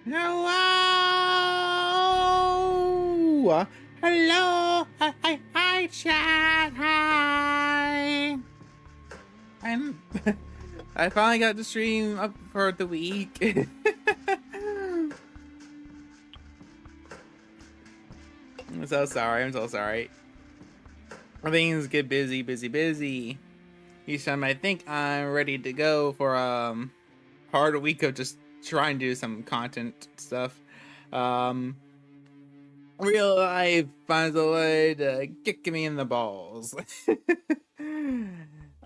Hello! Hello! Hi, chat! Hi! I'm... I finally got the stream up for the week. I'm so sorry, I'm so sorry. Things get busy. Each time I think I'm ready to go for hard week of just trying to do some content stuff. Real life finds a way to kick me in the balls.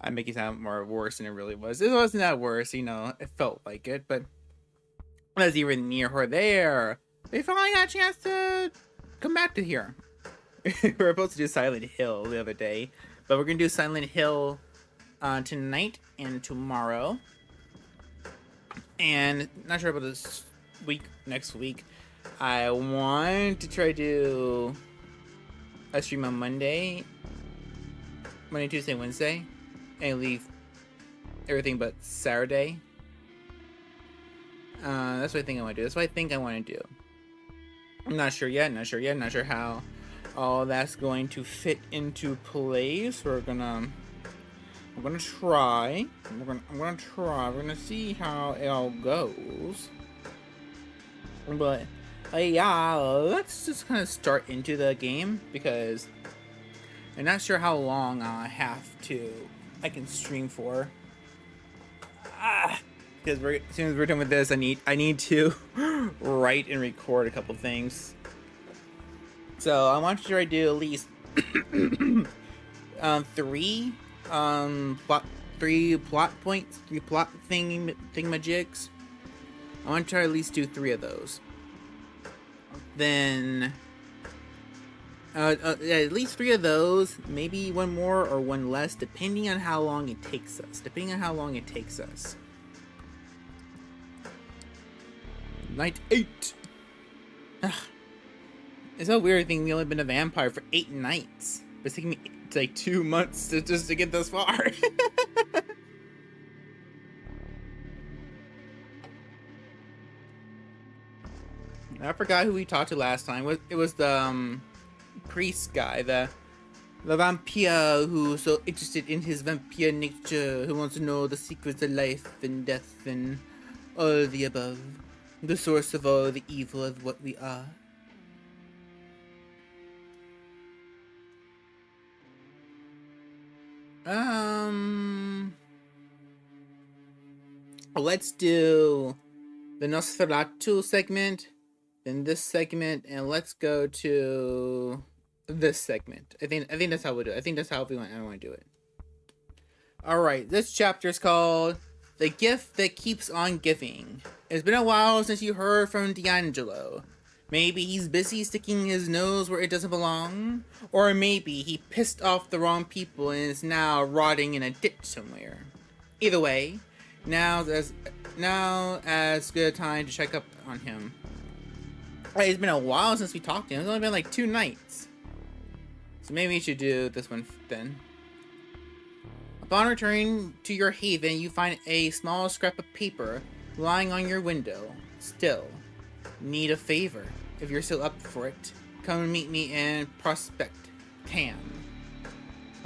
I make it sound more worse than it really was. It wasn't that worse, you know. It felt like it, but as even near her there, they finally got a chance to come back to here. We were supposed to do Silent Hill the other day, but we're gonna do Silent Hill tonight and tomorrow. And not sure about this week, next week. I want to try to do a stream on Monday, Tuesday, Wednesday, and leave everything but Saturday. That's what I think I want to do. That's what I think I want to do. I'm not sure yet. Not sure how all that's going to fit into place. We're gonna try. I'm gonna try. We're gonna see how it all goes. But yeah, let's just kind of start into the game because I'm not sure how long I can stream for. Because as soon as we're done with this, I need to write and record a couple things. So I want to try to do at least three plot points, three plot thingamajigs. I want to try to at least do 3 of those. Then at least 3 of those, maybe one more or one less, depending on how long it takes us. Night 8. It's so weird thing we only been a vampire for 8 nights. It's taking me like 2 months to get this far. I forgot who we talked to last time. It was the priest guy, the vampire who's so interested in his vampire nature, who wants to know the secrets of life and death and all the above, the source of all the evil of what we are. Let's do the Nosferatu segment, then this segment, and let's go to this segment. I think that's how we'll do it. I think that's how I want to do it. Alright, this chapter is called The Gift That Keeps on Giving. It's been a while since you heard from D'Angelo. Maybe he's busy sticking his nose where it doesn't belong, or maybe he pissed off the wrong people and is now rotting in a ditch somewhere. Either way, now as good a time to check up on him. It's been a while since we talked to him. It's only been like 2 nights. So maybe we should do this one then. Upon returning to your haven, you find a small scrap of paper lying on your window. Still, need a favor. If you're still up for it, come meet me in Prospect Tam.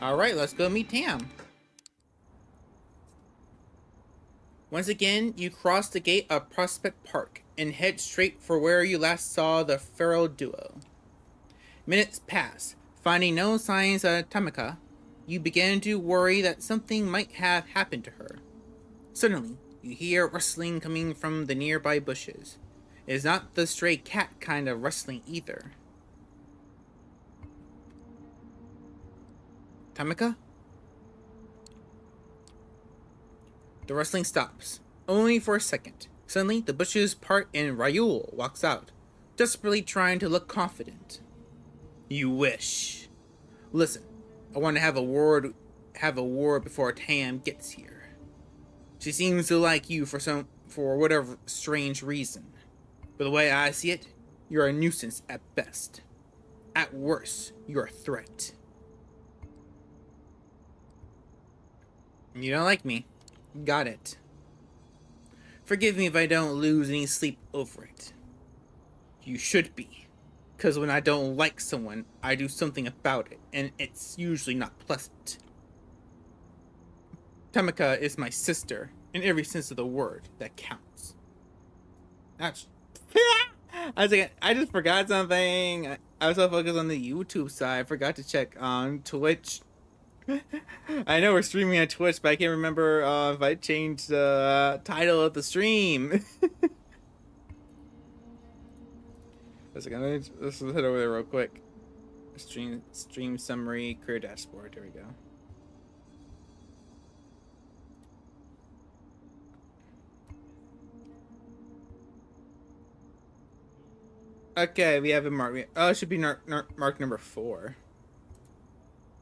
Alright, let's go meet Tam. Once again, you cross the gate of Prospect Park and head straight for where you last saw the feral duo. Minutes pass. Finding no signs of Tamika, you begin to worry that something might have happened to her. Suddenly, you hear rustling coming from the nearby bushes. It is not the stray cat kind of rustling either. Tamika? The rustling stops, only for a second. Suddenly, the bushes part and Ryul walks out, desperately trying to look confident. You wish. Listen, I want to have a word before Tam gets here. She seems to like you for whatever strange reason. But the way I see it, you're a nuisance at best. At worst, you're a threat. You don't like me. Got it. Forgive me if I don't lose any sleep over it. You should be. Because when I don't like someone, I do something about it, and it's usually not pleasant. Tamika is my sister, in every sense of the word that counts. That's. I just forgot something. I was so focused on the YouTube side, I forgot to check on Twitch. I know we're streaming on Twitch, but I can't remember if I changed the title of the stream. Let's head over there real quick. Stream summary, career dashboard. There we go. Okay, we have a mark. Oh, it should be mark number 4.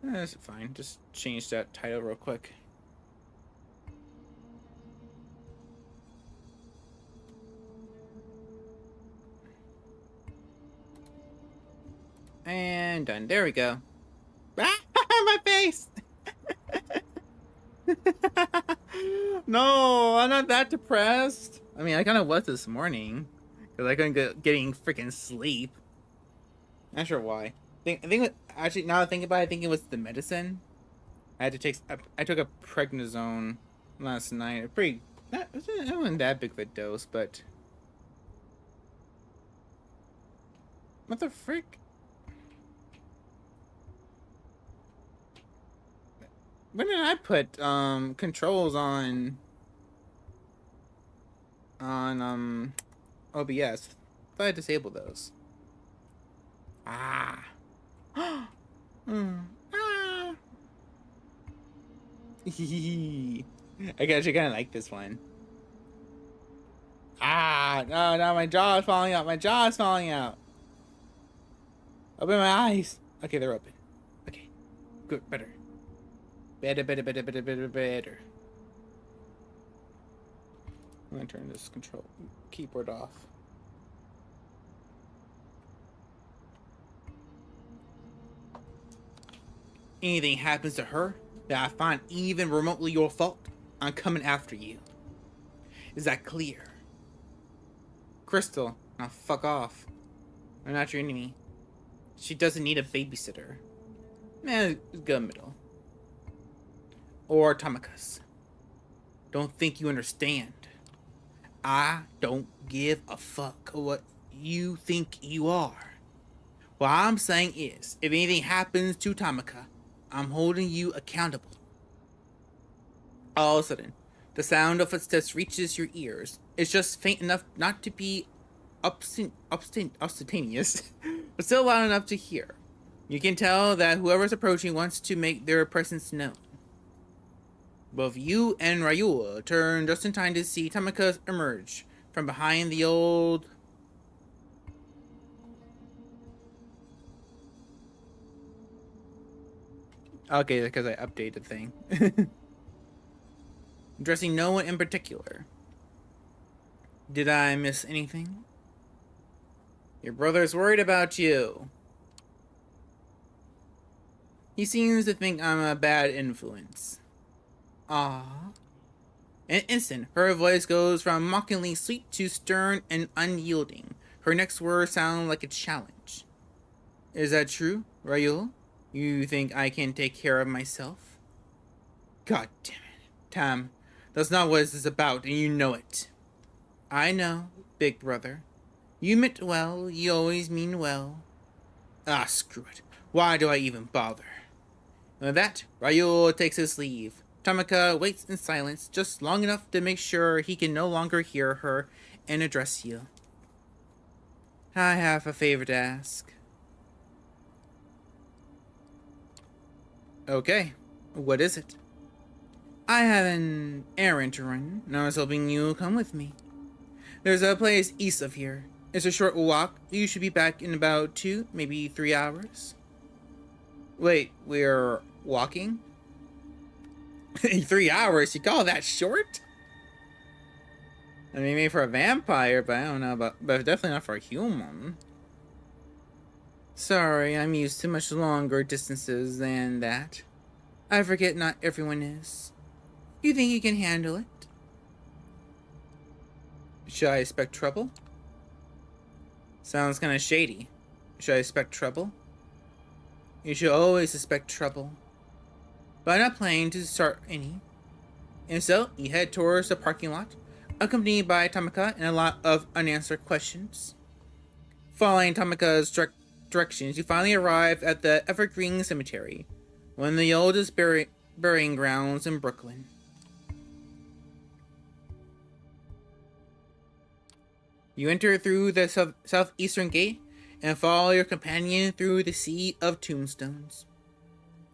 That's fine. Just change that title real quick. And done. There we go. My face! No, I'm not that depressed. I mean, I kind of was this morning. Because I couldn't get getting freaking sleep. Not sure why. I think actually, now I think about it, I think it was the medicine. I had to take. I took a prednisone last night. It wasn't that big of a dose, but what the frick? When did I put controls on OBS? I thought I disabled those. Ah. Ah. I actually kind of like this one. Ah, no, my jaw is falling out. My jaw is falling out. Open my eyes. Okay, they're open. Okay, good, better. Better. I'm gonna turn this keyboard off. Anything happens to her that I find even remotely your fault, I'm coming after you. Is that clear? Crystal, now fuck off. I'm not your enemy. She doesn't need a babysitter. Good middle. Or Tamika's. Don't think you understand. I don't give a fuck what you think you are. What I'm saying is, if anything happens to Tamika, I'm holding you accountable. All of a sudden, the sound of footsteps reaches your ears. It's just faint enough not to be obstinate, but still loud enough to hear. You can tell that whoever's approaching wants to make their presence known. Both you and Ryul turn just in time to see Tamika emerge from behind the old... Okay, because I updated the thing. Addressing no one in particular. Did I miss anything? Your brother's worried about you. He seems to think I'm a bad influence. Ah. In an instant, her voice goes from mockingly sweet to stern and unyielding. Her next words sound like a challenge. Is that true, Ryul? You think I can take care of myself? God damn it. Tam, that's not what this is about, and you know it. I know, big brother. You meant well, you always mean well. Ah, screw it. Why do I even bother? And with that, Ryul takes his leave. Tamika waits in silence just long enough to make sure he can no longer hear her and address you. I have a favor to ask. Okay, what is it? I have an errand to run, and I was hoping you'll come with me. There's a place east of here. It's a short walk. You should be back in about 2, maybe 3 hours. Wait, we're walking? 3 hours? You call that short? I mean, maybe for a vampire, but I don't know about... But definitely not for a human. Sorry, I'm used to much longer distances than that. I forget not everyone is. You think you can handle it? Should I expect trouble? Sounds kind of shady. Should I expect trouble? You should always suspect trouble. But I'm not planning to start any. And so, you head towards the parking lot, accompanied by Tamaka and a lot of unanswered questions. Following Tamaka's directions, you finally arrive at the Evergreen Cemetery, one of the oldest burying grounds in Brooklyn. You enter through the southeastern gate and follow your companion through the sea of tombstones.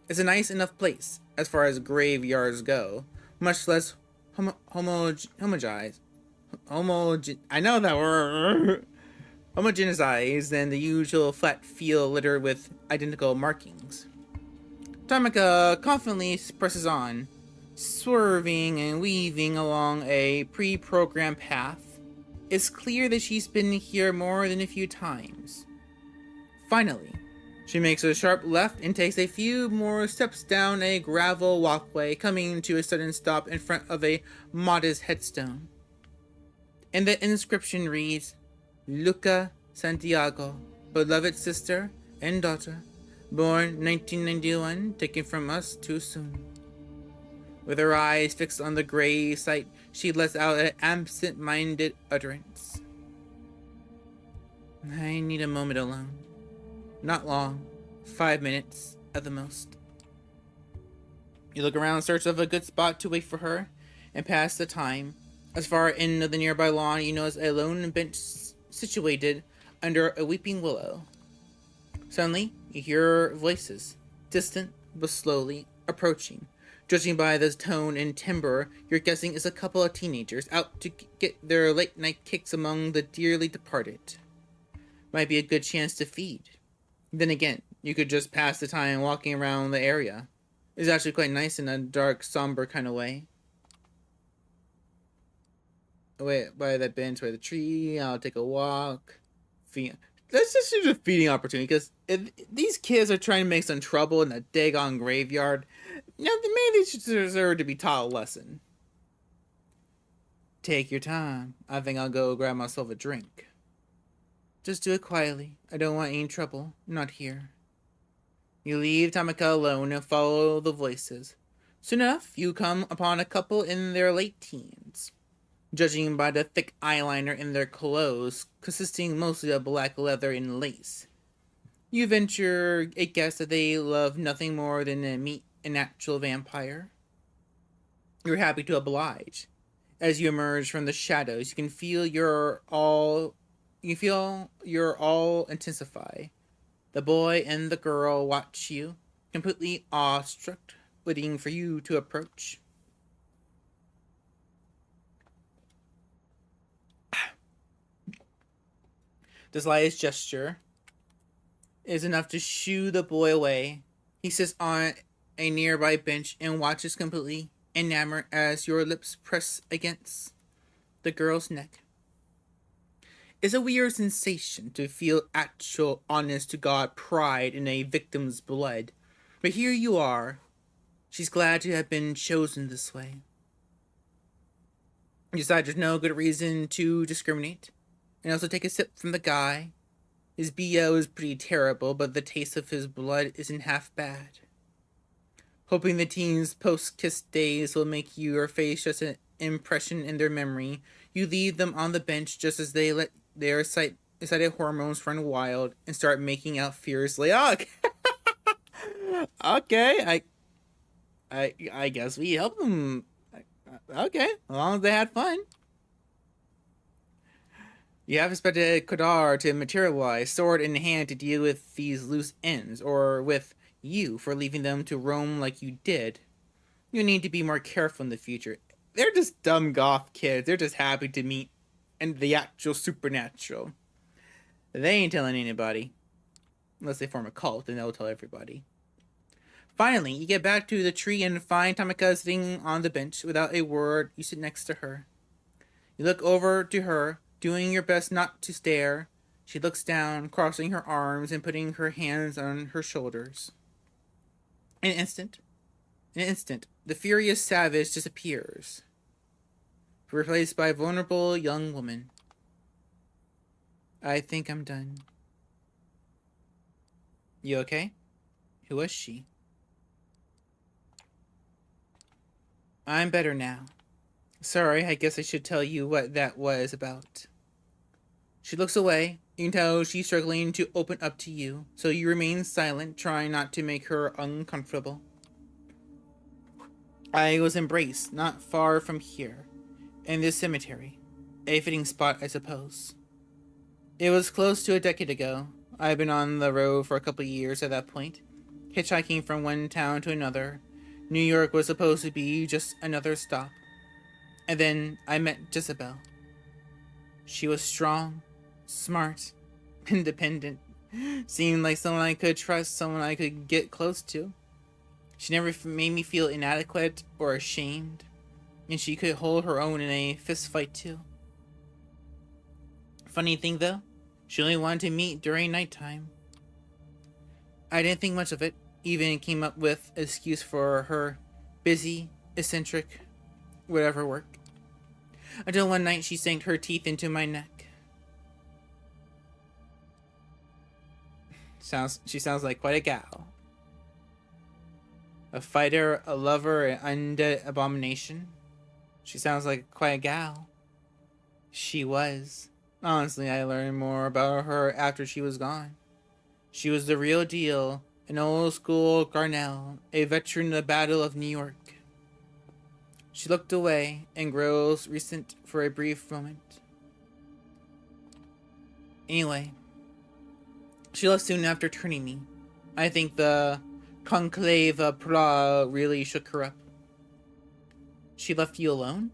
It's a nice enough place, as far as graveyards go, much less homogenized than the usual flat field littered with identical markings. Tamaka confidently presses on, swerving and weaving along a pre-programmed path. It's clear that she's been here more than a few times. Finally, she makes a sharp left and takes a few more steps down a gravel walkway, coming to a sudden stop in front of a modest headstone. And the inscription reads, Luca Santiago, beloved sister and daughter, born 1991, taken from us too soon. With her eyes fixed on the gray site, she lets out an absent-minded utterance. I need a moment alone. Not long. 5 minutes at the most. You look around in search of a good spot to wait for her and pass the time. As far into the nearby lawn, you notice a lone bench situated under a weeping willow. Suddenly, you hear voices, distant but slowly approaching. Judging by the tone and timbre, you're guessing it's a couple of teenagers out to get their late-night kicks among the dearly departed. Might be a good chance to feed. Then again, you could just pass the time walking around the area. It's actually quite nice in a dark, somber kind of way. Wait, by that bench, by the tree, I'll take a walk. Let's just use a feeding opportunity, because if these kids are trying to make some trouble in a daggone graveyard, maybe they should deserve to be taught a lesson. Take your time. I think I'll go grab myself a drink. Just do it quietly. I don't want any trouble. Not here. You leave Tamaka alone and follow the voices. Soon enough, you come upon a couple in their late teens. Judging by the thick eyeliner in their clothes, consisting mostly of black leather and lace, you venture a guess that they love nothing more than to meet an actual vampire. You're happy to oblige. As you emerge from the shadows, you can feel your all intensify. The boy and the girl watch you, completely awestruck, waiting for you to approach. The slightest gesture is enough to shoo the boy away. He sits on a nearby bench and watches completely enamored as your lips press against the girl's neck. It's a weird sensation to feel actual, honest-to-God pride in a victim's blood. But here you are. She's glad to have been chosen this way. You decide there's no good reason to discriminate, and also take a sip from the guy. His BO is pretty terrible, but the taste of his blood isn't half bad. Hoping the teens' post-kiss days will make your face just an impression in their memory, you leave them on the bench just as they let their excited hormones run wild and start making out furiously. Oh, okay, I guess we help them. Okay, as long as they had fun. You have expected Kodar to materialize, sword in hand, to deal with these loose ends, or with you for leaving them to roam like you did. You need to be more careful in the future. They're just dumb goth kids. They're just happy to meet and the actual supernatural. They ain't telling anybody. Unless they form a cult, then they'll tell everybody. Finally, you get back to the tree and find Tamaka sitting on the bench. Without a word, you sit next to her. You look over to her, doing your best not to stare. She looks down, crossing her arms and putting her hands on her shoulders. In an instant, the furious savage disappears, replaced by a vulnerable young woman. I think I'm done. You okay? Who was she? I'm better now. Sorry, I guess I should tell you what that was about. She looks away. You can tell she's struggling to open up to you, so you remain silent, trying not to make her uncomfortable. I was embraced, not far from here, in this cemetery. A fitting spot, I suppose. It was close to a decade ago. I've been on the road for a couple of years at that point, hitchhiking from one town to another. New York was supposed to be just another stop. And then I met Jezebel. She was strong, smart, independent. Seemed like someone I could trust, someone I could get close to. She never made me feel inadequate or ashamed. And she could hold her own in a fist fight too. Funny thing though, she only wanted to meet during nighttime. I didn't think much of it, even came up with an excuse for her busy, eccentric, whatever work. Until one night she sank her teeth into my neck. She sounds like quite a gal. A fighter, a lover, an undead abomination. She sounds like quite a gal. She was. Honestly, I learned more about her after she was gone. She was the real deal, an old school Garnell, a veteran of the Battle of New York. She looked away and grows recent for a brief moment. Anyway, she left soon after turning me. I think the conclave of Prague really shook her up. She left you alone?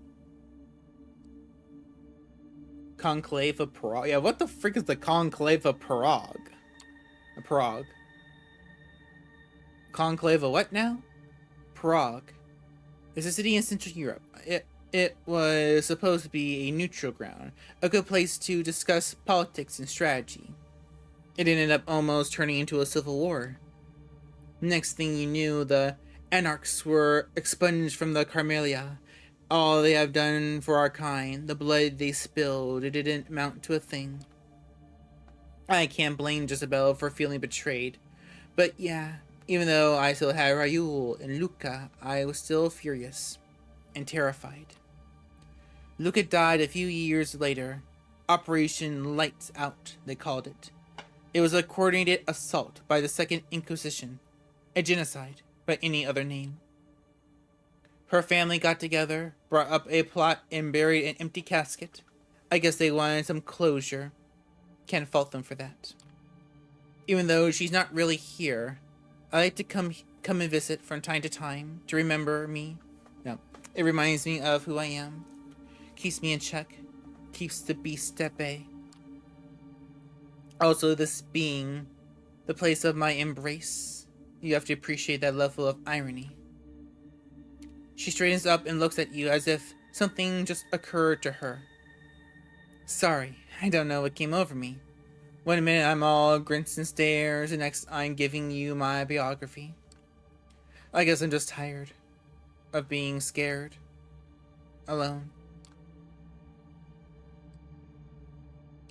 Conclave of Prague? Yeah, what the frick is the conclave of Prague? Prague. Conclave of what now? Prague. It's a city in Central Europe. It was supposed to be a neutral ground, a good place to discuss politics and strategy. It ended up almost turning into a civil war. Next thing you knew, the anarchs were expunged from the Carmelia. All they have done for our kind, the blood they spilled, it didn't amount to a thing. I can't blame Jezebel for feeling betrayed. But yeah, even though I still had Raoul and Luca, I was still furious and terrified. Luca died a few years later. Operation Lights Out, they called it. It was a coordinated assault by the Second Inquisition, a genocide by any other name. Her family got together, brought up a plot, and buried an empty casket. I guess they wanted some closure. Can't fault them for that. Even though she's not really here, I like to come and visit from time to time to remember me. No, it reminds me of who I am. Keeps me in check. Keeps the beast at bay. Also, this being the place of my embrace, you have to appreciate that level of irony. She straightens up and looks at you as if something just occurred to her. Sorry, I don't know what came over me. One minute I'm all grins and stares, the next I'm giving you my biography. I guess I'm just tired of being scared, alone.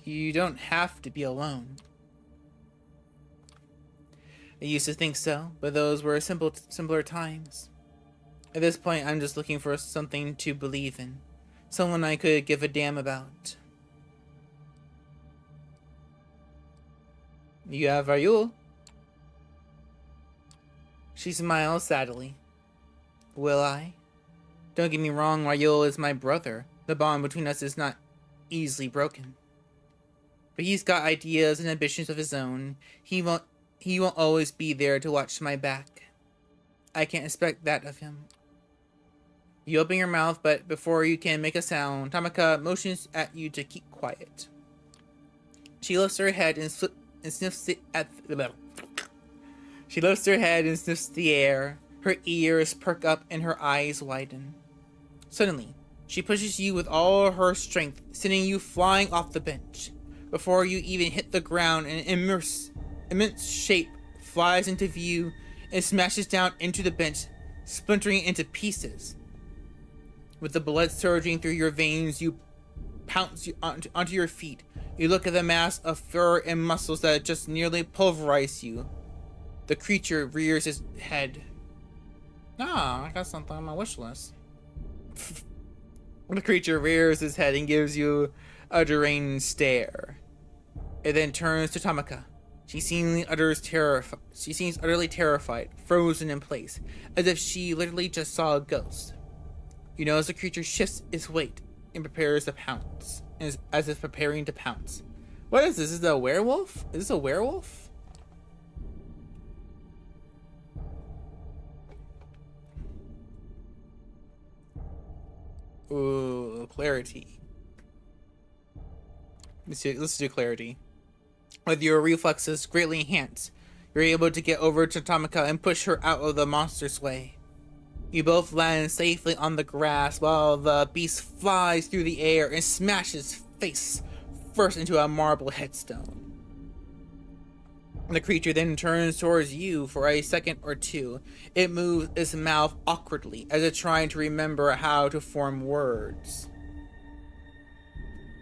You don't have to be alone. I used to think so, but those were simpler times. At this point, I'm just looking for something to believe in. Someone I could give a damn about. You have Raoul? She smiles sadly. Will I? Don't get me wrong, Raoul is my brother. The bond between us is not easily broken. But he's got ideas and ambitions of his own. He won't always be there to watch my back. I can't expect that of him. You open your mouth, but before you can make a sound, Tamaka motions at you to keep quiet. She lifts her head and sniffs She lifts her head and sniffs the air. Her ears perk up and her eyes widen. Suddenly, she pushes you with all her strength, sending you flying off the bench. Before you even hit the ground, an immense shape flies into view and smashes down into the bench, splintering into pieces. With the blood surging through your veins, you pounce onto your feet, You look at the mass of fur and muscles that just nearly pulverize you. The creature rears its head. Ah, I got something on my wish list. The creature rears its head and gives you a deranged stare. It then turns to Tamaka. She seems utterly terrified, frozen in place, as if she literally just saw a ghost. You know, as the creature shifts its weight and prepares to pounce, as if preparing to pounce. What is this? Is this a werewolf? Is this a werewolf? Ooh, clarity. Let's do clarity. With your reflexes greatly enhanced, you're able to get over to Tamaka and push her out of the monster's way. You both land safely on the grass while the beast flies through the air and smashes face first into a marble headstone. The creature then turns towards you for a second or two. It moves its mouth awkwardly as it's trying to remember how to form words.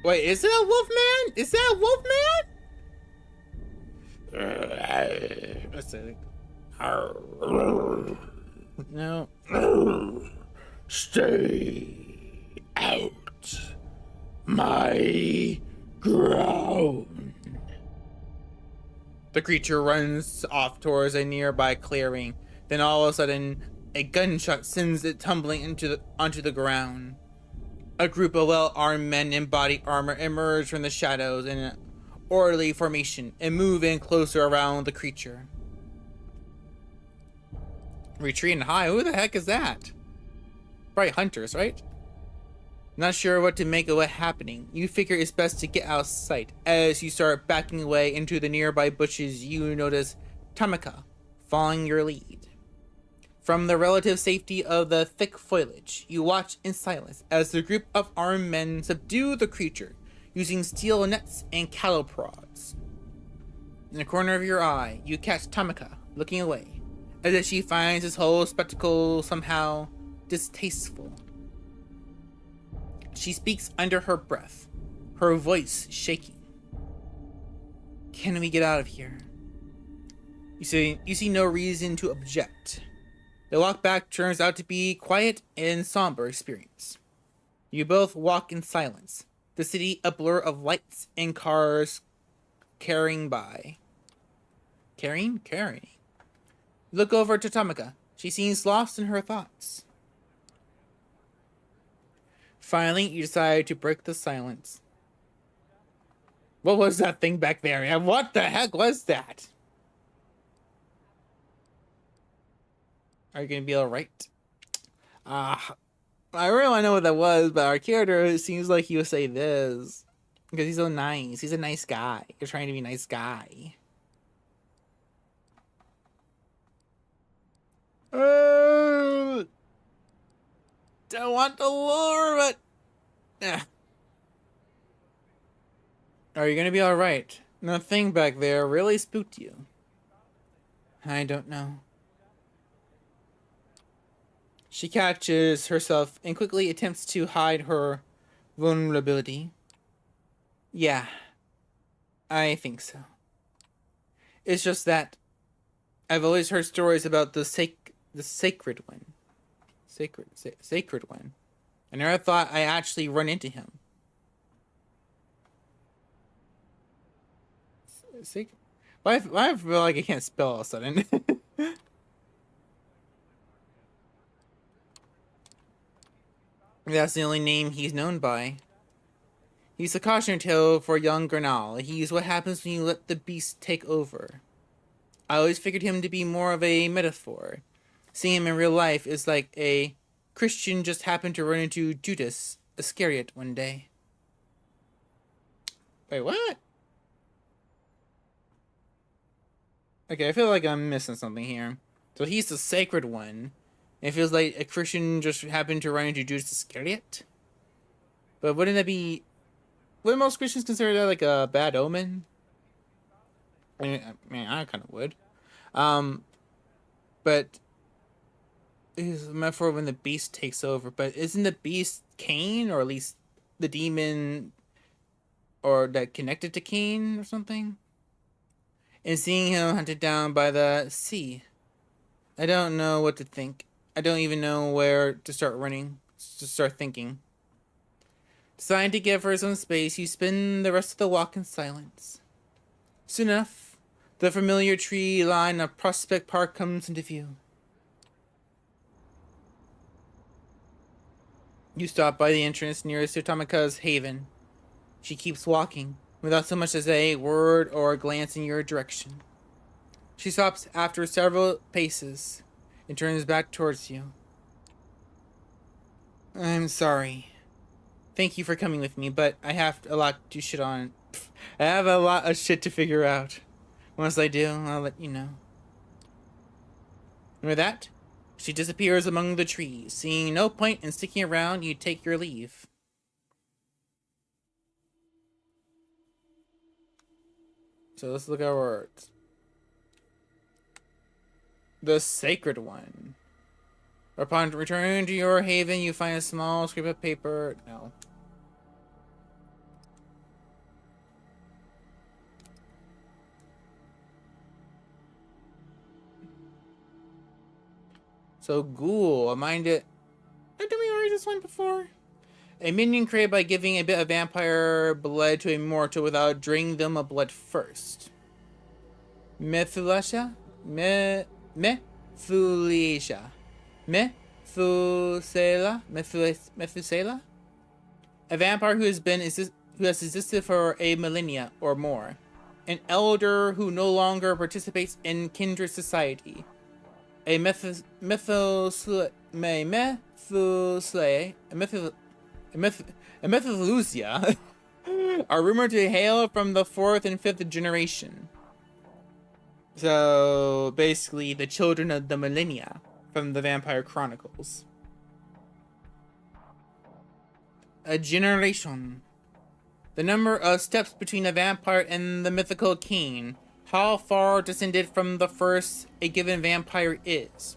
Wait, is it a wolf man? Is that a wolf man? What's it? No. Stay out my ground. The creature runs off towards a nearby clearing. Then all of a sudden, a gunshot sends it tumbling onto the ground. A group of well-armed men in body armor emerge from the shadows in an orderly formation and move in closer around the creature. Retreating high? Who the heck is that? Probably hunters, right? Not sure what to make of what's happening. You figure it's best to get out of sight. As you start backing away into the nearby bushes, you notice Tamaka following your lead. From the relative safety of the thick foliage, you watch in silence as the group of armed men subdue the creature, using steel nets and cattle prods. In the corner of your eye, you catch Tamaka looking away, as if she finds this whole spectacle somehow distasteful. She speaks under her breath, her voice shaking. Can we get out of here? You see no reason to object. The walk back turns out to be quiet and somber experience. You both walk in silence, the city a blur of lights and cars carrying by. Carrying? You look over to Tamaka. She seems lost in her thoughts. Finally, you decide to break the silence. What was that thing back there? What the heck was that? Are you gonna be alright? I really want to know what that was, but our character, it seems like he would say this. Because he's so nice. He's a nice guy. You're trying to be a nice guy. Don't want the lore, but... Are you gonna be alright? That thing back there really spooked you. I don't know. She catches herself and quickly attempts to hide her vulnerability. Yeah, I think so. It's just that I've always heard stories about the sacred one. Sacred one. I never thought I actually run into him. Why I feel like I can't spell all of a sudden? That's the only name he's known by. He's a cautionary tale for young Granal. He's what happens when you let the beast take over. I always figured him to be more of a metaphor. Seeing him in real life is like a Christian just happened to run into Judas Iscariot one day. Wait, what? Okay, I feel like I'm missing something here. So he's the sacred one. It feels like a Christian just happened to run into Judas Iscariot. But wouldn't that be... Wouldn't most Christians consider that like a bad omen? I mean, I kind of would. But... It's a metaphor when the beast takes over. But isn't the beast Cain? Or at least the demon or that connected to Cain or something. And seeing him hunted down by the sea, I don't know what to think. I don't even know where to start running, to start thinking. Deciding to give her some space, you spend the rest of the walk in silence. Soon enough, the familiar tree line of Prospect Park comes into view. You stop by the entrance nearest to Tamika's haven. She keeps walking, without so much as a word or a glance in your direction. She stops after several paces and turns back towards you. I'm sorry. Thank you for coming with me, but I have a lot to shit on. I have a lot of shit to figure out. Once I do, I'll let you know. And with that, she disappears among the trees. Seeing no point in sticking around, you take your leave. So let's look at our words. The Sacred One. Upon returning to your haven, you find a small scrap of paper. No. So, ghoul. I mind it. Didn't we already this one before? A minion created by giving a bit of vampire blood to a mortal without draining them of blood first. Methulasha? Methulasha. Methuselah? A vampire who has existed for a millennia or more. An elder who no longer participates in kindred society. A Methuselah are rumored to hail from the 4th and 5th generation. So basically the children of the millennia from the Vampire Chronicles. A generation. The number of steps between a vampire and the mythical king. How far descended from the first a given vampire is.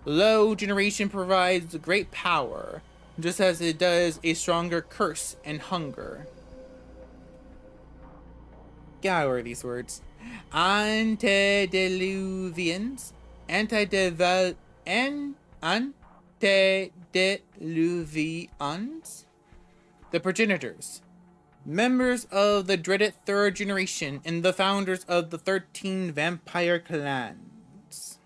Low generation provides great power, just as it does a stronger curse and hunger. Gotta word these words. Antediluvians, antediluvians, the progenitors, members of the dreaded 3rd generation and the founders of the 13 vampire clans.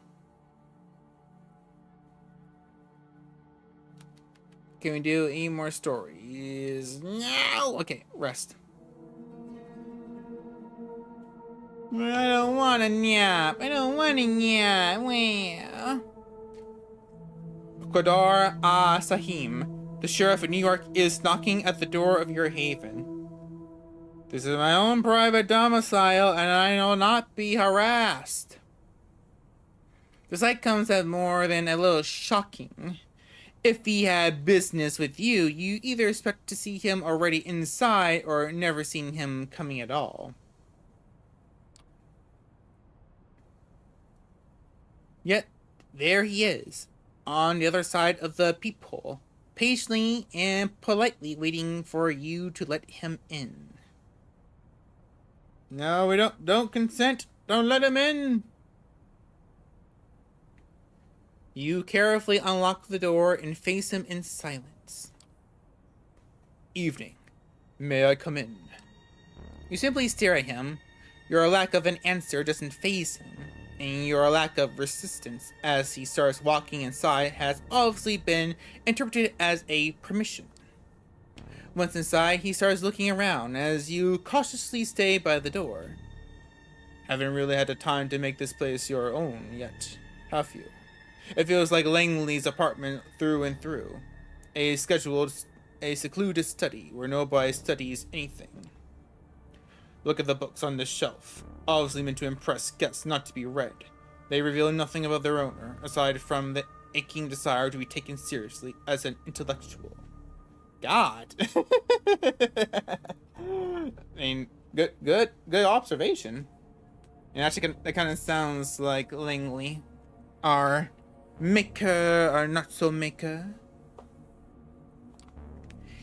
Can we do any more stories? No! Okay, rest. I don't want to nap. I don't want to nap. Well. Qadar Sahim, the sheriff of New York, is knocking at the door of your haven. This is my own private domicile, and I will not be harassed. The sight comes as more than a little shocking. If he had business with you, you either expect to see him already inside or never seen him coming at all. Yet, there he is, on the other side of the peephole, patiently and politely waiting for you to let him in. No, we don't consent. Don't let him in. You carefully unlock the door and face him in silence. Evening. May I come in? You simply stare at him. Your lack of an answer doesn't faze him, and your lack of resistance as he starts walking inside has obviously been interpreted as a permission. Once inside, he starts looking around as you cautiously stay by the door. Haven't really had the time to make this place your own yet, have you? It feels like Langley's apartment through and through. A secluded study where nobody studies anything. Look at the books on this shelf. Obviously meant to impress guests, not to be read. They reveal nothing about their owner, aside from the aching desire to be taken seriously as an intellectual. God. I mean, good observation. And actually, that kind of sounds like Langley, our maker, our not so maker.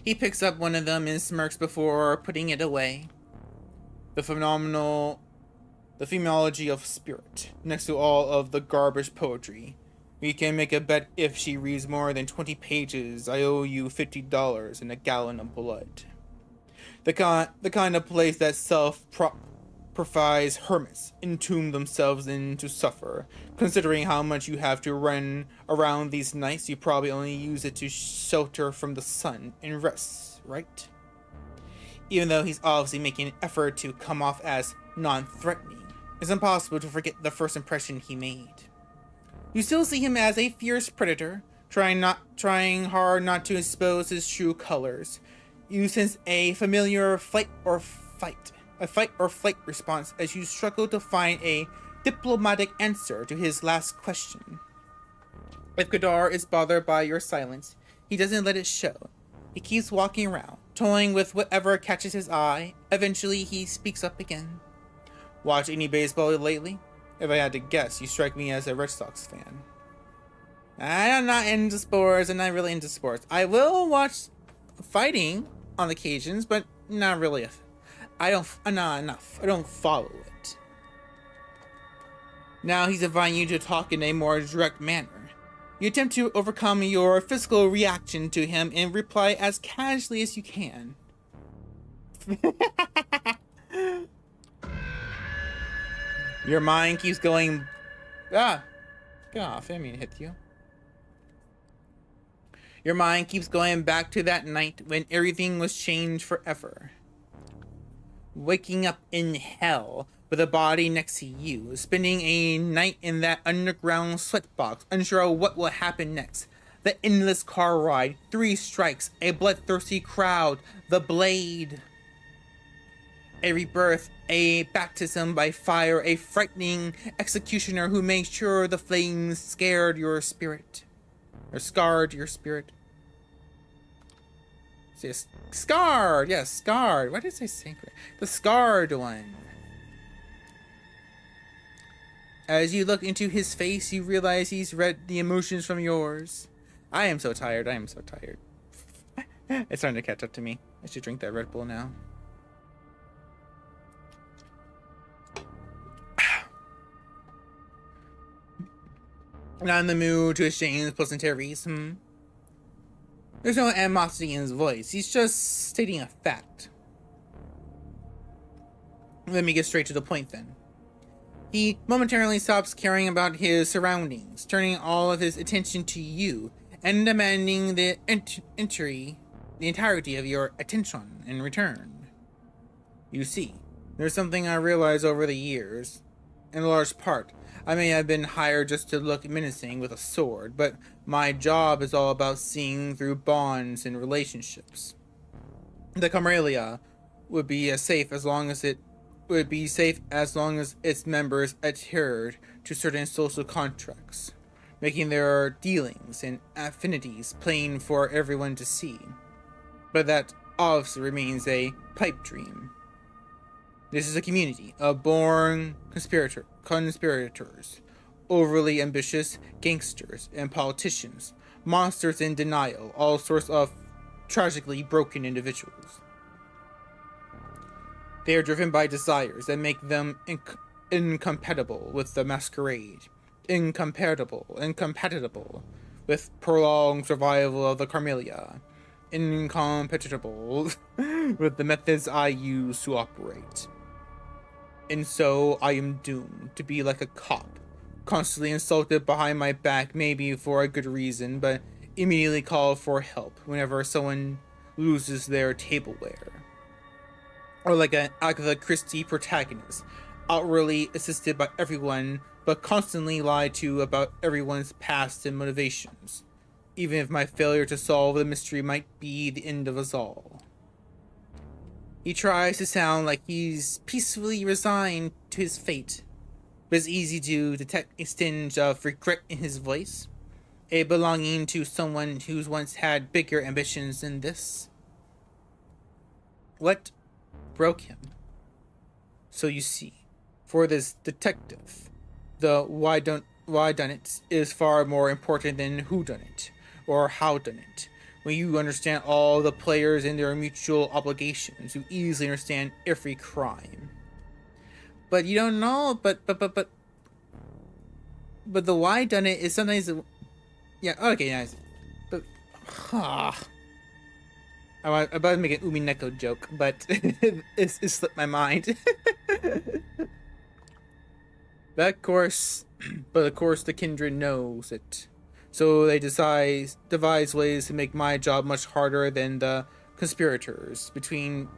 He picks up one of them and smirks before putting it away. The phenomenology of spirit, next to all of the garbage poetry. We can make a bet if she reads more than 20 pages, I owe you $50 and a gallon of blood. The kind of place that self-profies hermits entomb themselves in to suffer. Considering how much you have to run around these nights, you probably only use it to shelter from the sun and rest, right? Even though he's obviously making an effort to come off as non-threatening, it's impossible to forget the first impression he made. You still see him as a fierce predator, trying hard not to expose his true colors. You sense a familiar fight or flight response as you struggle to find a diplomatic answer to his last question. If Kadar is bothered by your silence, he doesn't let it show. He keeps walking around, toying with whatever catches his eye. Eventually, he speaks up again. Watch any baseball lately? If I had to guess, you strike me as a Red Sox fan. I'm not into sports. I'm not really into sports. I will watch fighting on occasions, but not really. Not enough. I don't follow it. Now he's inviting you to talk in a more direct manner. You attempt to overcome your physical reaction to him and reply as casually as you can. Your mind keeps going... get off. I didn't mean to hit you. Your mind keeps going back to that night when everything was changed forever. Waking up in hell with a body next to you, spending a night in that underground sweatbox, unsure of what will happen next. The endless car ride, 3 strikes, a bloodthirsty crowd, the blade. A rebirth, a baptism by fire, a frightening executioner who made sure the flames scared your spirit. Or scarred your spirit. Yes, scarred! Yes, scarred. Why did I say sacred? The scarred one. As you look into his face, you realize he's read the emotions from yours. I am so tired. I am so tired. It's starting to catch up to me. I should drink that Red Bull now. Not in the mood to exchange pleasantries, There's no animosity in his voice. He's just stating a fact. Let me get straight to the point then. He momentarily stops caring about his surroundings, turning all of his attention to you, and demanding the entirety of your attention in return. You see, there's something I realized over the years. In large part, I may have been hired just to look menacing with a sword, but my job is all about seeing through bonds and relationships. The Camarilla would be safe as long as its members adhered to certain social contracts, making their dealings and affinities plain for everyone to see. But that obviously remains a pipe dream. This is a community of born conspirators, overly ambitious gangsters and politicians, monsters in denial, all sorts of tragically broken individuals. They are driven by desires that make them incompatible with the Masquerade, incompatible with prolonged survival of the Camarilla, incompatible with the methods I use to operate. And so I am doomed to be like a cop, constantly insulted behind my back, maybe for a good reason, but immediately call for help whenever someone loses their tableware. Or like an Agatha Christie protagonist, outwardly assisted by everyone, but constantly lied to about everyone's past and motivations, even if my failure to solve the mystery might be the end of us all. He tries to sound like he's peacefully resigned to his fate, but it's easy to detect a tinge of regret in his voice, a belonging to someone who's once had bigger ambitions than this. What broke him? So you see, for this detective, the why done it is far more important than who done it or how done it, When you understand all the players and their mutual obligations, you easily understand every crime. But you don't know. But the why done it is sometimes. Yeah. Okay. Nice. But. I was about to make an Umineko joke, but it slipped my mind. But of course, the kindred knows it. So they devise ways to make my job much harder than the conspirators. Between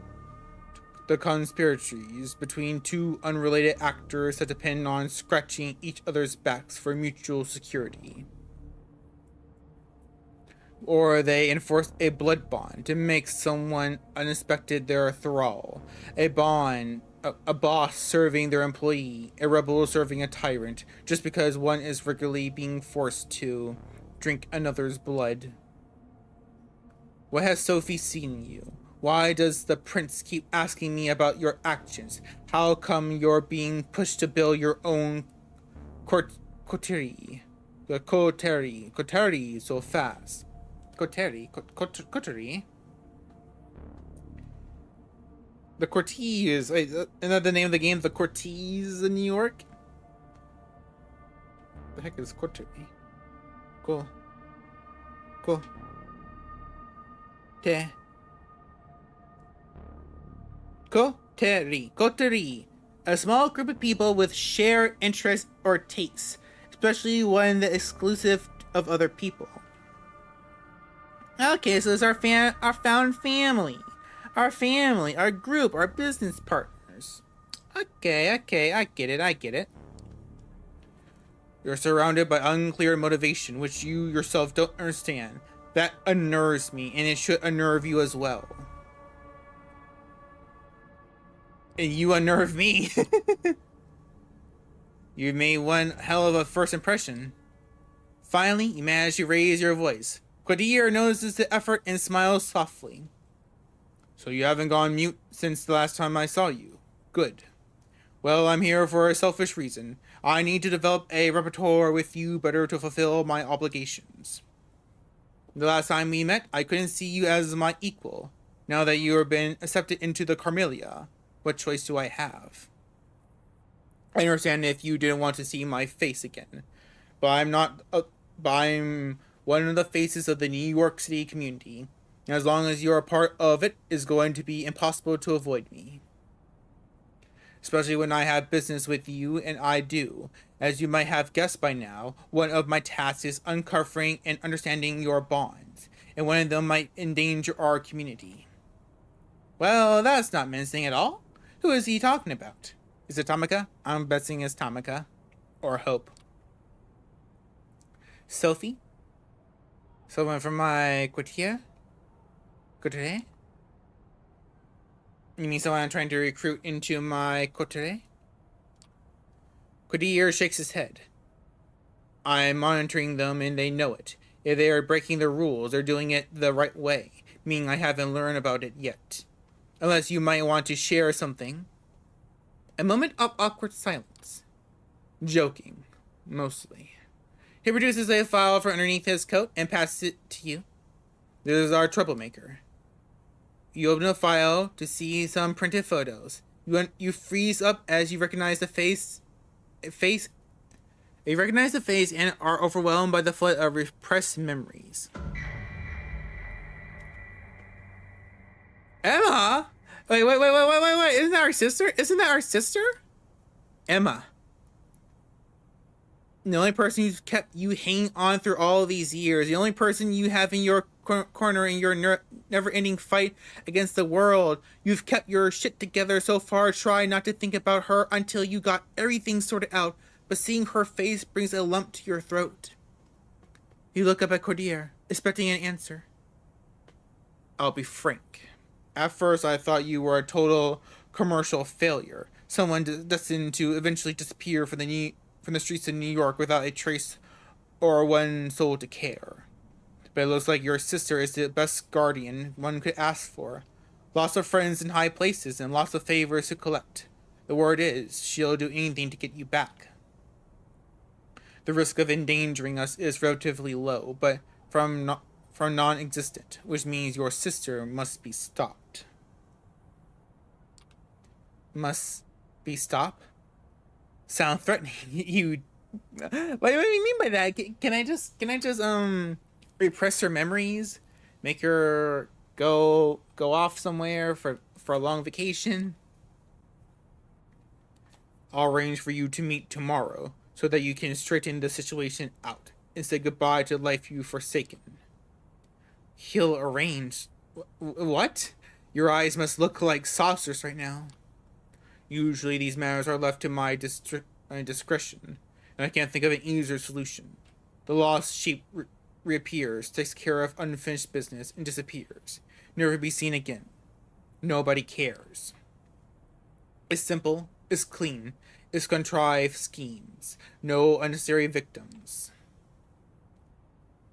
two unrelated actors that depend on scratching each other's backs for mutual security. Or they enforce a blood bond to make someone unexpected their thrall. A bond, a boss serving their employee, a rebel serving a tyrant, just because one is regularly being forced to drink another's blood. What has Sophie seen in you? Why does the prince keep asking me about your actions? How come you're being pushed to build your own coterie so fast? Coterie? The Coteries. Isn't that the name of the game? The Coteries in New York? The heck is Coterie? Cool. Coterie. A small group of people with shared interests or tastes, especially one that is exclusive of other people. Okay, so it's our found family. Our group, our business partners. Okay, I get it. You're surrounded by unclear motivation, which you yourself don't understand. That unnerves me, and it should unnerve you as well. And you unnerve me. You've made one hell of a first impression. Finally, you manage to raise your voice. Quadir notices the effort and smiles softly. So you haven't gone mute since the last time I saw you. Good. Well, I'm here for a selfish reason. I need to develop a repertoire with you better to fulfill my obligations. The last time we met, I couldn't see you as my equal. Now that you have been accepted into the Carmelia, what choice do I have? I understand if you didn't want to see my face again, but I'm one of the faces of the New York City community. And as long as you're a part of it, it's going to be impossible to avoid me. Especially when I have business with you, and I do. As you might have guessed by now, one of my tasks is uncovering and understanding your bonds, and one of them might endanger our community. Well, that's not menacing at all. Who is he talking about? Is it Tamika? I'm guessing it's Tamika. Or Hope. Sophie? Someone from my coterie? Coterie? You mean someone I'm trying to recruit into my coterie? Coterie shakes his head. I'm monitoring them and they know it. If they are breaking the rules, they're doing it the right way, meaning I haven't learned about it yet. Unless you might want to share something. A moment of awkward silence. Joking, mostly. He produces a file from underneath his coat and passes it to you. This is our troublemaker. You open the file to see some printed photos. You freeze up as you recognize the face. You recognize the face and are overwhelmed by the flood of repressed memories. Emma? Wait. Isn't that our sister? Emma. The only person who's kept you hanging on through all these years. The only person you have in your corner in your never-ending fight against the world. You've kept your shit together so far. Try not to think about her until you got everything sorted out. But seeing her face brings a lump to your throat. You look up at Cordier, expecting an answer. I'll be frank. At first, I thought you were a total commercial failure. Someone destined to eventually disappear from the streets of New York without a trace or one soul to care. But it looks like your sister is the best guardian one could ask for. Lots of friends in high places and lots of favors to collect. The word is, she'll do anything to get you back. The risk of endangering us is relatively low, but from from non-existent, which means your sister must be stopped. Must be stopped? Sound threatening. You. What do you mean by that? Can I just repress her memories, make her go off somewhere for a long vacation? I'll arrange for you to meet tomorrow so that you can straighten the situation out and say goodbye to the life you've forsaken. He'll arrange. What? Your eyes must look like saucers right now. Usually these matters are left to my discretion, and I can't think of an easier solution. The lost sheep reappears, takes care of unfinished business, and disappears, never to be seen again. Nobody cares. It's simple, it's clean, it's contrived schemes, no unnecessary victims.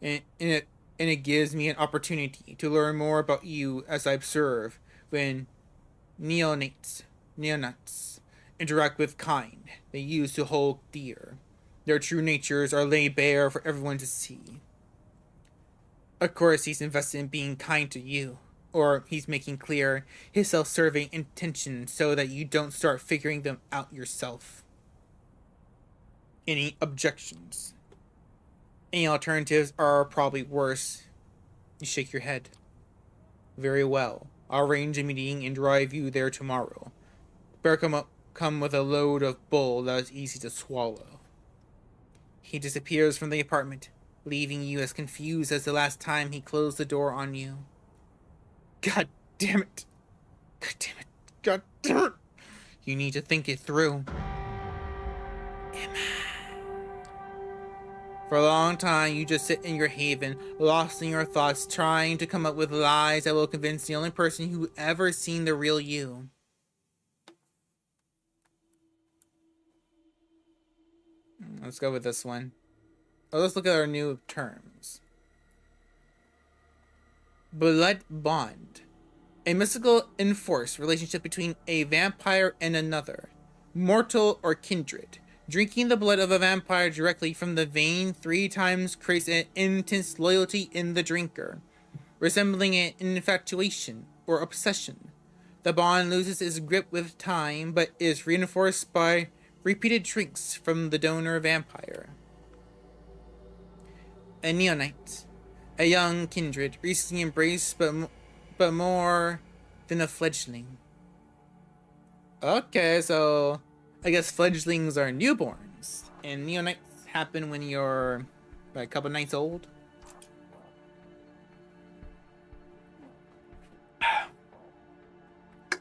And it gives me an opportunity to learn more about you as I observe when neonates interact with kind they use to hold dear. Their true natures are laid bare for everyone to see. Of course, he's invested in being kind to you, or he's making clear his self-serving intention so that you don't start figuring them out yourself. Any objections? Any alternatives are probably worse. You shake your head. Very well. I'll arrange a meeting and drive you there tomorrow. Better come with a load of bull that is easy to swallow. He disappears from the apartment, leaving you as confused as the last time he closed the door on you. God damn it. God damn it. God damn it. You need to think it through. For a long time, you just sit in your haven, lost in your thoughts, trying to come up with lies that will convince the only person who ever seen the real you. Let's go with this one. Oh, let's look at our new terms. Blood bond. A mystical enforced relationship between a vampire and another, mortal or kindred. Drinking the blood of a vampire directly from the vein 3 times creates an intense loyalty in the drinker, resembling an infatuation or obsession. The bond loses its grip with time, but is reinforced by repeated drinks from the donor vampire. A neonate. A young kindred, recently embraced but more than a fledgling. Okay, so I guess fledglings are newborns, and neonates happen when you're a couple nights old.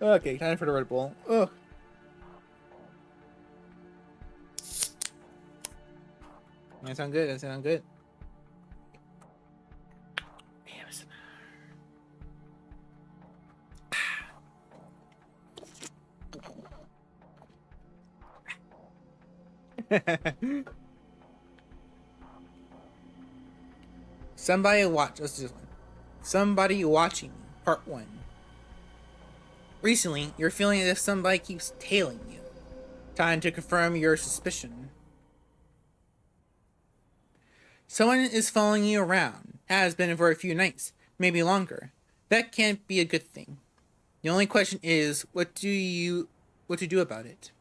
Okay, time for the Red Bull. Ugh. That sound good. That sound good. Somebody watch. Let's do this one. Somebody watching. Part 1. Recently, you're feeling as if somebody keeps tailing you. Time to confirm your suspicion. Someone is following you around. Has been for a few nights, maybe longer. That can't be a good thing. The only question is, what to do about it?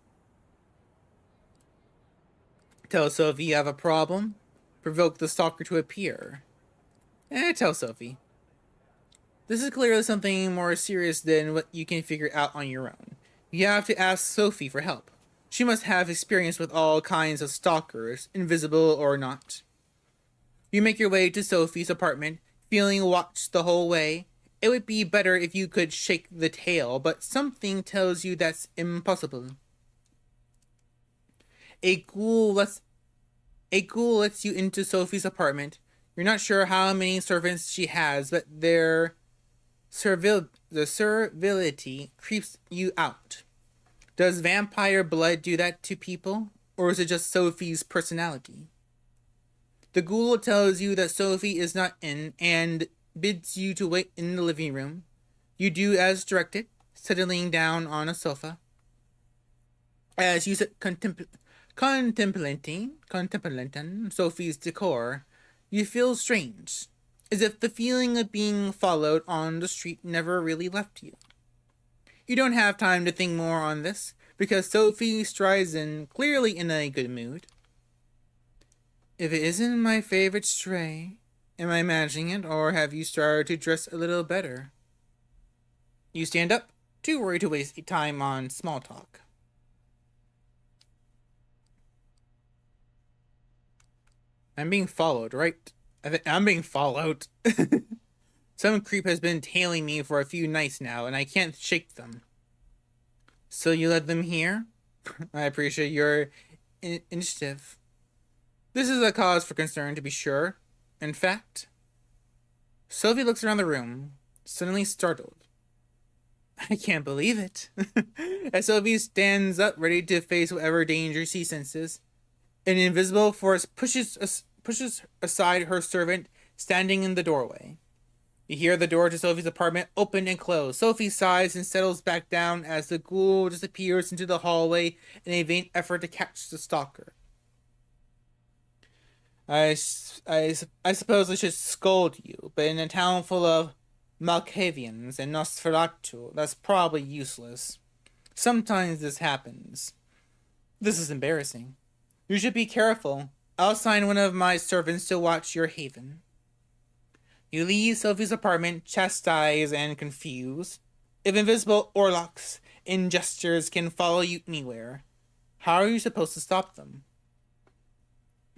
Tell Sophie you have a problem. Provoke the stalker to appear. Tell Sophie. This is clearly something more serious than what you can figure out on your own. You have to ask Sophie for help. She must have experience with all kinds of stalkers, invisible or not. You make your way to Sophie's apartment, feeling watched the whole way. It would be better if you could shake the tail, but something tells you that's impossible. A ghoul lets you into Sophie's apartment. You're not sure how many servants she has, but the servility creeps you out. Does vampire blood do that to people, or is it just Sophie's personality? The ghoul tells you that Sophie is not in and bids you to wait in the living room. You do as directed, settling down on a sofa. As you sit contemplating Sophie's decor, you feel strange. as if the feeling of being followed on the street never really left you. You don't have time to think more on this, because Sophie strides in, clearly in a good mood. If it isn't my favorite stray, am I imagining it, or have you started to dress a little better? You stand up, too worried to waste time on small talk. I'm being followed, right? I'm being followed. Some creep has been tailing me for a few nights now, and I can't shake them. So you led them here? I appreciate your initiative. This is a cause for concern, to be sure. In fact, Sophie looks around the room, suddenly startled. I can't believe it. As Sophie stands up, ready to face whatever danger she senses, an invisible force pushes aside her servant standing in the doorway. You hear the door to Sophie's apartment open and close. Sophie sighs and settles back down as the ghoul disappears into the hallway in a vain effort to catch the stalker. I suppose I should scold you, but in a town full of Malkavians and Nosferatu, that's probably useless. Sometimes this happens. This is embarrassing. You should be careful. I'll assign one of my servants to watch your haven. You leave Sophie's apartment, chastised and confused. If invisible Orlocks in gestures can follow you anywhere, how are you supposed to stop them?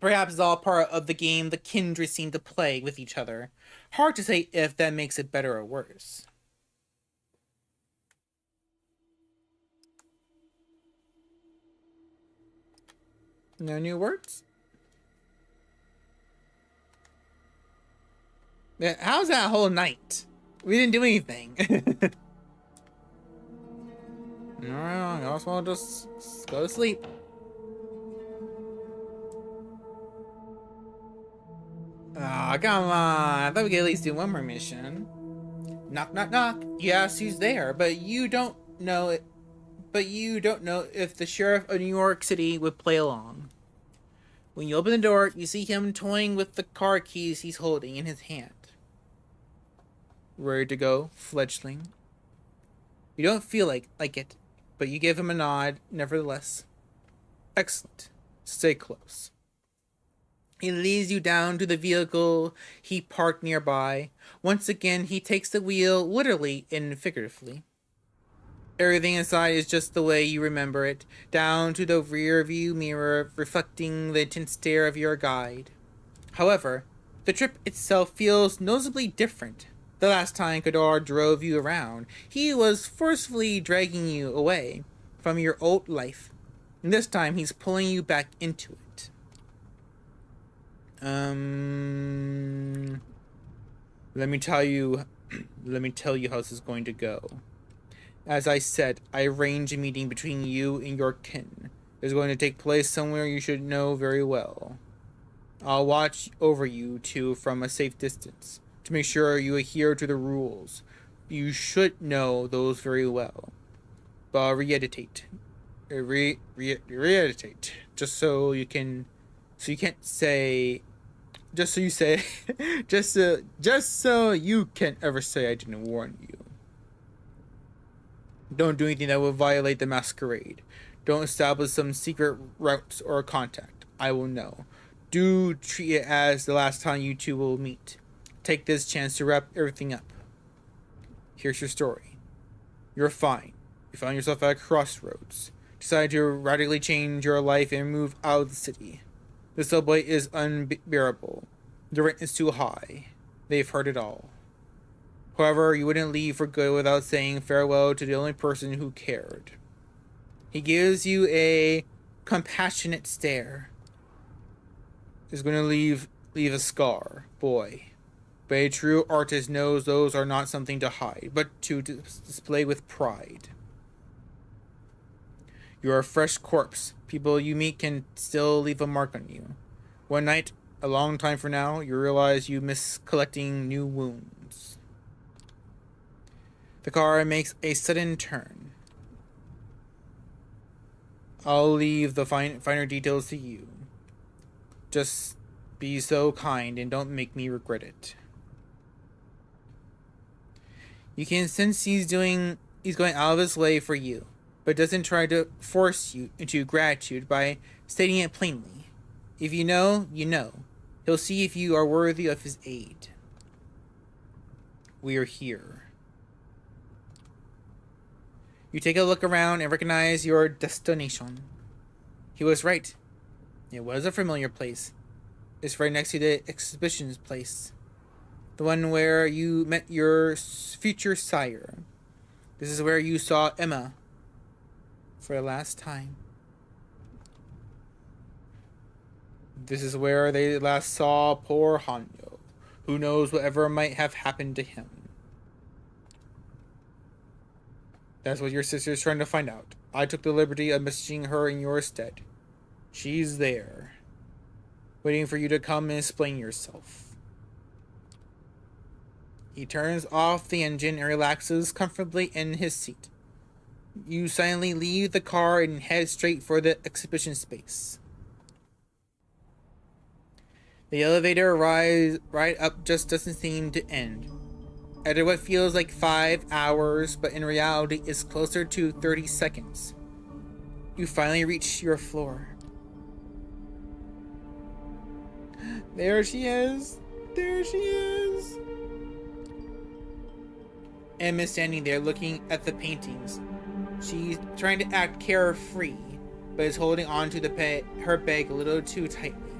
Perhaps it's all part of the game the kindred seem to play with each other. Hard to say if that makes it better or worse. No new words? Yeah, how's that whole night? We didn't do anything. Alright, I guess we'll just go to sleep. Aw, come on. I thought we could at least do one more mission. Knock, knock, knock. Yes, who's there? But you don't know it. But you don't know if the sheriff of New York City would play along. When you open the door, you see him toying with the car keys he's holding in his hand. Ready to go, fledgling? You don't feel like it, but you give him a nod, nevertheless. Excellent. Stay close. He leads you down to the vehicle he parked nearby. Once again, he takes the wheel, literally and figuratively. Everything inside is just the way you remember it, down to the rear view mirror reflecting the intense stare of your guide. However, the trip itself feels noticeably different. The last time Kadar drove you around, he was forcefully dragging you away from your old life. And this time, he's pulling you back into it. Let me tell you how this is going to go. As I said, I arranged a meeting between you and your kin. It's going to take place somewhere you should know very well. I'll watch over you two from a safe distance to make sure you adhere to the rules. You should know those very well. But I'll reiterate, just so you can ever say I didn't warn you. Don't do anything that will violate the Masquerade. Don't establish some secret routes or contact. I will know. Do treat it as the last time you two will meet. Take this chance to wrap everything up. Here's your story. You're fine. You found yourself at a crossroads. Decided to radically change your life and move out of the city. The subway is unbearable. The rent is too high. They've heard it all. However, you wouldn't leave for good without saying farewell to the only person who cared. He gives you a compassionate stare. Is going to leave a scar, boy. But a true artist knows those are not something to hide, but to display with pride. You are a fresh corpse. People you meet can still leave a mark on you. One night, a long time from now, you realize you miss collecting new wounds. The car makes a sudden turn. I'll leave the finer details to you. Just be so kind and don't make me regret it. You can sense he's going out of his way for you, but doesn't try to force you into gratitude by stating it plainly. If you know, you know. He'll see if you are worthy of his aid. We are here. You take a look around and recognize your destination. He was right. It was a familiar place. It's right next to the exhibitions place. The one where you met your future sire. This is where you saw Emma for the last time. This is where they last saw poor Hanyo. Who knows whatever might have happened to him. That's what your sister's trying to find out. I took the liberty of messaging her in your stead. She's there, waiting for you to come and explain yourself. He turns off the engine and relaxes comfortably in his seat. You silently leave the car and head straight for the exhibition space. The elevator right up just doesn't seem to end. After what feels like 5 hours, but in reality is closer to 30 seconds. You finally reach your floor. There she is. There she is. Em is standing there looking at the paintings. She's trying to act carefree, but is holding on to her bag a little too tightly.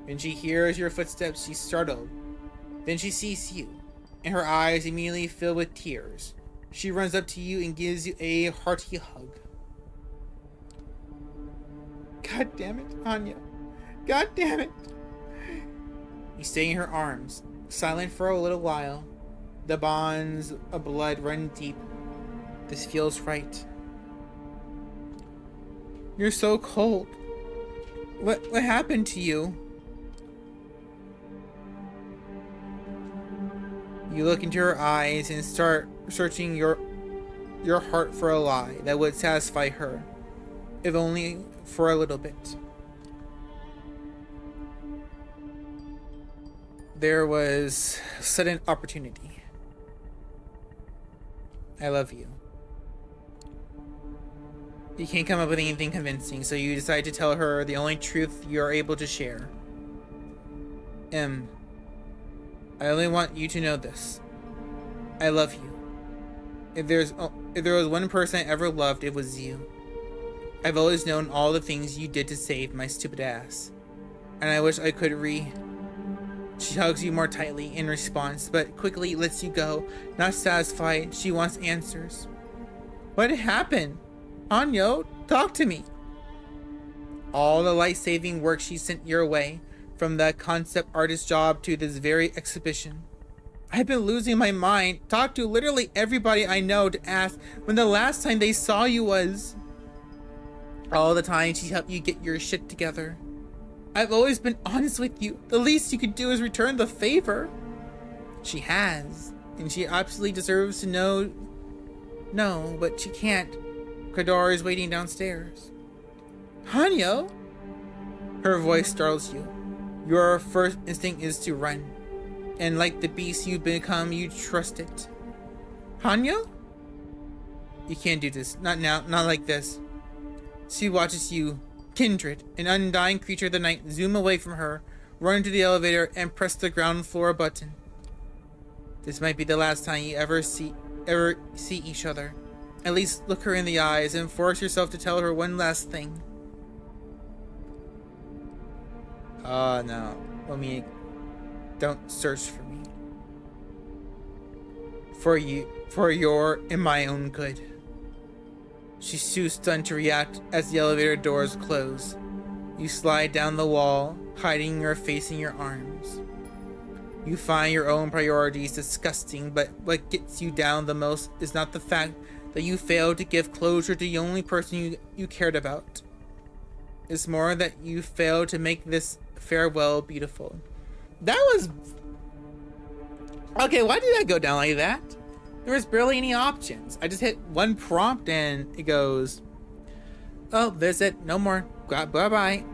When she hears your footsteps, she's startled. Then she sees you, and her eyes immediately fill with tears. She runs up to you and gives you a hearty hug. God damn it, Anya. God damn it. You stay in her arms, silent for a little while. The bonds of blood run deep. This feels right. You're so cold. What happened to you? You look into her eyes and start searching your heart for a lie that would satisfy her, if only for a little bit. There was sudden opportunity. I love you. You can't come up with anything convincing, so you decide to tell her the only truth you are able to share. I only want you to know this. I love you. If there was one person I ever loved, it was you. I've always known all the things you did to save my stupid ass. And I wish I could She hugs you more tightly in response, but quickly lets you go. Not satisfied, she wants answers. What happened? Anyo, talk to me. All the life-saving work she sent your way, from the concept artist job to this very exhibition. I've been losing my mind. Talked to literally everybody I know to ask when the last time they saw you was. All the time she helped you get your shit together. I've always been honest with you. The least you could do is return the favor. She has, and she absolutely deserves to know. No, but she can't. Kadar is waiting downstairs. Hanyo? Her voice startles you. Your first instinct is to run. And like the beast you've become, you trust it. Hanyo? You can't do this. Not now. Not like this. She watches you, kindred, an undying creature of the night, zoom away from her, run into the elevator, and press the ground floor button. This might be the last time you ever see each other. At least look her in the eyes and force yourself to tell her one last thing. Oh no. Omi, don't search for me. For your and my own good. She's too stunned to react as the elevator doors close. You slide down the wall, hiding your face in your arms. You find your own priorities disgusting, but what gets you down the most is not the fact that you failed to give closure to the only person you cared about. It's more that you failed to make this farewell beautiful. That was... Okay, why did that go down like that? There was barely any options. I just hit one prompt and it goes, oh, there's it. No more. Bye-bye.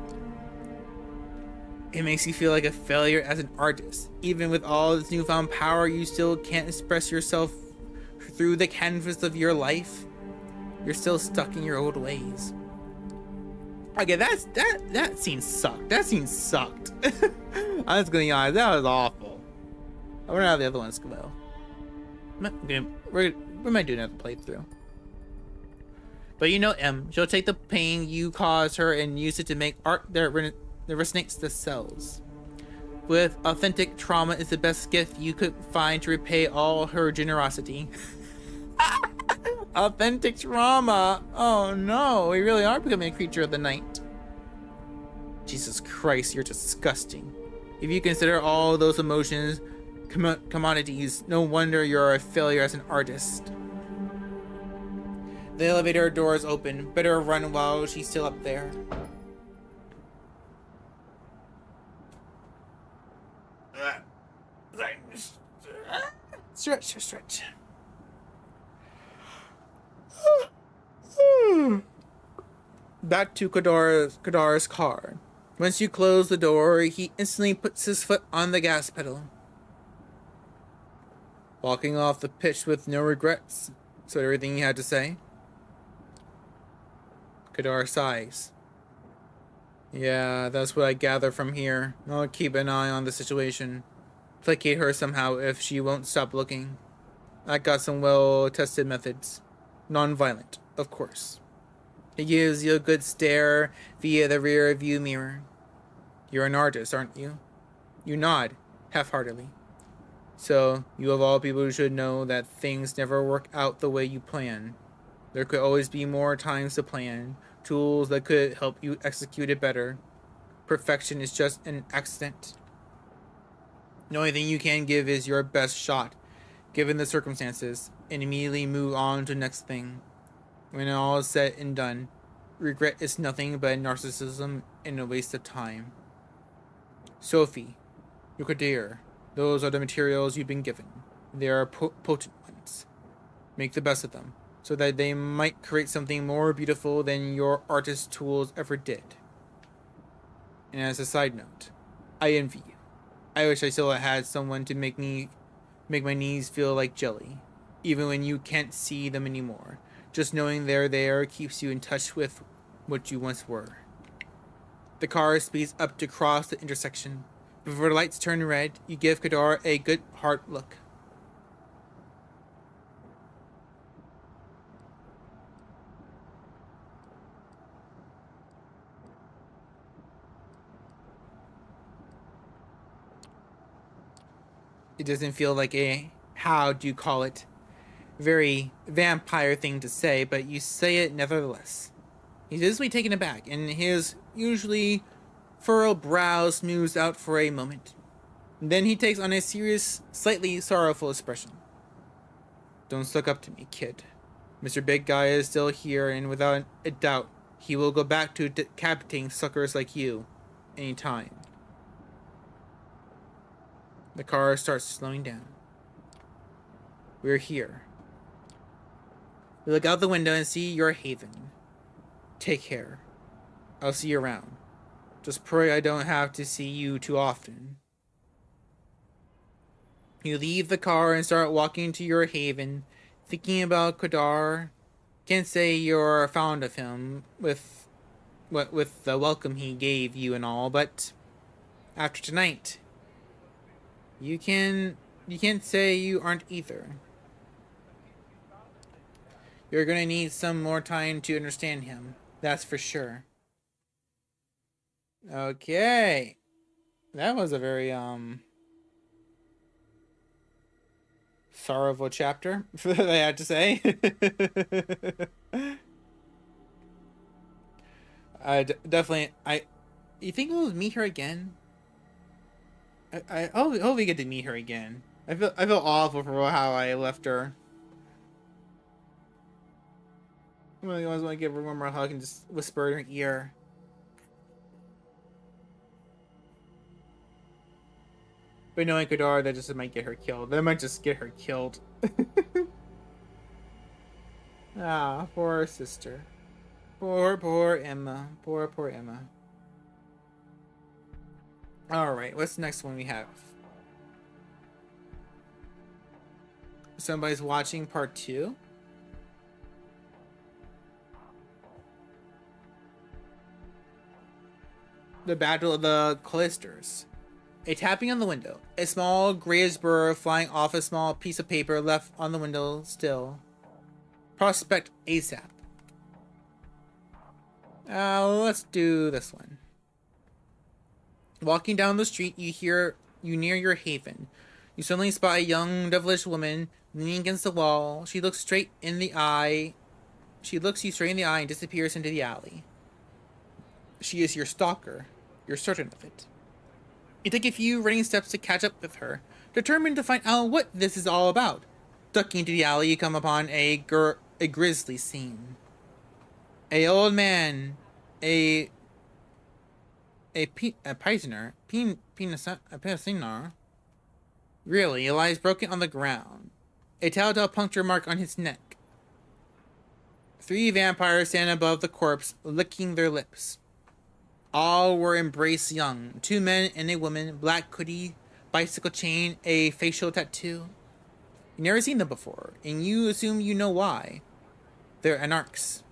It makes you feel like a failure as an artist. Even with all this newfound power, you still can't express yourself through the canvas of your life. You're still stuck in your old ways. Okay, that scene sucked. That scene sucked. I was gonna be honest, that was awful. I wonder how the other ones go. We might do another playthrough. But you know M, she'll take the pain you caused her and use it to make art that resonates the cells. With authentic trauma is the best gift you could find to repay all her generosity. Authentic trauma. Oh no, we really are becoming a creature of the night. Jesus Christ, you're disgusting. If you consider all those emotions commodities, no wonder you're a failure as an artist. The elevator doors open. Better run while she's still up there. Stretch. Back to Kadar's car. Once you close the door, he instantly puts his foot on the gas pedal. Walking off the pitch with no regrets. So everything he had to say? Kadar sighs. Yeah, that's what I gather from here. I'll keep an eye on the situation. Placate her somehow if she won't stop looking. I got some well-tested methods. Non-violent, of course. He gives you a good stare via the rear view mirror. You're an artist, aren't you? You nod, half-heartedly. So, you of all people should know that things never work out the way you plan. There could always be more times to plan, tools that could help you execute it better. Perfection is just an accident. The only thing you can give is your best shot, given the circumstances, and immediately move on to the next thing. When all is said and done, regret is nothing but narcissism and a waste of time. Sophie, Yukadir, those are the materials you've been given. They are potent ones. Make the best of them, so that they might create something more beautiful than your artist tools ever did. And as a side note, I envy you. I wish I still had someone to make my knees feel like jelly, even when you can't see them anymore. Just knowing they're there keeps you in touch with what you once were. The car speeds up to cross the intersection. Before the lights turn red, you give Kadar a good hard look. It doesn't feel like a, how do you call it, very vampire thing to say, but you say it nevertheless. He's visibly taken aback, and his usually furrowed brow smooths out for a moment. Then he takes on a serious, slightly sorrowful expression. Don't suck up to me, kid. Mr. Big Guy is still here, and without a doubt, he will go back to decapitating suckers like you anytime. The car starts slowing down. We're here. We look out the window and see your haven. Take care. I'll see you around. Just pray I don't have to see you too often. You leave the car and start walking to your haven, thinking about Kadar. Can't say you're fond of him with the welcome he gave you and all, but after tonight, you can't say you aren't either. You're gonna need some more time to understand him. That's for sure. Okay. That was a very, sorrowful chapter, I had to say. You think we'll meet her again? I hope we get to meet her again. I feel awful for how I left her. I really want to give her one more hug and just whisper in her ear. But knowing Kadar, that just might get her killed. That might just get her killed. Ah, poor sister. Poor Emma. Poor Emma. Alright, what's the next one we have? Somebody's watching part 2. The Battle of the Cloisters. A tapping on the window. A small grayish bird flying off a small piece of paper left on the window still. Prospect ASAP. Let's do this one. Walking down the street, you near your haven. You suddenly spot a young, devilish woman leaning against the wall. She looks straight in the eye. She looks you straight in the eye and disappears into the alley. She is your stalker. You're certain of it. You take a few running steps to catch up with her, determined to find out what this is all about. Ducking into the alley, you come upon a grisly scene. A old man, a prisoner, a prisoner, really, lies broken on the ground. A telltale puncture mark on his neck. 3 vampires stand above the corpse, licking their lips. All were embraced young. 2 men and a woman, black hoodie, bicycle chain, a facial tattoo. You've never seen them before, and you assume you know why. They're anarchs.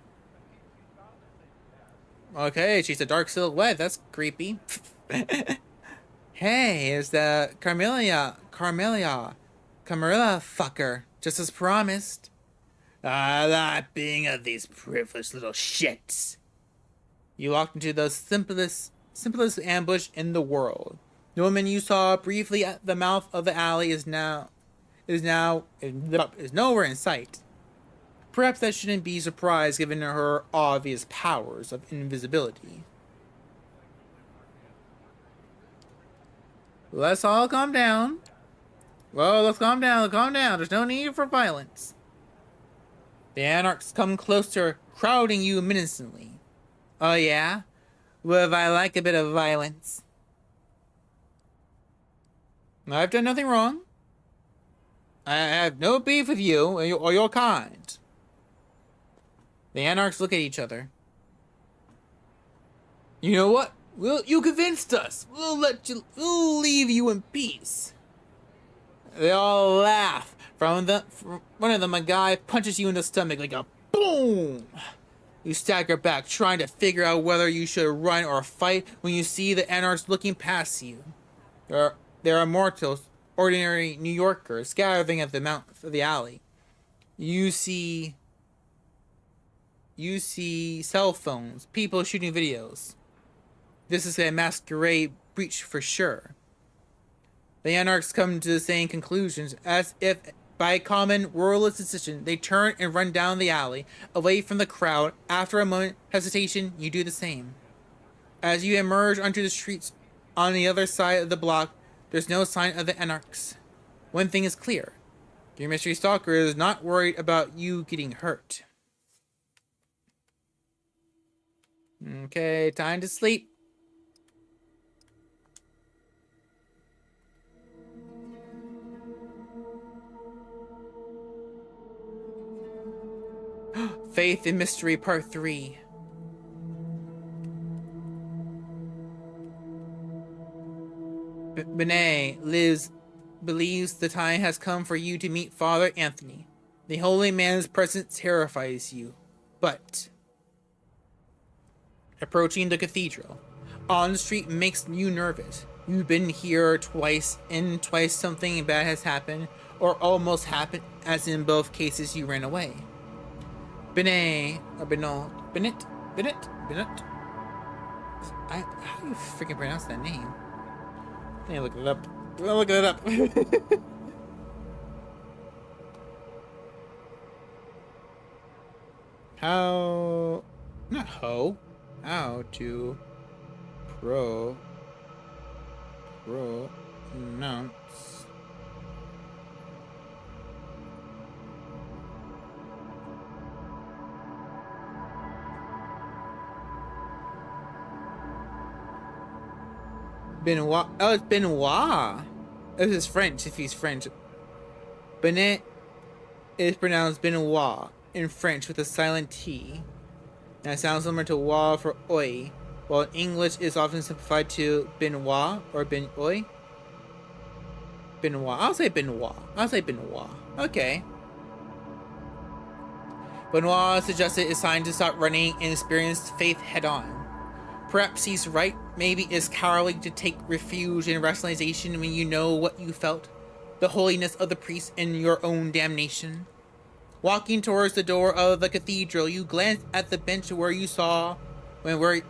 Okay, she's a dark silhouette. That's creepy. Hey, it's the Carmilla fucker, just as promised. That being of these privileged little shits. You walked into the simplest ambush in the world. The woman you saw briefly at the mouth of the alley is nowhere in sight. Perhaps that shouldn't be surprised given her obvious powers of invisibility. Let's all calm down. Well, let's calm down. There's no need for violence. The anarchs come closer, crowding you menacingly. Oh yeah? Well, if I like a bit of violence. I've done nothing wrong. I have no beef with you or your kind. The anarchs look at each other. You know what? You convinced us. We'll leave you in peace. They all laugh. From one of them, a guy punches you in the stomach like a boom. You stagger back, trying to figure out whether you should run or fight when you see the anarchs looking past you. There are mortals, ordinary New Yorkers, gathering at the mouth of the alley. You see cell phones, people shooting videos. This is a masquerade breach for sure. The anarchs come to the same conclusions, as if by a common wordless decision, they turn and run down the alley, away from the crowd. After a moment hesitation, you do the same. As you emerge onto the streets on the other side of the block, there's no sign of the anarchs. One thing is clear. Your mystery stalker is not worried about you getting hurt. Okay, time to sleep. Faith in Mystery Part 3. Benet believes the time has come for you to meet Father Anthony. The holy man's presence terrifies you, but approaching the cathedral on the street makes you nervous. You've been here twice, and twice something bad has happened, or almost happened, as in both cases you ran away. Bennett. How do you freaking pronounce that name? I need to look it up. Look it up. How to pronounce Benoit. Oh, it's Benoit. This is French, if he's French. Benet is pronounced Benoit in French with a silent T. That sounds similar to wa for oi, while English is often simplified to Benoit or Benoit. Benoit. I'll say Benoit. Okay. Benoit suggested it's time to stop running and experience faith head-on. Perhaps he's right. Maybe it's cowardly to take refuge in rationalization when you know what you felt. The holiness of the priest and your own damnation. Walking towards the door of the cathedral, you glance at the bench where you saw where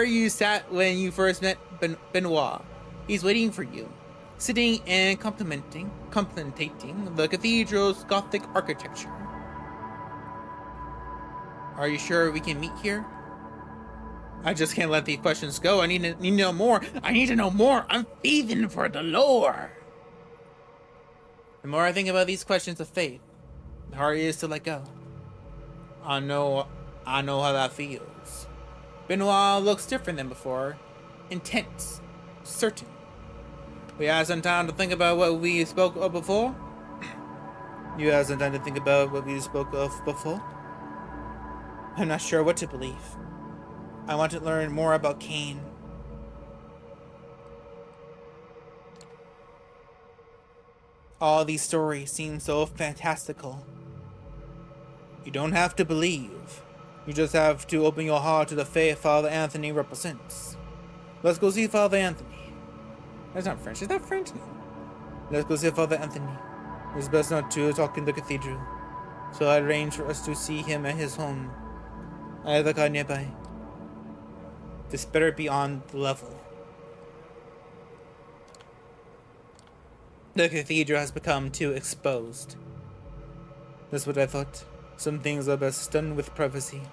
you sat when you first met Benoit. He's waiting for you, sitting and contemplating the cathedral's Gothic architecture. Are you sure we can meet here? I just can't let these questions go. I need to know more. I'm thieving for the lore. The more I think about these questions of faith, the harder it is to let go. I know how that feels. Benoit looks different than before. Intense. Certain. We had some time to think about what we spoke of before. You had some time to think about what we spoke of before. I'm not sure what to believe. I want to learn more about Cain. All these stories seem so fantastical. You don't have to believe. You just have to open your heart to the faith Father Anthony represents. Let's go see Father Anthony. That's not French. Is that French? No. Let's go see Father Anthony. It's best not to talk in the cathedral. So I arranged for us to see him at his home. I have a car nearby. This better be on the level. The cathedral has become too exposed. That's what I thought. Some things are best done with privacy.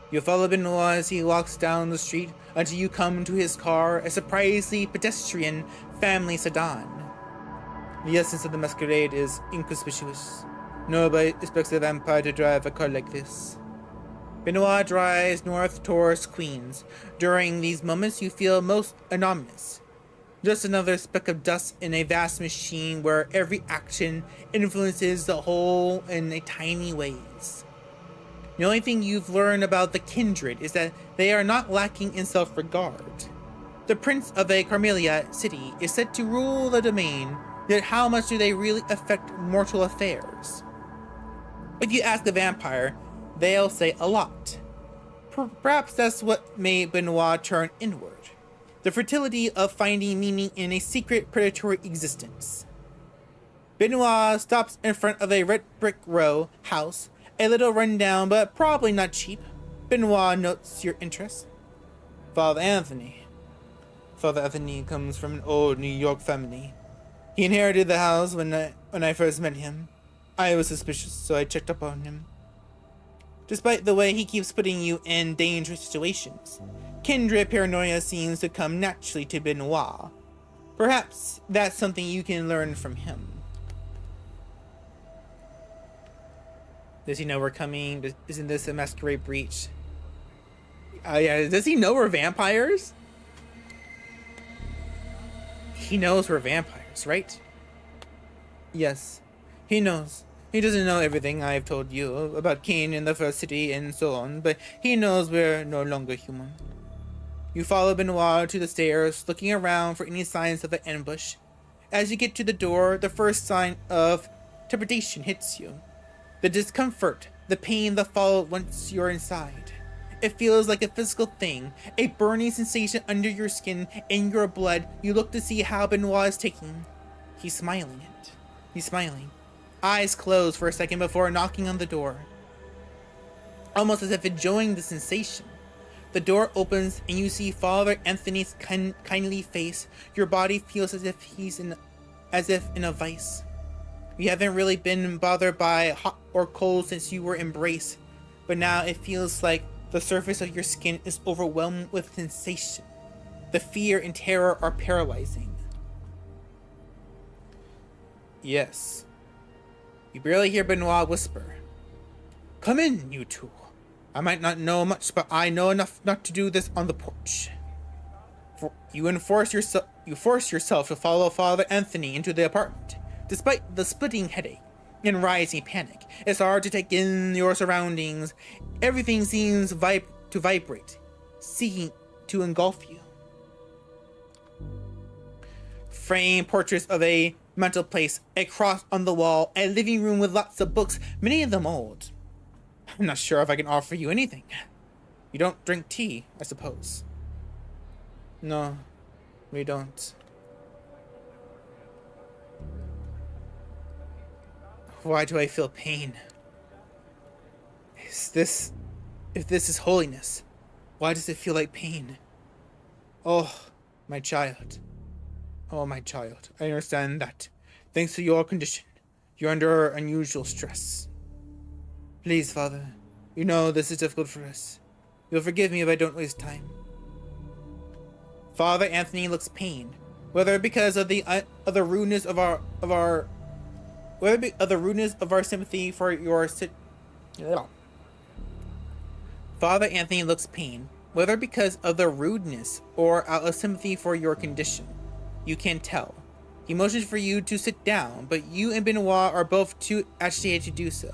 You follow Benoit as he walks down the street until you come to his car, a surprisingly pedestrian family sedan. The essence of the Masquerade is inconspicuous. Nobody expects a vampire to drive a car like this. Benoit drives north towards Queens. During these moments, you feel most anonymous. Just another speck of dust in a vast machine where every action influences the whole in a tiny ways. The only thing you've learned about the kindred is that they are not lacking in self-regard. The prince of a Carmelia city is said to rule the domain, yet how much do they really affect mortal affairs? If you ask a vampire, they'll say a lot. Perhaps that's what made Benoit turn inward. The fertility of finding meaning in a secret predatory existence. Benoit stops in front of a red brick row house, a little rundown but probably not cheap. Benoit notes your interest. Father Anthony. Father Anthony comes from an old New York family. He inherited the house when I first met him. I was suspicious, so I checked up on him. Despite the way he keeps putting you in dangerous situations, kindred paranoia seems to come naturally to Benoit. Perhaps that's something you can learn from him. Does he know we're coming? Isn't this a masquerade breach? Oh yeah, does he know we're vampires? He knows we're vampires, right? Yes, he knows. He doesn't know everything I've told you about Cain in the first city and so on, but he knows we're no longer human. You follow Benoit to the stairs, looking around for any signs of an ambush. As you get to the door, the first sign of trepidation hits you. The discomfort, the pain that follows once you're inside. It feels like a physical thing, a burning sensation under your skin, in your blood. You look to see how Benoit is taking. He's smiling. Eyes closed for a second before knocking on the door. Almost as if enjoying the sensation. The door opens and you see Father Anthony's kindly face. Your body feels as if in a vice. You haven't really been bothered by hot or cold since you were embraced, but now it feels like the surface of your skin is overwhelmed with sensation. The fear and terror are paralyzing. Yes. You barely hear Benoit whisper. Come in, you two. I might not know much, but I know enough not to do this on the porch. You force yourself to follow Father Anthony into the apartment. Despite the splitting headache and rising panic, it's hard to take in your surroundings. Everything seems to vibrate. seeking to engulf you. Framed portraits of a mantelpiece, a cross on the wall, a living room with lots of books, many of them old. I'm not sure if I can offer you anything. You don't drink tea, I suppose. No, we don't. Why do I feel pain? If this is holiness, why does it feel like pain? Oh, my child. Oh, my child, I understand that. Thanks to your condition, you're under unusual stress. Please, Father, you know this is difficult for us. You'll forgive me if I don't waste time. Father Anthony looks pained, whether because of the rudeness of our sympathy for your Father Anthony looks pained, whether because of the rudeness or out of sympathy for your condition. You can't tell. He motions for you to sit down, but you and Benoit are both too agitated to do so.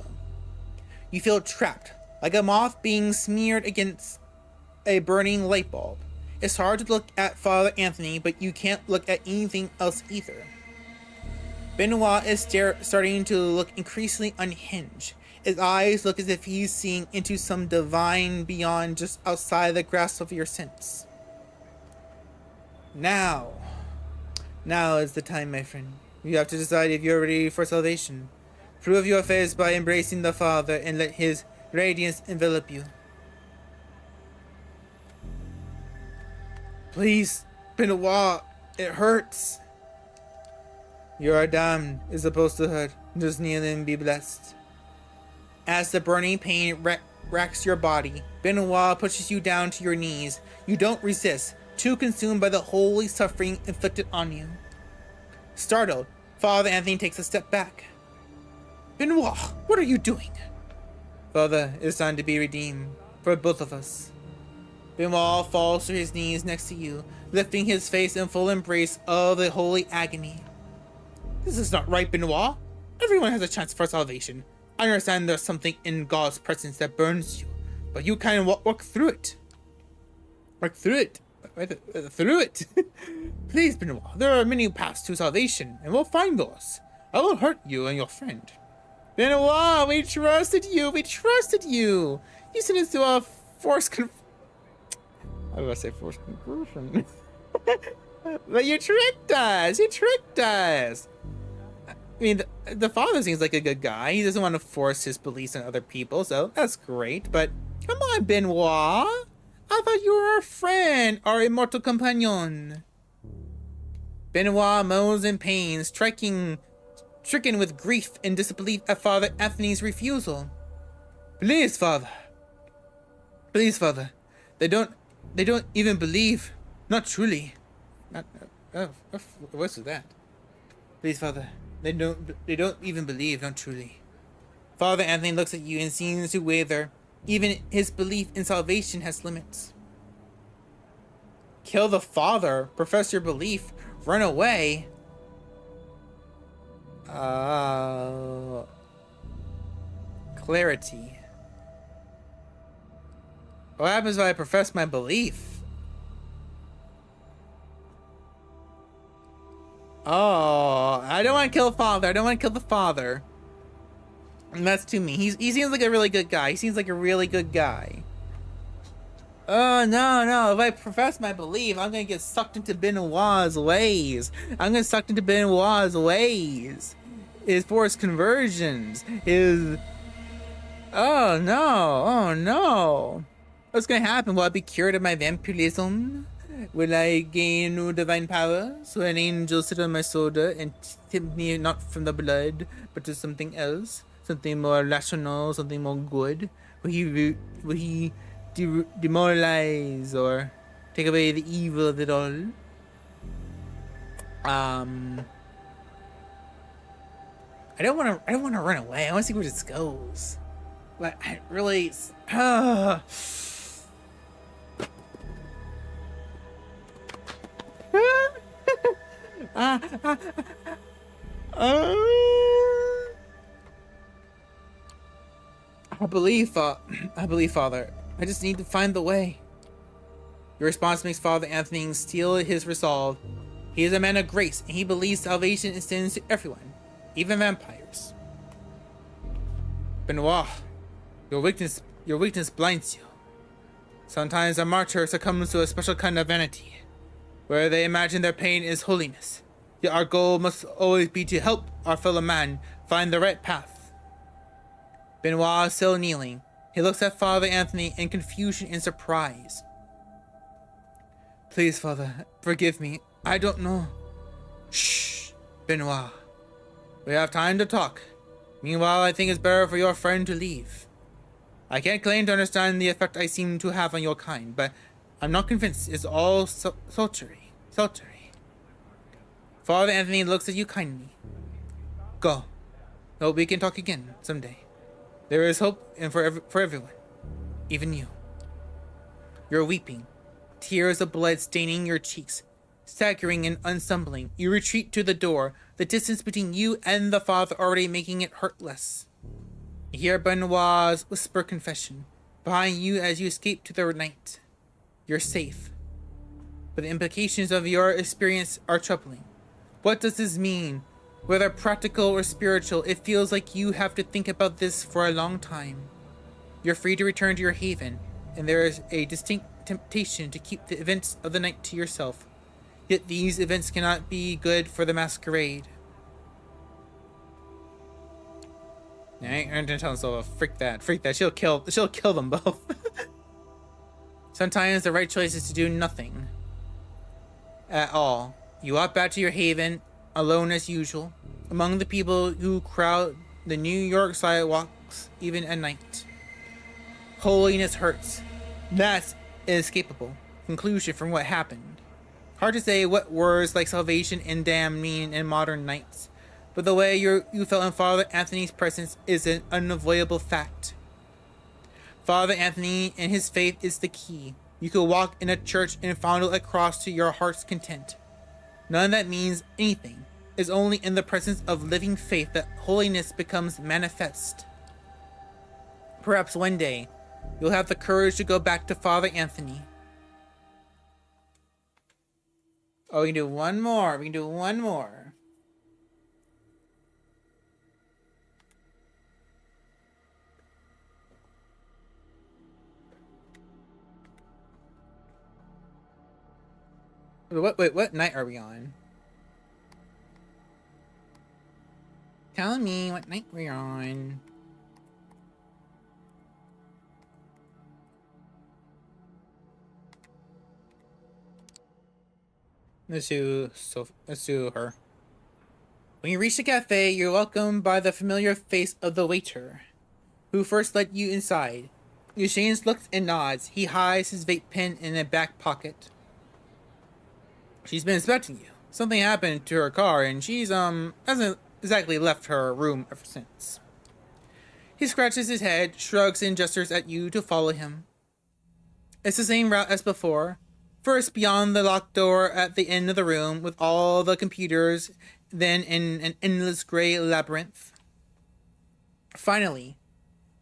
You feel trapped, like a moth being smeared against a burning light bulb. It's hard to look at Father Anthony, but you can't look at anything else either. Benoit is starting to look increasingly unhinged. His eyes look as if he's seeing into some divine beyond just outside the grasp of your sense. Now is the time, my friend. You have to decide if you're ready for salvation. Prove your faith by embracing the Father and let His radiance envelop you. Please, Benoit, it hurts. You are damned is supposed to hurt. Just kneel and be blessed. As the burning pain racks your body, Benoit pushes you down to your knees. You don't resist, too consumed by the holy suffering inflicted on you. Startled, Father Anthony takes a step back. Benoit, what are you doing? Father, it's time to be redeemed, for both of us. Benoit falls to his knees next to you, lifting his face in full embrace of the holy agony. This is not right, Benoit. Everyone has a chance for salvation. I understand there's something in God's presence that burns you, but you can work through it. Work through it. Through it. Please, Benoit, there are many paths to salvation, and we'll find those. I won't hurt you and your friend. Benoit, we trusted you. We trusted you. You sent us to a forced I was going to say forced conversion. But you tricked us. You tricked us. I mean, the father seems like a good guy. He doesn't want to force his beliefs on other people, so that's great. But come on, Benoit. I thought you were our friend, our immortal companion. Benoit moans in pain, stricken with grief and disbelief at Father Anthony's refusal. Please, Father. Please, Father. They don't even believe. Not truly. What was that? Please, Father. They don't even believe, not truly. Father Anthony looks at you and seems to waver. Even his belief in salvation has limits. Kill the father, profess your belief, run away. Clarity. What happens if I profess my belief? Oh, I don't want to kill the father. I don't want to kill the father. And that's to me. He seems like a really good guy. He seems like a really good guy. Oh, no. If I profess my belief, I'm going to get sucked into Benoit's ways. I'm going to sucked into Benoit's ways. His forced conversions. His... Oh, no. What's going to happen? Will I be cured of my vampirism? Will I gain new divine power? So an angel sit on my shoulder and tempt me not from the blood, but to something else? Something more rational, something more good? Will he demoralize or take away the evil of it all? I don't want to run away. I want to see where this goes. But I really. I believe, Father. I just need to find the way. Your response makes Father Anthony steel his resolve. He is a man of grace, and he believes salvation extends to everyone, even vampires. Benoit, your weakness blinds you. Sometimes a martyr succumbs to a special kind of vanity, where they imagine their pain is holiness. Yet our goal must always be to help our fellow man find the right path. Benoit is still kneeling. He looks at Father Anthony in confusion and surprise. Please, Father, forgive me. I don't know. Shh, Benoit. We have time to talk. Meanwhile, I think it's better for your friend to leave. I can't claim to understand the effect I seem to have on your kind, but I'm not convinced it's all sultry. Father Anthony looks at you kindly. Go. Hope we can talk again someday. There is hope and for everyone, even you. You're weeping, tears of blood staining your cheeks. Staggering and unstumbling, you retreat to the door, the distance between you and the Father already making it hurt less. You hear Benoit's whisper confession behind you as you escape to the night. You're safe, but the implications of your experience are troubling. What does this mean? Whether practical or spiritual, it feels like you have to think about this for a long time. You're free to return to your haven, and there is a distinct temptation to keep the events of the night to yourself. Yet these events cannot be good for the Masquerade. I ain't gonna tell myself, freak that. She'll kill them both. Sometimes the right choice is to do nothing at all. You walk back to your haven, alone as usual, among the people who crowd the New York sidewalks even at night. Holiness hurts. That's an inescapable conclusion from what happened. Hard to say what words like salvation and damn mean in modern nights, but the way you felt in Father Anthony's presence is an unavoidable fact. Father Anthony and his faith is the key. You could walk in a church and fondle a cross to your heart's content. None that means anything. It's only in the presence of living faith that holiness becomes manifest. Perhaps one day, you'll have the courage to go back to Father Anthony. Oh, we can do one more. What night are we on? Tell me what night we're on. Let's do her. When you reach the cafe, you're welcomed by the familiar face of the waiter, who first let you inside. Eugene looks and nods. He hides his vape pen in a back pocket. She's been expecting you. Something happened to her car, and she's hasn't exactly left her room ever since. He scratches his head, shrugs, and gestures at you to follow him. It's the same route as before. First, beyond the locked door at the end of the room with all the computers, then in an endless gray labyrinth. Finally,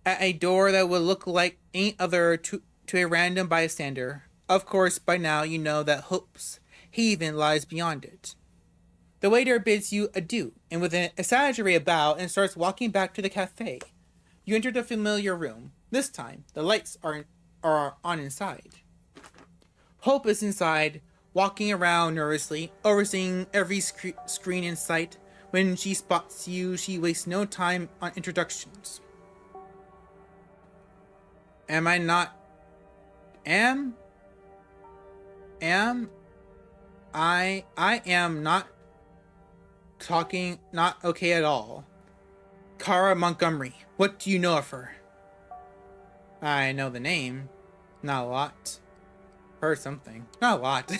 at a door that would look like any other to a random bystander. Of course, by now you know that Hope's haven lies beyond it. The waiter bids you adieu, and with an exaggerated bow and starts walking back to the cafe. You enter the familiar room. This time, the lights are on inside. Hope is inside, walking around nervously, overseeing every screen in sight. When she spots you, she wastes no time on introductions. I am not talking, not okay at all. Kara Montgomery, what do you know of her? I know the name. Not a lot. Heard something. Not a lot.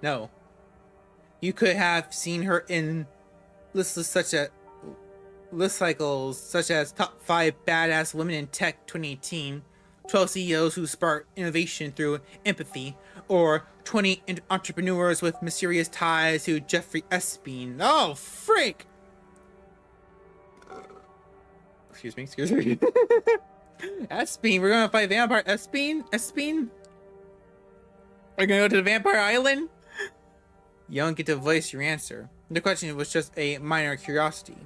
No. You could have seen her in lists cycles such as Top 5 Badass Women in Tech 2018, 12 CEOs who spark innovation through empathy, or 20 entrepreneurs with mysterious ties to Jeffrey Epstein. Oh, freak! Excuse me. Epstein, we're gonna fight vampire Epstein? Are you gonna go to the vampire island? You don't get to voice your answer. The question was just a minor curiosity.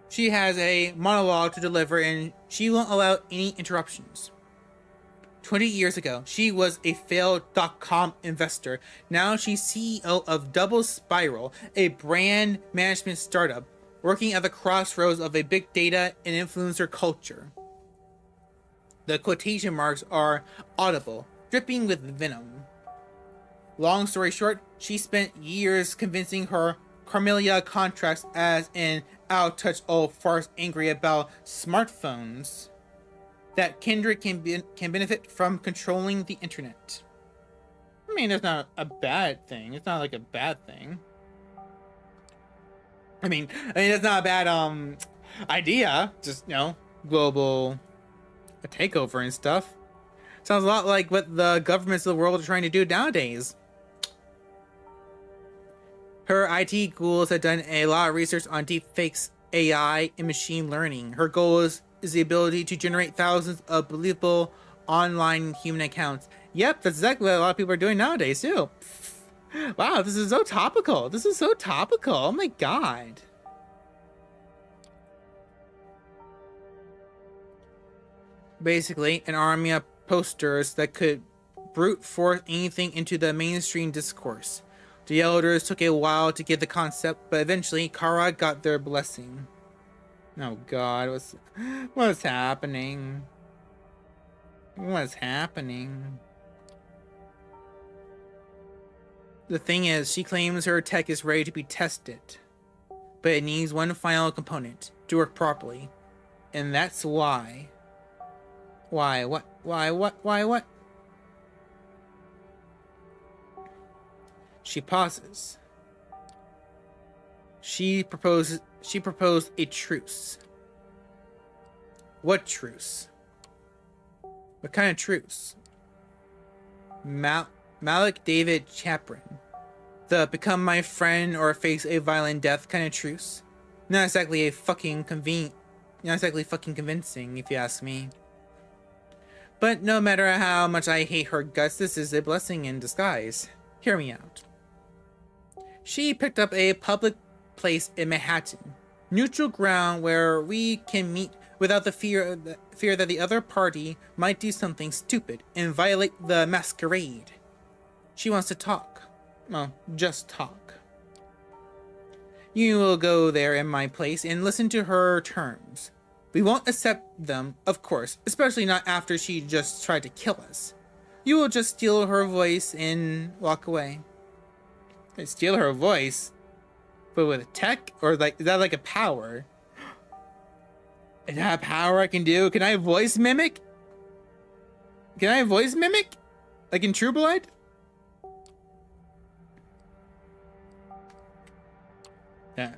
She has a monologue to deliver and she won't allow any interruptions. 20 years ago, she was a failed .com investor. Now she's CEO of Double Spiral, a brand management startup working at the crossroads of a big data and influencer culture. The quotation marks are audible, dripping with venom. Long story short, she spent years convincing her Carmelia contracts as an out-touch old farce angry about smartphones that Kendrick can benefit from controlling the internet. I mean, that's not a bad thing. It's not like a bad thing. I mean, that's not a bad idea. Just, global takeover and stuff. Sounds a lot like what the governments of the world are trying to do nowadays. Her IT ghouls have done a lot of research on deepfakes, AI, and machine learning. Her goal is the ability to generate thousands of believable online human accounts. Yep, that's exactly what a lot of people are doing nowadays, too. Wow, this is so topical. This is so topical. Oh my god. Basically, an army of posters that could brute force anything into the mainstream discourse. The elders took a while to get the concept, but eventually Kara got their blessing. Oh god, what's happening? What's happening? The thing is, she claims her tech is ready to be tested, but it needs one final component to work properly. And that's why. Why? What? Why? What? Why? What? She pauses. She proposed a truce. What truce? What kind of truce? Malik David Chaprin. The become my friend or face a violent death kind of truce. Not exactly fucking convincing, if you ask me. But no matter how much I hate her guts, this is a blessing in disguise. Hear me out. She picked up a public place in Manhattan, neutral ground where we can meet without the fear that the other party might do something stupid and violate the Masquerade. She wants to talk. Well, just talk. You will go there in my place and listen to her terms. We won't accept them, of course, especially not after she just tried to kill us. You will just steal her voice and walk away. Steal her voice? But with tech? Or is that like a power? Is that a power I can do? Can I voice mimic? Like in True Blood? Yeah.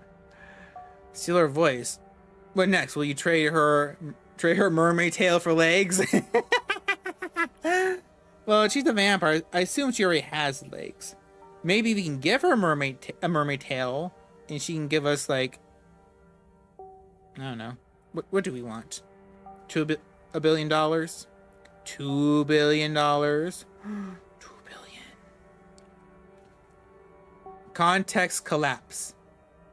Steal her voice. What next? Will you trade her mermaid tail for legs? Well, she's a vampire. I assume she already has legs. Maybe we can give her a mermaid tail, and she can give us like, I don't know. What do we want? $1 billion? $2 billion. $2 billion. Context collapse.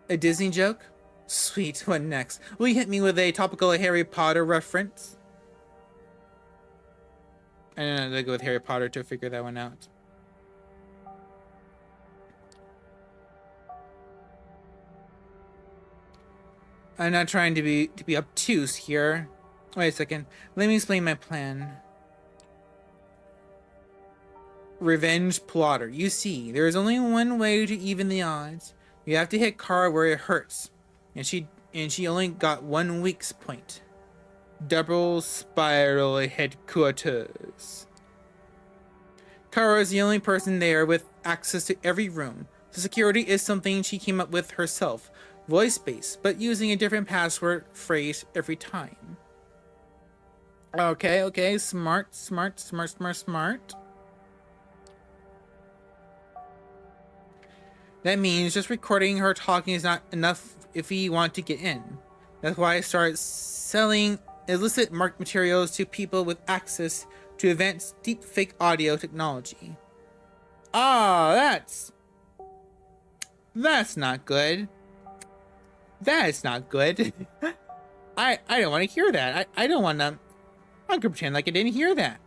A Disney joke? Sweet, what next? Will you hit me with a topical Harry Potter reference? I don't know, they go with Harry Potter to figure that one out. I'm not trying to be obtuse here. Wait a second. Let me explain my plan. Revenge plotter. You see, there is only one way to even the odds. You have to hit Kara where it hurts. And she only got 1 weak's point. Double Spiral headquarters. Kara is the only person there with access to every room. The security is something she came up with herself. Voice-based, but using a different password phrase every time. Okay. Smart. That means just recording her talking is not enough if we want to get in. That's why I started selling illicit marked materials to people with access to advanced deepfake audio technology. Oh, that's not good. That is not good. I don't want to hear that. I don't want to. I'm gonna pretend like I didn't hear that.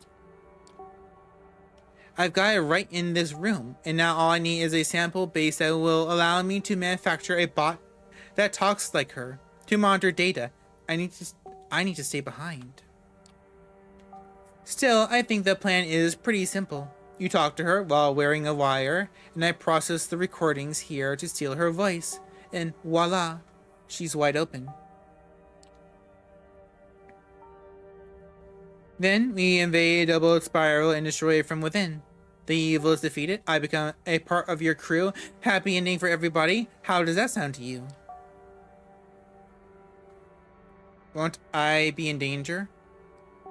I've got it right in this room, and now all I need is a sample base that will allow me to manufacture a bot that talks like her to monitor data. I need to stay behind. Still, I think the plan is pretty simple. You talk to her while wearing a wire, and I process the recordings here to steal her voice, and voila, she's wide open. Then we invade a double spiral and destroy it from within. The evil is defeated. I become a part of your crew. Happy ending for everybody. How does that sound to you? Won't I be in danger?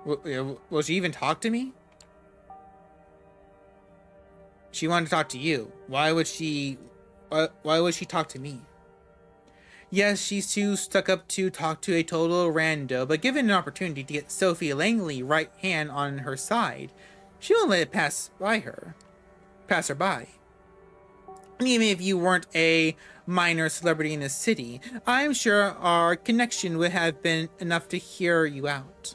Will she even talk to me? She wanted to talk to you. Why would she talk to me? Yes, she's too stuck up to talk to a total rando, but given an opportunity to get Sophie Langley right hand on her side, she won't let it pass her by. And even if you weren't a minor celebrity in the city, I'm sure our connection would have been enough to hear you out.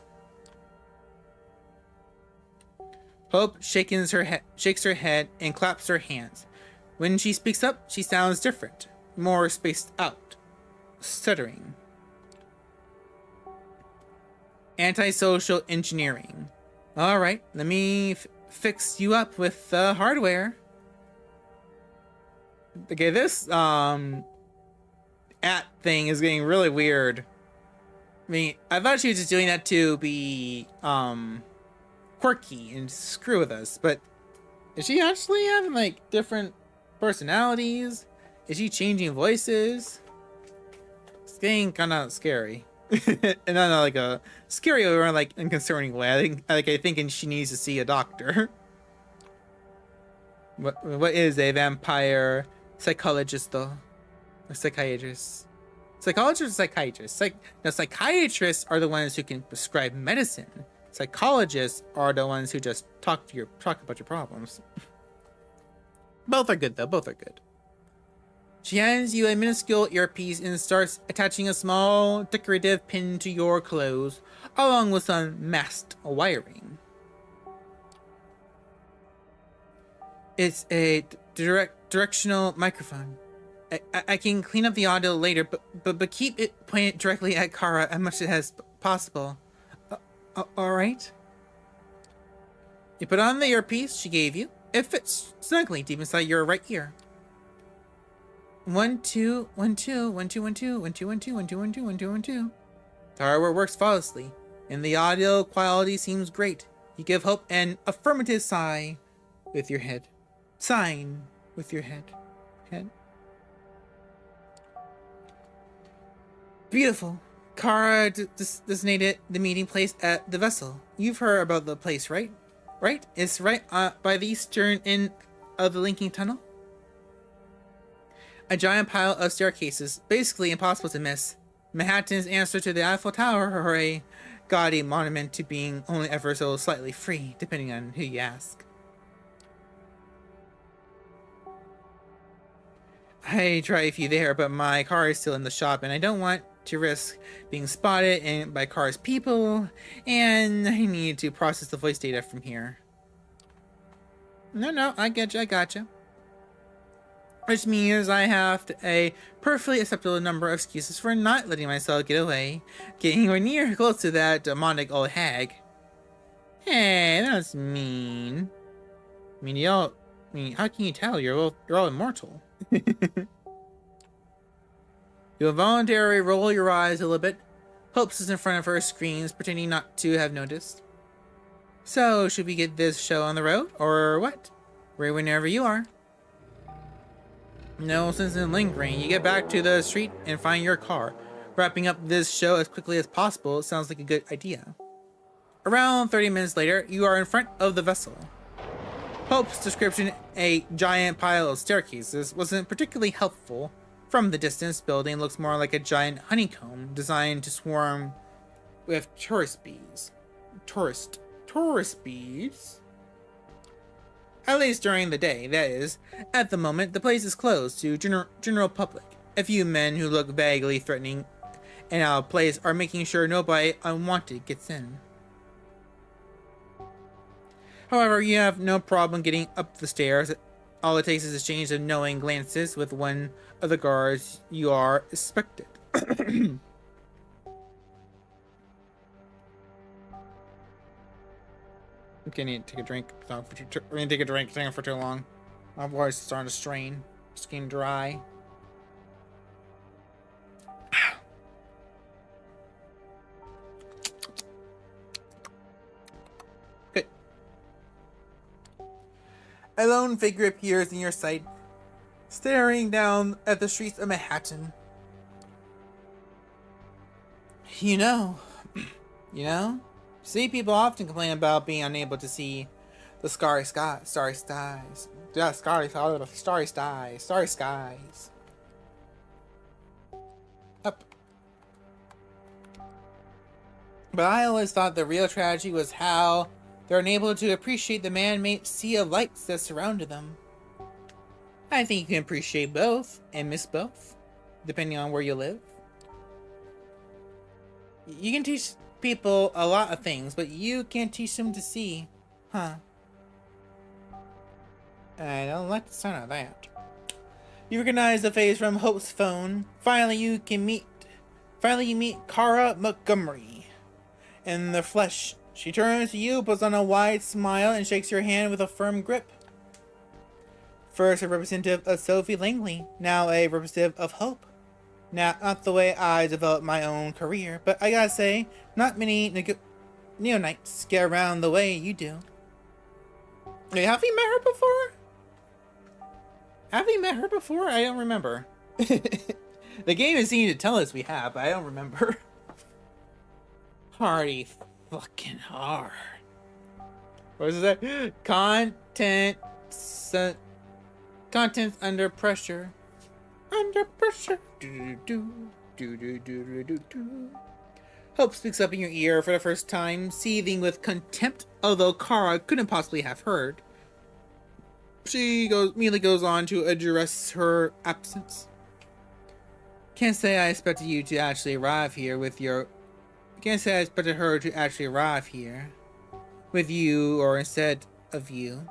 Hope shakes her head and claps her hands. When she speaks up, she sounds different, more spaced out, stuttering. Antisocial engineering. All right, let me fix you up with the hardware. Okay, this at thing is getting really weird. I mean, I thought she was just doing that to be quirky and screw with us, but is she actually having like different personalities? Is she changing voices? It's getting kind of scary. And not like a scary or like a concerning way. I think she needs to see a doctor. What is a vampire psychologist though? A psychiatrist? Psychologist or psychiatrist? Now psychiatrists are the ones who can prescribe medicine. Psychologists are the ones who just talk about your problems. Both are good though. Both are good. She hands you a minuscule earpiece and starts attaching a small decorative pin to your clothes, along with some masked wiring. It's a directional microphone. I can clean up the audio later, but keep it pointed directly at Kara as much as possible. All right. You put on the earpiece she gave you. It fits snugly deep inside your right ear. 1 2 1 2 1 2 1 2 1 2 1 2 1 2 1 2 1 2 1 2. The hardware works flawlessly, and the audio quality seems great. You give Hope an affirmative sigh with your head. Sign with your head. Beautiful. Kara designated the meeting place at the vessel. You've heard about the place, right? Right? It's right by the eastern end of the linking tunnel. A giant pile of staircases, basically impossible to miss. Manhattan's answer to the Eiffel Tower, or a gaudy monument to being only ever so slightly free, depending on who you ask. I tried a few there, but my car is still in the shop, and I don't want to risk being spotted by Car's people, and I need to process the voice data from here. No, I gotcha. Which means I have a perfectly acceptable number of excuses for not letting myself get away, getting anywhere near close to that demonic old hag. Hey, that's mean. How can you tell? You're all immortal. You involuntarily roll your eyes a little bit. Hope is in front of her screens, pretending not to have noticed. So, should we get this show on the road, or what? Right whenever you are. No sense in lingering. You get back to the street and find your car. Wrapping up this show as quickly as possible sounds like a good idea. Around 30 minutes later, you are in front of the vessel. Hope's description, a giant pile of staircases, wasn't particularly helpful. From the distance, building looks more like a giant honeycomb designed to swarm with tourist bees. Tourist bees? At least during the day, that is. At the moment, the place is closed to general public. A few men who look vaguely threatening and out of place are making sure nobody unwanted gets in. However, you have no problem getting up the stairs. All it takes is a exchange of knowing glances with one of the guards you are expected. Okay, I need to take a drink. We're gonna take a drink. It's for too long. My voice is starting to strain. It's getting dry. Good. A lone figure appears in your sight, staring down at the streets of Manhattan. You know, see, people often complain about being unable to see the starry skies. Yeah, starry skies. Up. But I always thought the real tragedy was how they're unable to appreciate the man-made sea of lights that surrounded them. I think you can appreciate both and miss both, depending on where you live. You can teach people a lot of things, but you can't teach them to see, huh? I don't like the sound of that. You recognize the face from Hope's phone. Finally, you meet Kara Montgomery in the flesh. She turns to you, puts on a wide smile, and shakes your hand with a firm grip. First a representative of Sophie Langley, now a representative of Hope. Now, not the way I developed my own career, but I gotta say, not many neonites get around the way you do. Wait, have we met her before? Have we met her before? I don't remember. The game is seeming to tell us we have, but I don't remember. Hardy fucking hard. What is that? Contents under pressure. Under pressure. Hope speaks up in your ear for the first time, seething with contempt, although Kara couldn't possibly have heard. She immediately goes on to address her absence. Can't say I expected you to actually arrive here with your... Can't say I expected her to actually arrive here with you or instead of you.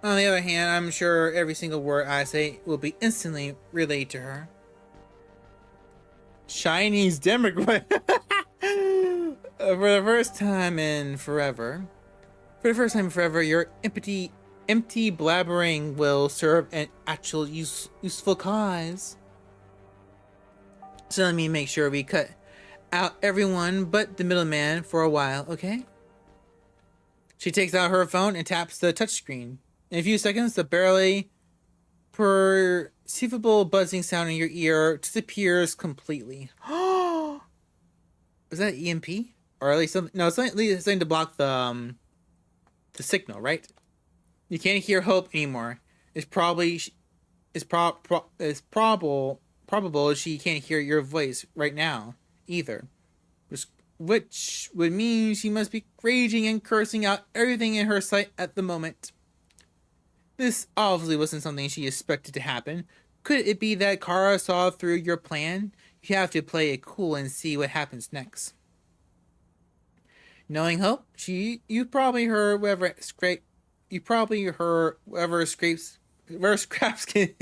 On the other hand, I'm sure every single word I say will be instantly relayed to her. Chinese demographic. For the first time in forever, your empty blabbering will serve an actual useful cause. So let me make sure we cut out everyone but the middleman for a while, okay? She takes out her phone and taps the touchscreen. In a few seconds, the barely perceivable buzzing sound in your ear disappears completely. Is that EMP? Or at least something? No, it's something to block the signal, right? You can't hear Hope anymore. It's probable she can't hear your voice right now either, which would mean she must be raging and cursing out everything in her sight at the moment. This obviously wasn't something she expected to happen. Could it be that Kara saw through your plan? You have to play it cool and see what happens next. Knowing Hope, you probably heard whatever scraps can.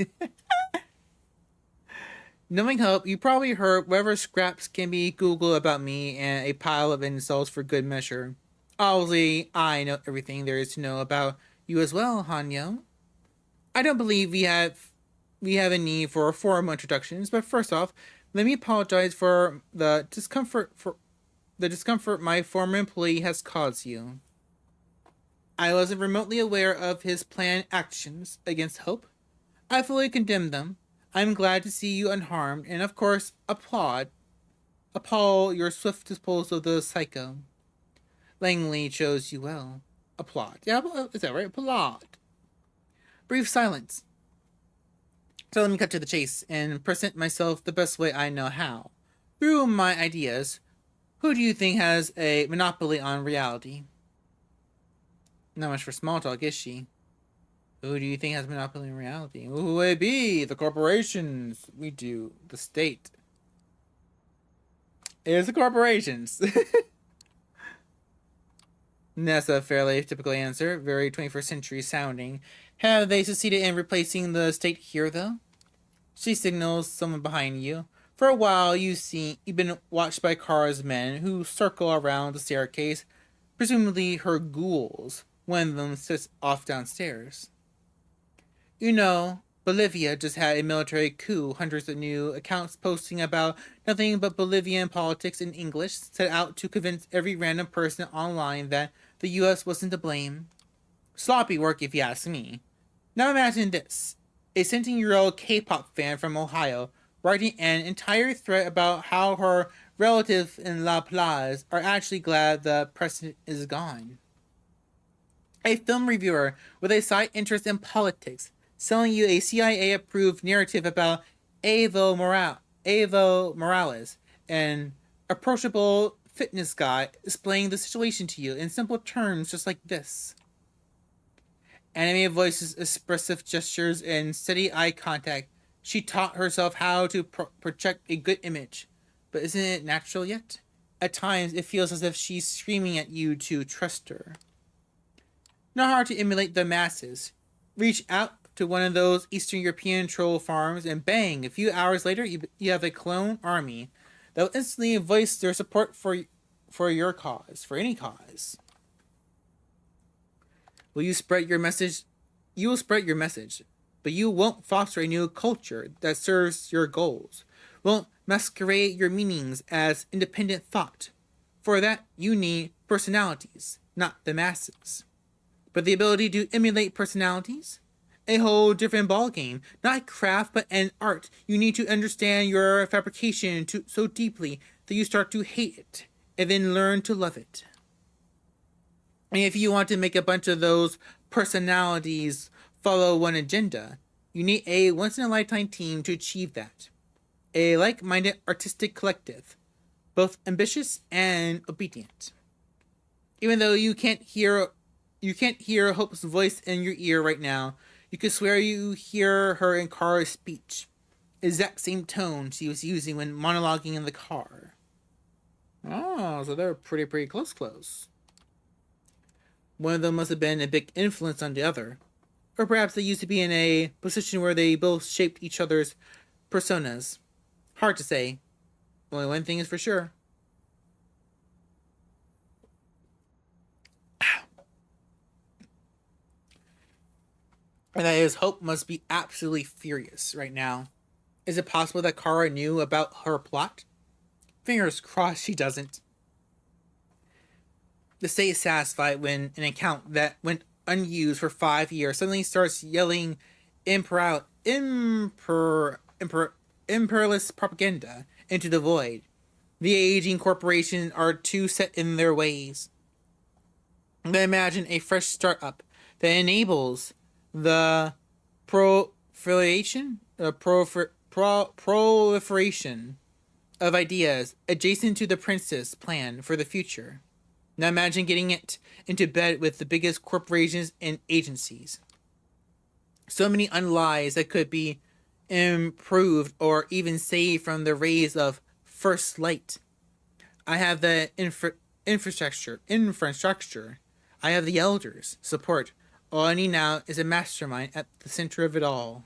Knowing Hope, you probably heard whatever scraps can be Googled about me and a pile of insults for good measure. Obviously, I know everything there is to know about you as well, Hanyo. I don't believe we have a need for formal introductions, but first off, let me apologize for the discomfort my former employee has caused you. I wasn't remotely aware of his planned actions against Hope. I fully condemn them. I'm glad to see you unharmed, and of course, applaud your swift disposal of the psycho. Langley chose you well. Applaud. Yeah, is that right? Applaud. Brief silence. So let me cut to the chase and present myself the best way I know how. Through my ideas, who do you think has a monopoly on reality? Not much for small talk, is she? Who do you think has monopoly in reality? Who would it be? The corporations. We do. The state. It is the corporations. That's a fairly typical answer. Very 21st century sounding. Have they succeeded in replacing the state here, though? She signals someone behind you. For a while, you've been watched by Kara's men who circle around the staircase, presumably her ghouls. One of them sits off downstairs. You know, Bolivia just had a military coup. Hundreds of new accounts posting about nothing but Bolivian politics in English set out to convince every random person online that the US wasn't to blame. Sloppy work, if you ask me. Now imagine this. A 17-year-old K-pop fan from Ohio writing an entire thread about how her relatives in La Paz are actually glad the president is gone. A film reviewer with a side interest in politics selling you a CIA-approved narrative about Evo Morales, an approachable fitness guy explaining the situation to you in simple terms just like this. Animated voices, expressive gestures, and steady eye contact. She taught herself how to project a good image. But isn't it natural yet? At times, it feels as if she's screaming at you to trust her. Not hard to emulate the masses. Reach out to one of those Eastern European troll farms, and bang, a few hours later, you have a clone army that will instantly voice their support for your cause, for any cause. Will you spread your message? You will spread your message, but you won't foster a new culture that serves your goals. Won't masquerade your meanings as independent thought. For that, you need personalities, not the masses. But the ability to emulate personalities? A whole different ballgame. Not craft, but an art. You need to understand your fabrication so deeply that you start to hate it, and then learn to love it. And if you want to make a bunch of those personalities follow one agenda, you need a once-in-a-lifetime team to achieve that. A like-minded artistic collective, both ambitious and obedient. Even though you can't hear Hope's voice in your ear right now, you could swear you hear her in Kara's speech. Exact same tone she was using when monologuing in the car. Oh, so they're pretty close. One of them must have been a big influence on the other. Or perhaps they used to be in a position where they both shaped each other's personas. Hard to say. Only one thing is for sure. And that is, Hope must be absolutely furious right now. Is it possible that Kara knew about her plot? Fingers crossed she doesn't. The state is satisfied when an account that went unused for 5 years suddenly starts yelling imperialist propaganda into the void. The aging corporations are too set in their ways. But imagine a fresh startup that enables the proliferation of ideas adjacent to the princess plan for the future. Now imagine getting it into bed with the biggest corporations and agencies. So many unlies that could be improved or even saved from the rays of first light. I have the infrastructure. I have the elders' support. All I need now is a mastermind at the center of it all.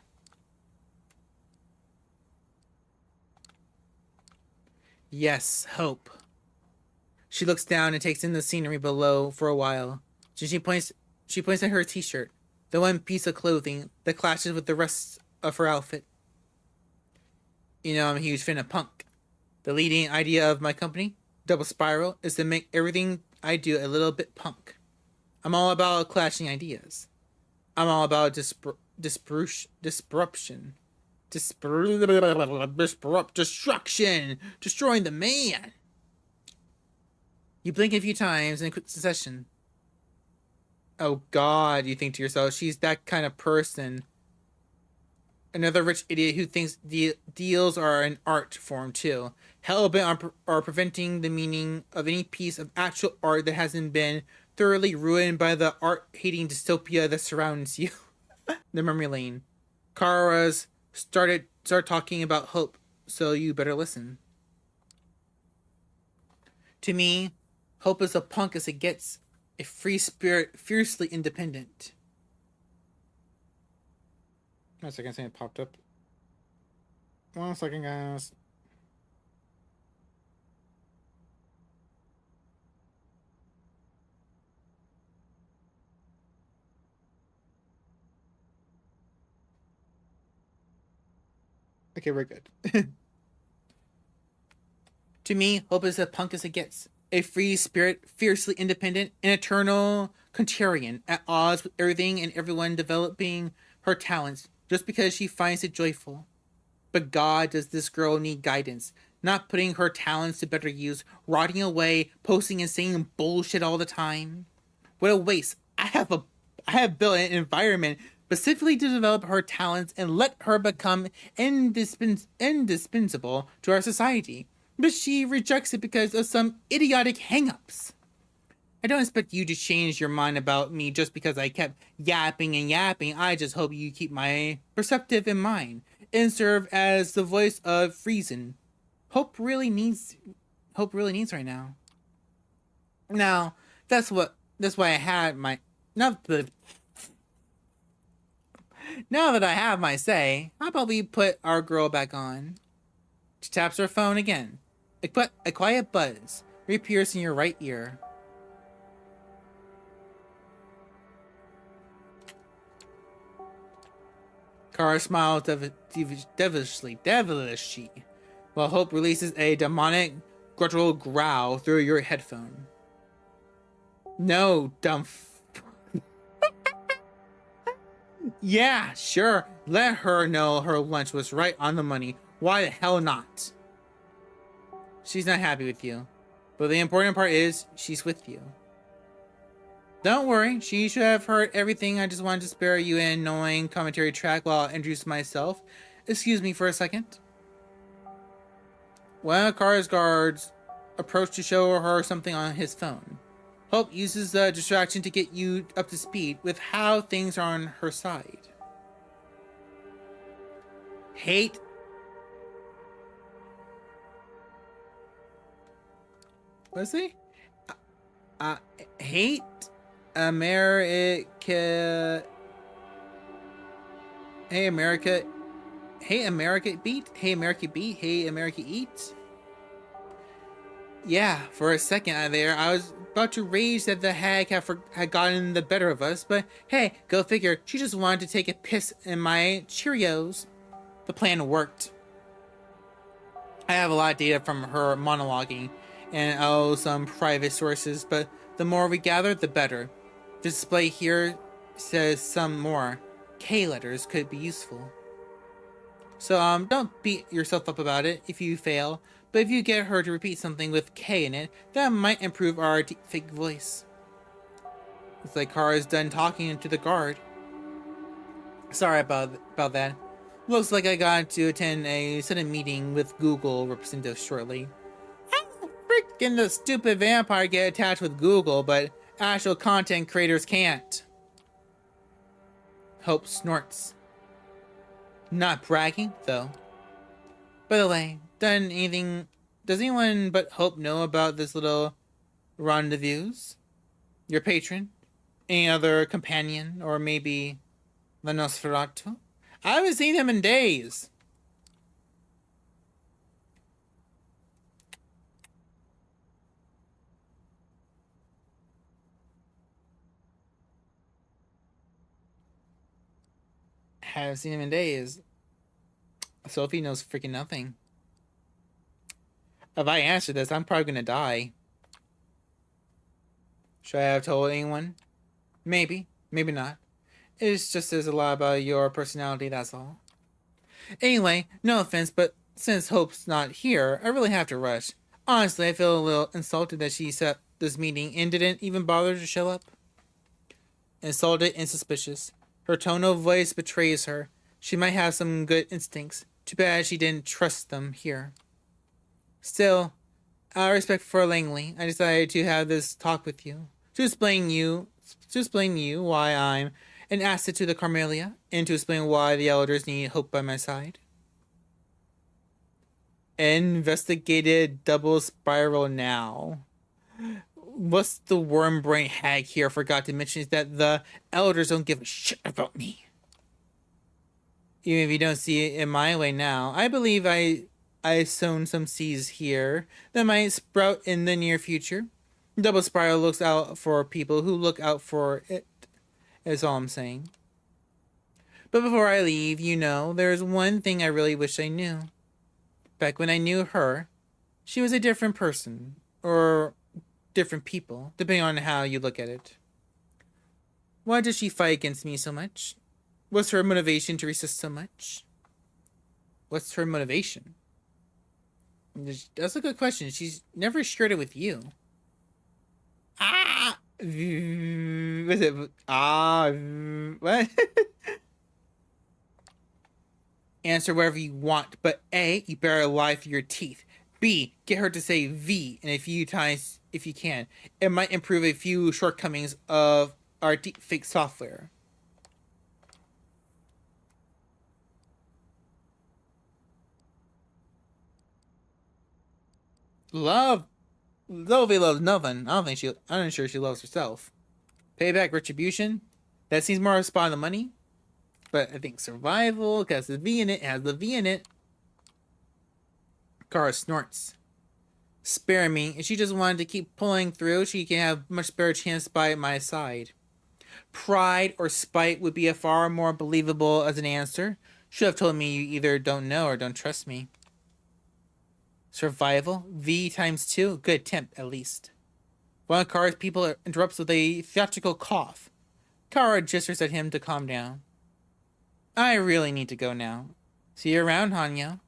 Yes, Hope. She looks down and takes in the scenery below for a while. She points at her t-shirt, the one piece of clothing that clashes with the rest of her outfit. You know, I'm a huge fan of punk. The leading idea of my company, Double Spiral, is to make everything I do a little bit punk. I'm all about clashing ideas. I'm all about disruption. Destruction! Destroying the man! You blink a few times in quick succession. Oh God, you think to yourself, she's that kind of person. Another rich idiot who thinks deals are an art form too. Hell-bent on preventing the meaning of any piece of actual art that hasn't been thoroughly ruined by the art-hating dystopia that surrounds you. the memory lane. Kara's start talking about hope, so you better listen. To me, hope is a punk as it gets, a free spirit, fiercely independent. 1 second, something popped up. 1 second, guys. Okay, we're good. To me, hope is as punk as it gets. A free spirit, fiercely independent, an eternal contrarian, at odds with everything and everyone, developing her talents just because she finds it joyful. But God, does this girl need guidance? Not putting her talents to better use, rotting away, posting and saying bullshit all the time. What a waste. I have built an environment specifically to develop her talents and let her become indispensable to our society. But she rejects it because of some idiotic hangups. I don't expect you to change your mind about me just because I kept yapping and yapping. I just hope you keep my perspective in mind and serve as the voice of reason. Hope really needs right now. Now, that's why I had my not the now that I have my say, how about we put our girl back on? She taps her phone again. A quiet buzz reappears in your right ear. Kara smiles devilishly, while Hope releases a demonic, guttural growl through your headphone. No, dumb. Yeah, sure. Let her know her lunch was right on the money. Why the hell not? She's not happy with you, but the important part is she's with you. Don't worry, she should have heard everything. I just wanted to spare you an annoying commentary track while I introduce myself. Excuse me for a second. One of Kara's guards approached to show her something on his phone. Hope uses the distraction to get you up to speed with how things are on her side. Hate. What is it? Hate America. Hey America. Hey America beat. Hey America beat. Hey America eat. Yeah, for a second there, I was about to rage that the hag had gotten the better of us, but hey, go figure. She just wanted to take a piss in my Cheerios. The plan worked. I have a lot of data from her monologuing and some private sources, but the more we gather, the better. The display here says some more K letters could be useful. So don't beat yourself up about it if you fail, but if you get her to repeat something with K in it, that might improve our fake voice. It's like Kara's done talking to the guard. Sorry about that. Looks like I got to attend a sudden meeting with Google representatives shortly. Freaking the stupid vampire get attached with Google, but actual content creators can't. Hope snorts. Not bragging, though. By the way, does anyone but Hope know about this little rendezvous? Your patron? Any other companion? Or maybe the Nosferatu? I haven't seen him in days. Haven't seen him in days. Sophie knows freaking nothing. If I answer this, I'm probably gonna die. Should I have told anyone? Maybe. Maybe not. It just says a lot about your personality, that's all. Anyway, no offense, but since Hope's not here, I really have to rush. Honestly, I feel a little insulted that she set this meeting and didn't even bother to show up. Insulted and suspicious. Her tone of voice betrays her. She might have some good instincts. Too bad she didn't trust them here. Still, out of respect for Langley, I decided to have this talk with you. To explain to you why I'm and asked it to the Carmelia, and to explain why the elders need hope by my side. Investigated double spiral now. What's the worm brain hag here forgot to mention is that the elders don't give a shit about me. Even if you don't see it in my way now, I believe I sown some seeds here that might sprout in the near future. Double spiral looks out for people who look out for it, is all I'm saying. But before I leave, there's one thing I really wish I knew. Back when I knew her, she was a different person, or different people, depending on how you look at it. Why does she fight against me so much? What's her motivation to resist so much? What's her motivation? That's a good question. She's never shared it with you. What's it? What? Answer whatever you want, but A, you better lie through your teeth. B, get her to say V, and a few times if you can. It might improve a few shortcomings of our deepfake software. Zoe loves nothing. I'm not sure she loves herself. Payback, retribution. That seems more a spot on the money. But I think survival, because the V in it has the V in it. Kara snorts. Spare me. If she just wanted to keep pulling through, she can have much better chance by my side. Pride or spite would be a far more believable as an answer. Should have told me you either don't know or don't trust me. Survival, V times 2, good attempt at least. One of Kara's people interrupts with a theatrical cough. Kara gestures at him to calm down. I really need to go now. See you around, Hanya.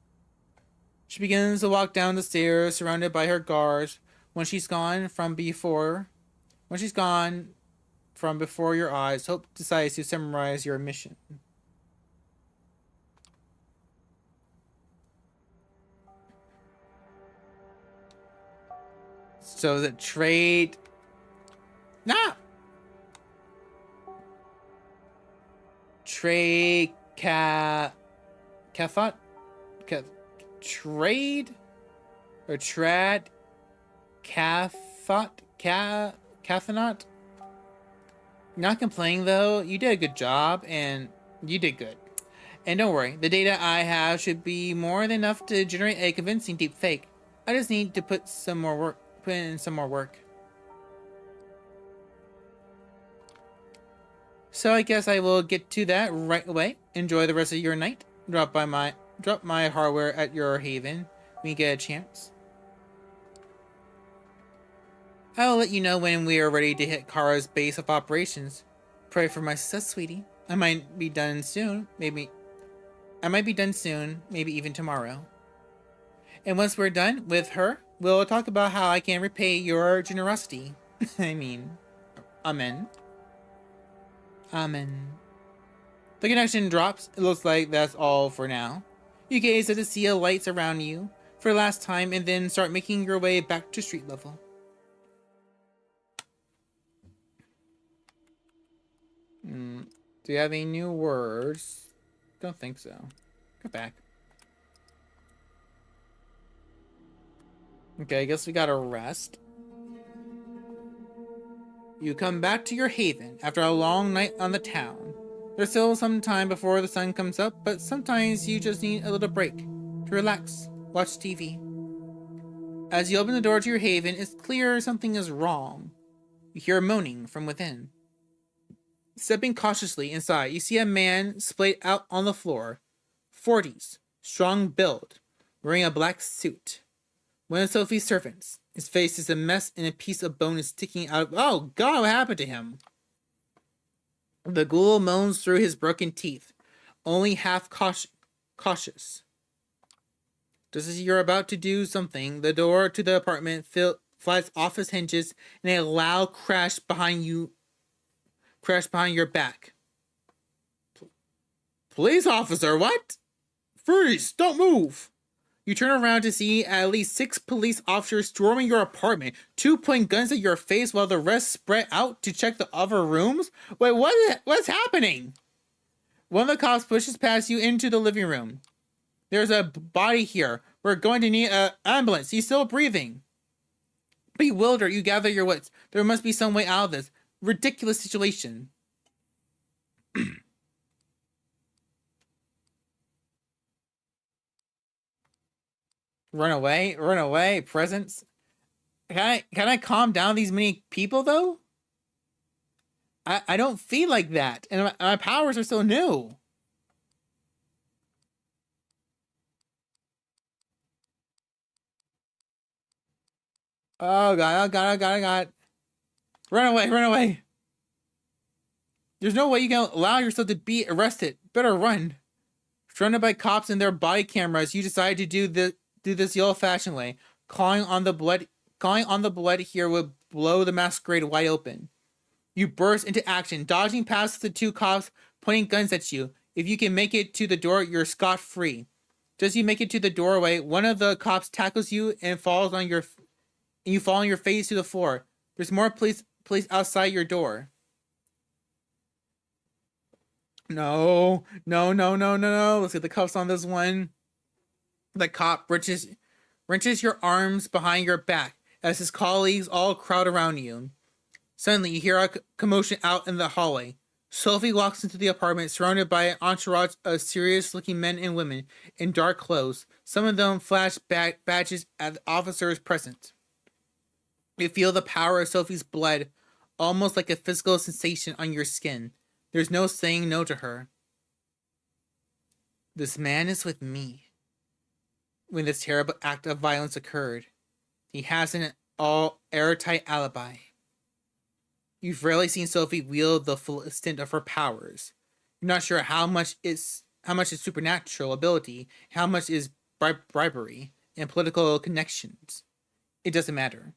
She begins to walk down the stairs, surrounded by her guards. When she's gone from before your eyes, Hope decides to summarize your mission. So the trade... Nah! Trade... Cathot? Trade? Or trad? Cathot? Cathonaut? Not complaining though, you did a good job, and you did good. And don't worry, the data I have should be more than enough to generate a convincing deep fake. I just need to put in some more work. So I guess I will get to that right away. Enjoy the rest of your night. Drop my hardware at your haven when you get a chance. I will let you know when we are ready to hit Kara's base of operations. Pray for my success, sweetie. I might be done soon, maybe even tomorrow. And once we're done with her, we'll talk about how I can repay your generosity. I mean, amen. Amen. The connection drops. It looks like that's all for now. You gaze at the sea of lights around you for the last time and then start making your way back to street level. Do you have any new words? Don't think so. Go back. Okay, I guess we gotta rest. You come back to your haven after a long night on the town. There's still some time before the sun comes up, but sometimes you just need a little break to relax, watch TV. As you open the door to your haven, it's clear something is wrong. You hear moaning from within. Stepping cautiously inside, you see a man splayed out on the floor. 40s, strong build, wearing a black suit. One of Sophie's servants. His face is a mess and a piece of bone is sticking out of... Oh, God, what happened to him? The ghoul moans through his broken teeth, only half cautious. Just as you're about to do something, the door to the apartment flies off its hinges and a loud crash behind your back. Police officer, what? Freeze! Don't move! You turn around to see at least 6 police officers storming your apartment, 2 pointing guns at your face while the rest spread out to check the other rooms. Wait, what's happening? One of the cops pushes past you into the living room. There's a body here. We're going to need an ambulance. He's still breathing. Bewildered, you gather your wits. There must be some way out of this ridiculous situation. Run away, presents. Can I calm down these many people though? I don't feel like that, and my powers are so new. Oh god, oh god. Run away. There's no way you can allow yourself to be arrested. Better run. Surrounded by cops and their body cameras, you decide to do this the old-fashioned way. Calling on the blood here would blow the masquerade wide open. You burst into action, dodging past the 2 cops pointing guns at you. If you can make it to the door, you're scot-free. Just as you make it to the doorway, one of the cops tackles you and you fall on your face to the floor. There's more police outside your door. No. Let's get the cuffs on this one. The cop wrenches your arms behind your back as his colleagues all crowd around you. Suddenly, you hear a commotion out in the hallway. Sophie walks into the apartment surrounded by an entourage of serious-looking men and women in dark clothes. Some of them flash badges at the officers present. You feel the power of Sophie's blood, almost like a physical sensation on your skin. There's no saying no to her. This man is with me. When this terrible act of violence occurred, he has an all airtight alibi. You've rarely seen Sophie wield the full extent of her powers. You're not sure how much is supernatural ability, how much is bribery and political connections. It doesn't matter.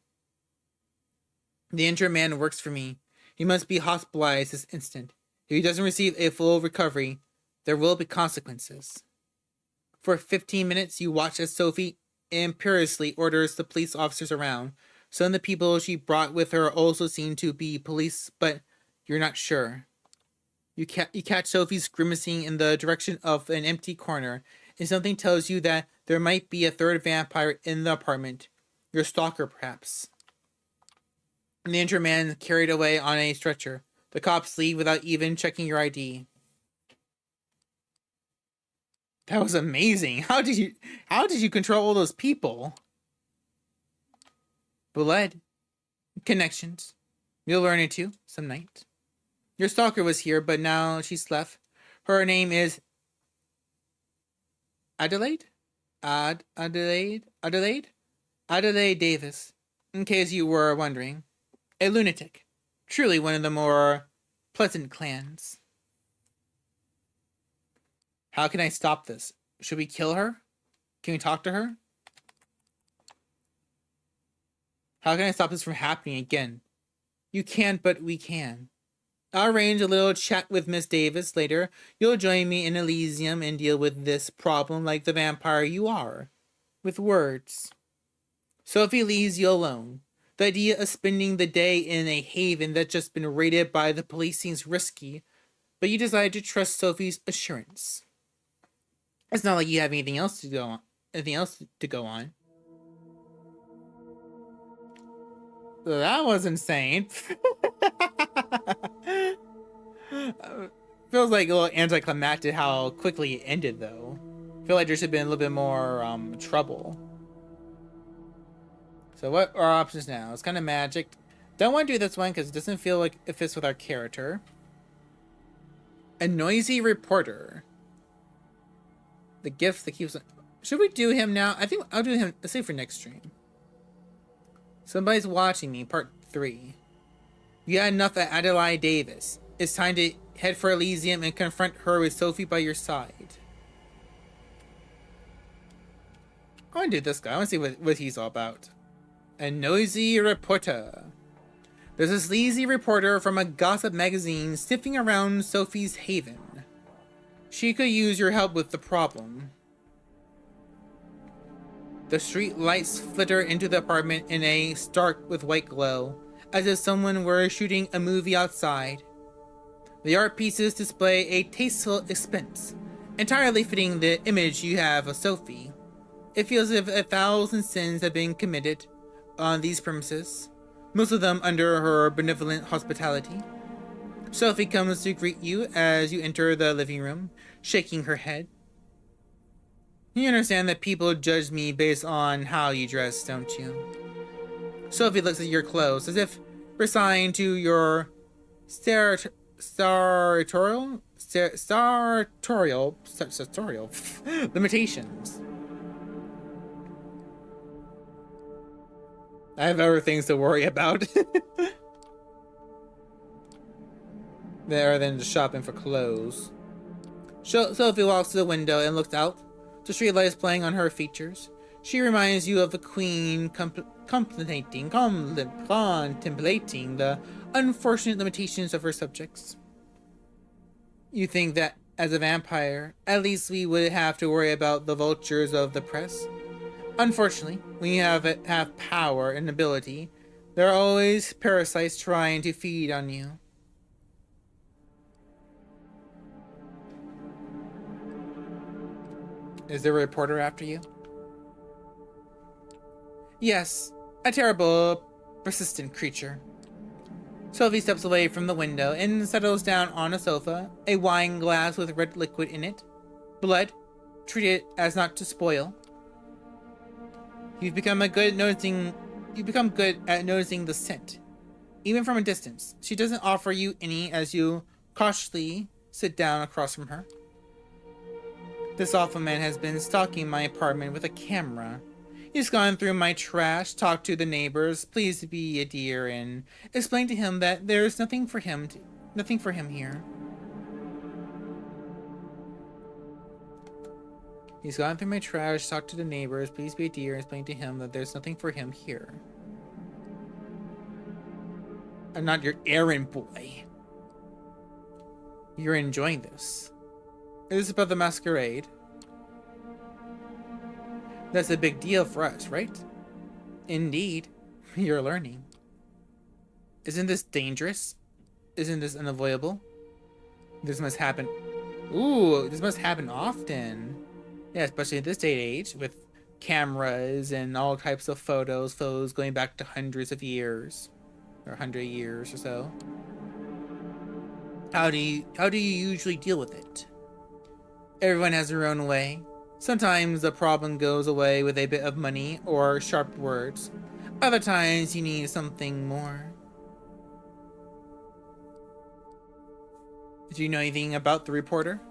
The injured man works for me. He must be hospitalized this instant. If he doesn't receive a full recovery, there will be consequences. For 15 minutes, you watch as Sophie imperiously orders the police officers around. Some of the people she brought with her also seem to be police, but you're not sure. You catch Sophie's grimacing in the direction of an empty corner, and something tells you that there might be a 3rd vampire in the apartment. Your stalker, perhaps. And the injured man carried away on a stretcher. The cops leave without even checking your ID. That was amazing. How did you control all those people? Blood. Connections. You'll learn it too, some night. Your stalker was here, but now she's left. Her name is Adelaide? Adelaide Davis. In case you were wondering. A lunatic. Truly one of the more pleasant clans. How can I stop this? Should we kill her? Can we talk to her? How can I stop this from happening again? You can't, but we can. I'll arrange a little chat with Miss Davis later. You'll join me in Elysium and deal with this problem like the vampire you are. With words. Sophie leaves you alone. The idea of spending the day in a haven that's just been raided by the police seems risky, but you decide to trust Sophie's assurance. It's not like you have anything else to go on. That was insane. Feels like a little anticlimactic how quickly it ended, though. I feel like there should have been a little bit more trouble. So what are our options now? It's kind of magic. Don't want to do this one because it doesn't feel like it fits with our character. A noisy reporter. The gift that keeps... Should we do him now? I think I'll do him, let's say for next stream. Somebody's watching me, part 3. You had enough at Adelaide Davis. It's time to head for Elysium and confront her with Sophie by your side. I want to do this guy. I want to see what he's all about. A noisy reporter. There's a sleazy reporter from a gossip magazine sniffing around Sophie's haven. She could use your help with the problem. The street lights flitter into the apartment in a stark with white glow, as if someone were shooting a movie outside. The art pieces display a tasteful expense, entirely fitting the image you have of Sophie. It feels as if 1,000 sins have been committed on these premises, most of them under her benevolent hospitality. Sophie comes to greet you as you enter the living room, shaking her head. You understand that people judge me based on how you dress, don't you? Sophie looks at your clothes as if resigned to your sartorial limitations. I have other things to worry about rather than just shopping for clothes. Sophie walks to the window and looks out. The streetlights playing on her features. She reminds you of the queen contemplating the unfortunate limitations of her subjects. You think that, as a vampire, at least we would have to worry about the vultures of the press. Unfortunately, when you have power and ability, there are always parasites trying to feed on you. Is there a reporter after you? Yes, a terrible, persistent creature. Sophie steps away from the window and settles down on a sofa, a wine glass with red liquid in it. Blood, treated as not to spoil. You've become good at noticing the scent, even from a distance. She doesn't offer you any as you cautiously sit down across from her. This awful man has been stalking my apartment with a camera. He's gone through my trash, talked to the neighbors, please be a dear, and explained to him that there's nothing for him here. He's gone through my trash, talked to the neighbors, please be a dear, and explained to him that there's nothing for him here. I'm not your errand boy. You're enjoying this. It is about the Masquerade. That's a big deal for us, right? Indeed. You're learning. Isn't this dangerous? Isn't this unavoidable? This must happen. Ooh, this must happen often. Yeah, especially at this day and age with cameras and all types of photos going back to hundreds of years. Or 100 years or so. How do you usually deal with it? Everyone has their own way. Sometimes the problem goes away with a bit of money or sharp words. Other times you need something more. Do you know anything about the reporter?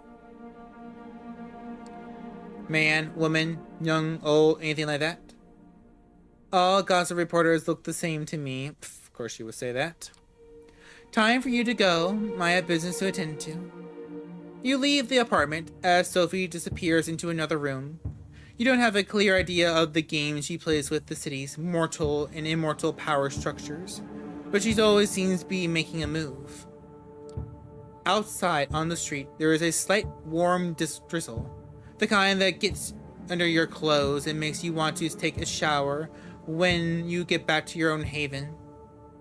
Man, woman, young, old, anything like that? All gossip reporters look the same to me. Pff, of course you would say that. Time for you to go. I have business to attend to. You leave the apartment as Sophie disappears into another room. You don't have a clear idea of the game she plays with the city's mortal and immortal power structures, but she always seems to be making a move. Outside on the street, there is a slight warm drizzle, the kind that gets under your clothes and makes you want to take a shower when you get back to your own haven.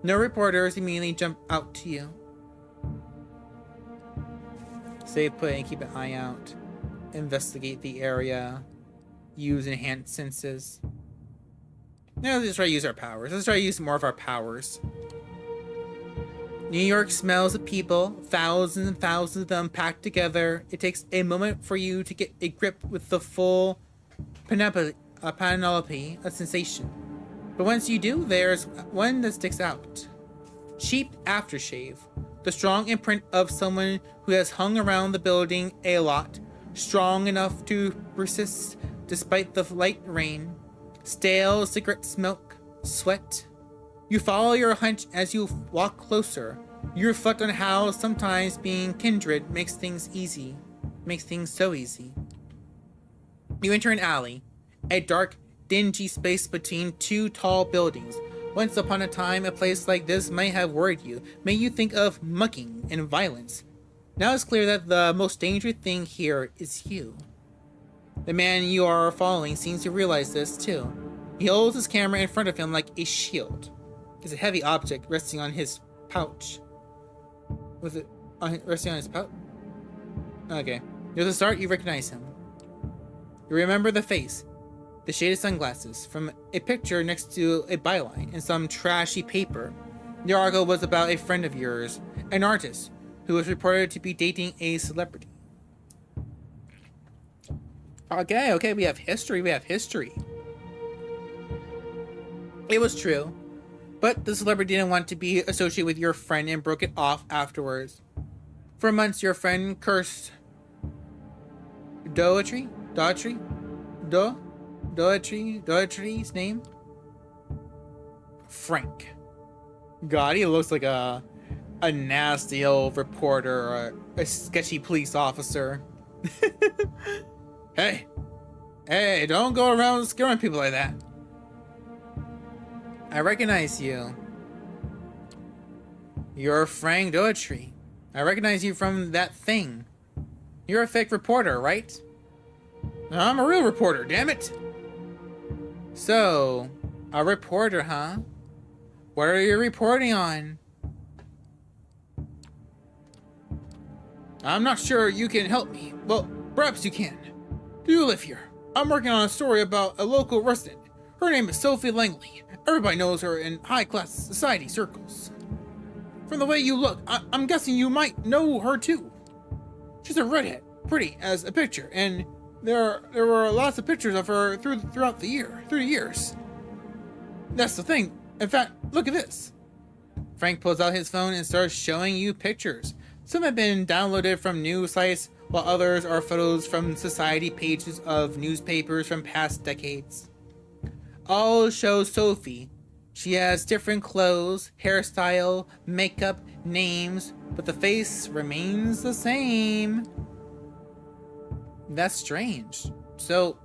No reporters immediately jump out to you. Stay put and keep an eye out. Investigate the area. Use enhanced senses. Now let's try to use our powers. Let's try to use more of our powers. New York smells of people, thousands and thousands of them packed together. It takes a moment for you to get a grip with the full panoply of sensation. But once you do, there's one that sticks out. Cheap aftershave. The strong imprint of someone who has hung around the building a lot, strong enough to persist despite the light rain. Stale cigarette smoke, sweat. You follow your hunch as you walk closer. You reflect on how sometimes being kindred makes things easy. Makes things so easy. You enter an alley, a dark, dingy space between two tall buildings. Once upon a time, a place like this might have worried you, made you think of mucking and violence. Now it's clear that the most dangerous thing here is you. The man you are following seems to realize this too. He holds his camera in front of him like a shield. It's a heavy object resting on his pouch. Was it resting on his pouch? Okay. Near the start, you recognize him. You remember the face, the shaded sunglasses, from a picture next to a byline in some trashy paper. The article was about a friend of yours, an artist, who was reported to be dating a celebrity. Okay, we have history, It was true, but the celebrity didn't want to be associated with your friend and broke it off afterwards. For months, your friend cursed Doetry's name? Frank. God, he looks like a nasty old reporter or a sketchy police officer. Hey, don't go around scaring people like that. I recognize you. You're Frank Doetry. I recognize you from that thing. You're a fake reporter, right? No, I'm a real reporter, damn it. So, a reporter, huh? What are you reporting on? I'm not sure you can help me. Well, perhaps you can. Do you live here? I'm working on a story about a local resident. Her name is Sophie Langley. Everybody knows her in high-class society circles. From the way you look, I'm guessing you might know her too. She's a redhead, pretty as a picture, and there were lots of pictures of her throughout the years. That's the thing. In fact, look at this. Frank pulls out his phone and starts showing you pictures. Some have been downloaded from news sites, while others are photos from society pages of newspapers from past decades. All show Sophie. She has different clothes, hairstyle, makeup, names, but the face remains the same. That's strange. So,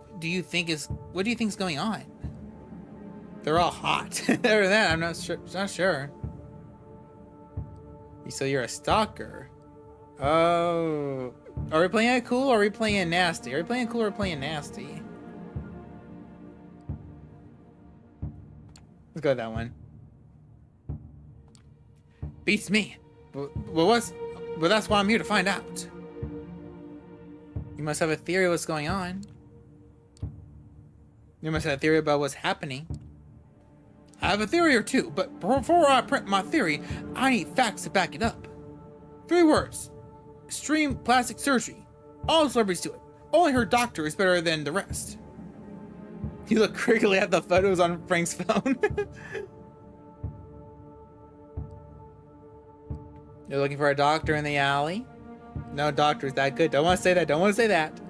what do you think is going on? They're all hot. Other than that, I'm not sure. So you're a stalker. Oh. Are we playing it cool or are we playing it nasty? Are we playing cool or playing nasty? Let's go with that one. Beats me. But that's why I'm here to find out. You must have a theory of what's going on. You must have a theory about what's happening. I have a theory or two, but before I print my theory, I need facts to back it up. 3 words. Extreme plastic surgery. All celebrities do it. Only her doctor is better than the rest. You look critically at the photos on Frank's phone. You're looking for a doctor in the alley? No doctor's that good. Don't want to say that.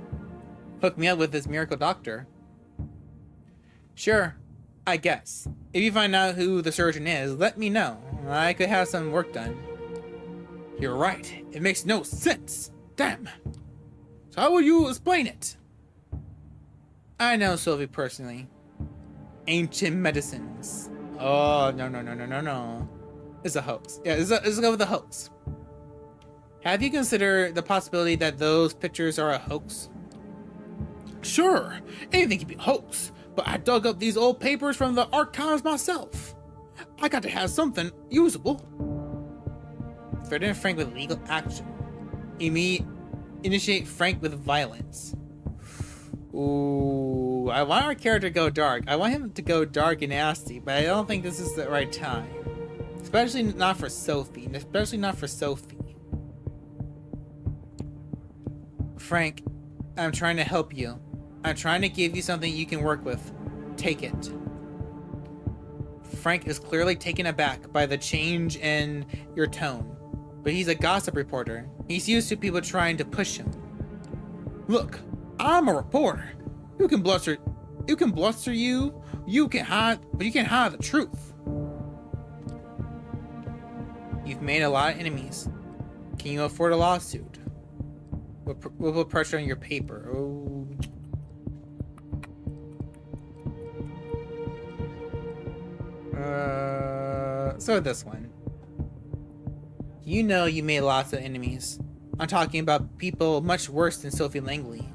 Hook me up with this miracle doctor. Sure, I guess. If you find out who the surgeon is, let me know. I could have some work done. You're right. It makes no sense. Damn. So how will you explain it? I know Sylvie personally. Ancient medicines. Oh, no. It's a hoax. Yeah, let's go with the hoax. Have you considered the possibility that those pictures are a hoax? Sure, anything can be a hoax, but I dug up these old papers from the archives myself. I got to have something usable. Threaten Frank with legal action. Initiate Frank with violence. Ooh, I want our character to go dark. I want him to go dark and nasty, but I don't think this is the right time. Especially not for Sophie. Frank, I'm trying to help you. I'm trying to give you something you can work with. Take it. Frank is clearly taken aback by the change in your tone, but he's a gossip reporter. He's used to people trying to push him. Look, I'm a reporter. You can bluster, you can hide, but you can't hide the truth. You've made a lot of enemies. Can you afford a lawsuit? We'll put pressure on your paper. Oh. So this one. You know you made lots of enemies. I'm talking about people much worse than Sophie Langley.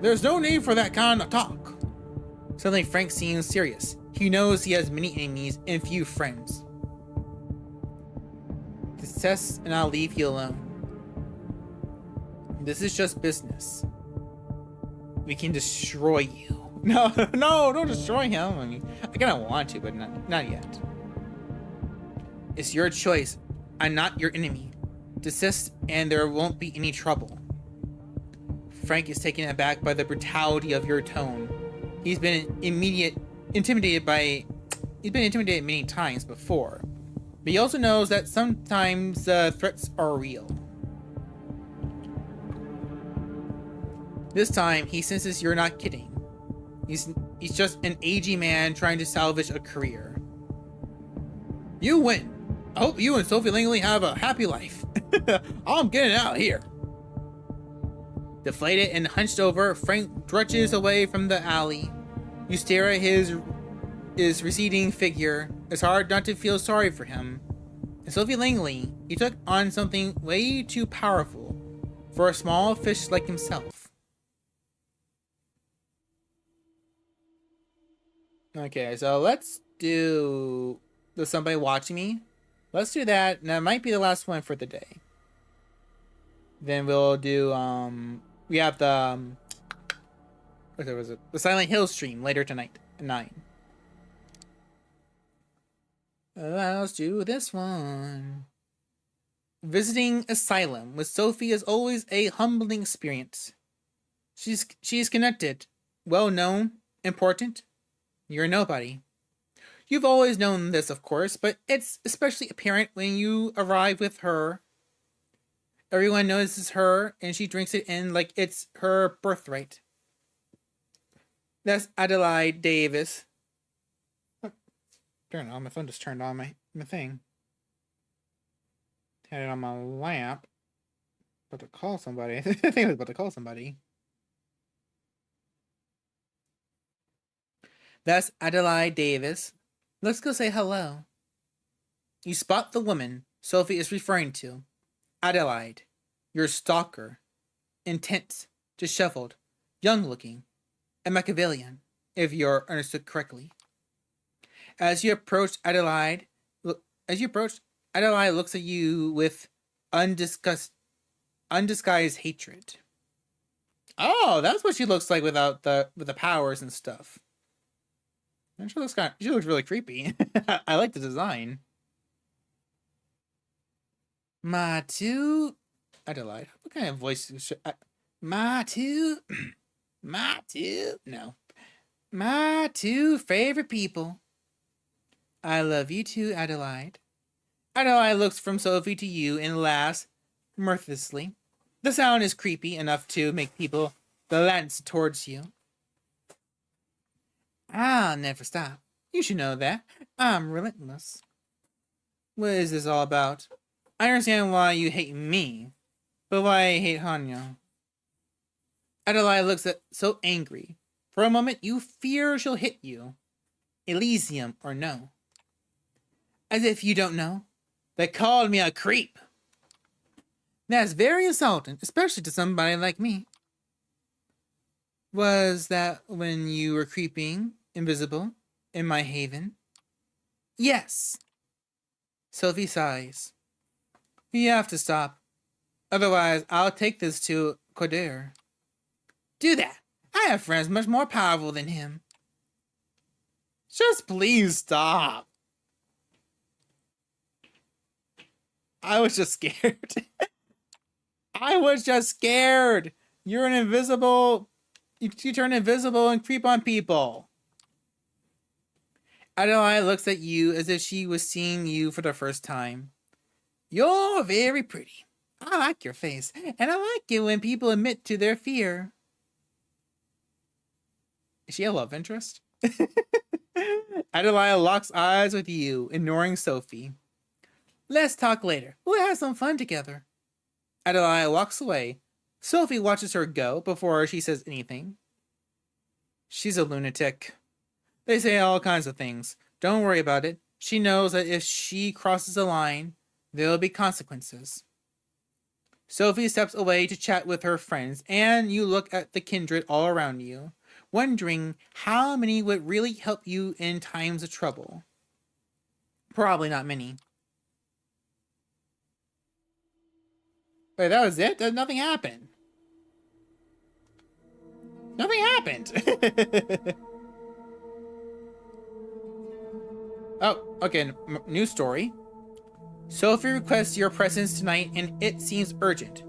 There's no need for that kind of talk. Suddenly, Frank seems serious. He knows he has many enemies and few friends. Desist and I'll leave you alone. This is just business. We can destroy you. No, don't destroy him. I mean, I kind of want to, but not yet. It's your choice. I'm not your enemy. Desist and there won't be any trouble. Frank is taken aback by the brutality of your tone. He's been intimidated many times before. But he also knows that sometimes threats are real. This time, he senses you're not kidding. He's just an aging man trying to salvage a career. You win. I hope you and Sophie Langley have a happy life. I'm getting out of here. Deflated and hunched over, Frank drudges away from the alley. You stare at his receding figure. It's hard not to feel sorry for him. And Sophie Langley, he took on something way too powerful for a small fish like himself. Okay, so let's do There's Somebody Watching Me. Let's do that, and that might be the last one for the day. Then we'll do, we have the, what was it? The Silent Hill stream later tonight at 9. Let's do this one. Visiting Asylum with Sophie is always a humbling experience. She's connected, well-known, important. You're a nobody. You've always known this, of course, but it's especially apparent when you arrive with her. Everyone notices her, and she drinks it in like it's her birthright. That's Adelaide Davis. Oh, turn it on. My phone just turned on my thing. Had it on my lap. About to call somebody. I think I was about to call somebody. That's Adelaide Davis. Let's go say hello. You spot the woman Sophie is referring to. Adelaide, your stalker. Intense, disheveled, young-looking, a Machiavellian, if you're understood correctly. As you approach, Adelaide looks at you with undisguised hatred. Oh, that's what she looks like with the powers and stuff. And she looks really creepy. I like the design. Adelaide. What kind of voice? My two favorite people. I love you too, Adelaide. Adelaide looks from Sophie to you and laughs mirthlessly. The sound is creepy enough to make people glance towards you. I'll never stop. You should know that. I'm relentless. What is this all about? I understand why you hate me, but why I hate Hanya? Adelaide looks so angry. For a moment, you fear she'll hit you. Elysium or no. As if you don't know. They called me a creep. That's very insulting, especially to somebody like me. Was that when you were creeping, invisible, in my haven? Yes. Sophie sighs. You have to stop. Otherwise, I'll take this to Coteries. Do that. I have friends much more powerful than him. Just please stop. I was just scared. I was just scared. You're an invisible... You turn invisible and creep on people. Adelaide looks at you as if she was seeing you for the first time. You're very pretty. I like your face, and I like it when people admit to their fear. Is she a love interest? Adelaide locks eyes with you, ignoring Sophie. Let's talk later. We'll have some fun together. Adelaide walks away. Sophie watches her go before she says anything. She's a lunatic. They say all kinds of things. Don't worry about it. She knows that if she crosses the line, there will be consequences. Sophie steps away to chat with her friends, and you look at the kindred all around you, wondering how many would really help you in times of trouble. Probably not many. Wait, that was it? Nothing happened. Nothing happened. Oh, okay, new story. Sophie requests your presence tonight, and it seems urgent.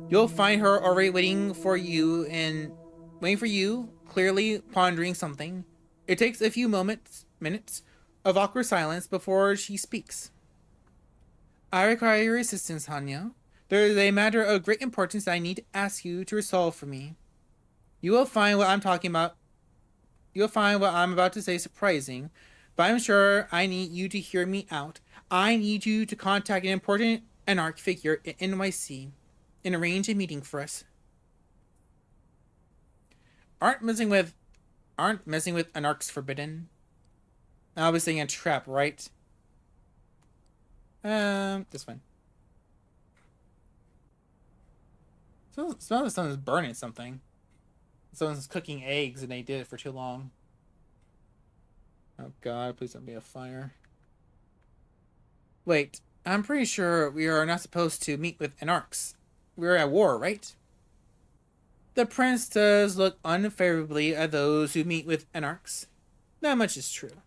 You'll find her already waiting for you, clearly pondering something. It takes a few minutes of awkward silence before she speaks. I require your assistance, Hanya. There is a matter of great importance that I need to ask you to resolve for me. You will find what I'm about to say surprising, but I'm sure I need you to hear me out. I need you to contact an important anarch figure in NYC and arrange a meeting for us. Aren't messing with anarchs forbidden? I was saying a trap, right? This one. Smell like someone's burning something. Someone's cooking eggs and they did it for too long. Oh god, please don't be a fire. Wait, I'm pretty sure we are not supposed to meet with anarchs. We're at war, right? The prince does look unfavorably at those who meet with anarchs. That much is true.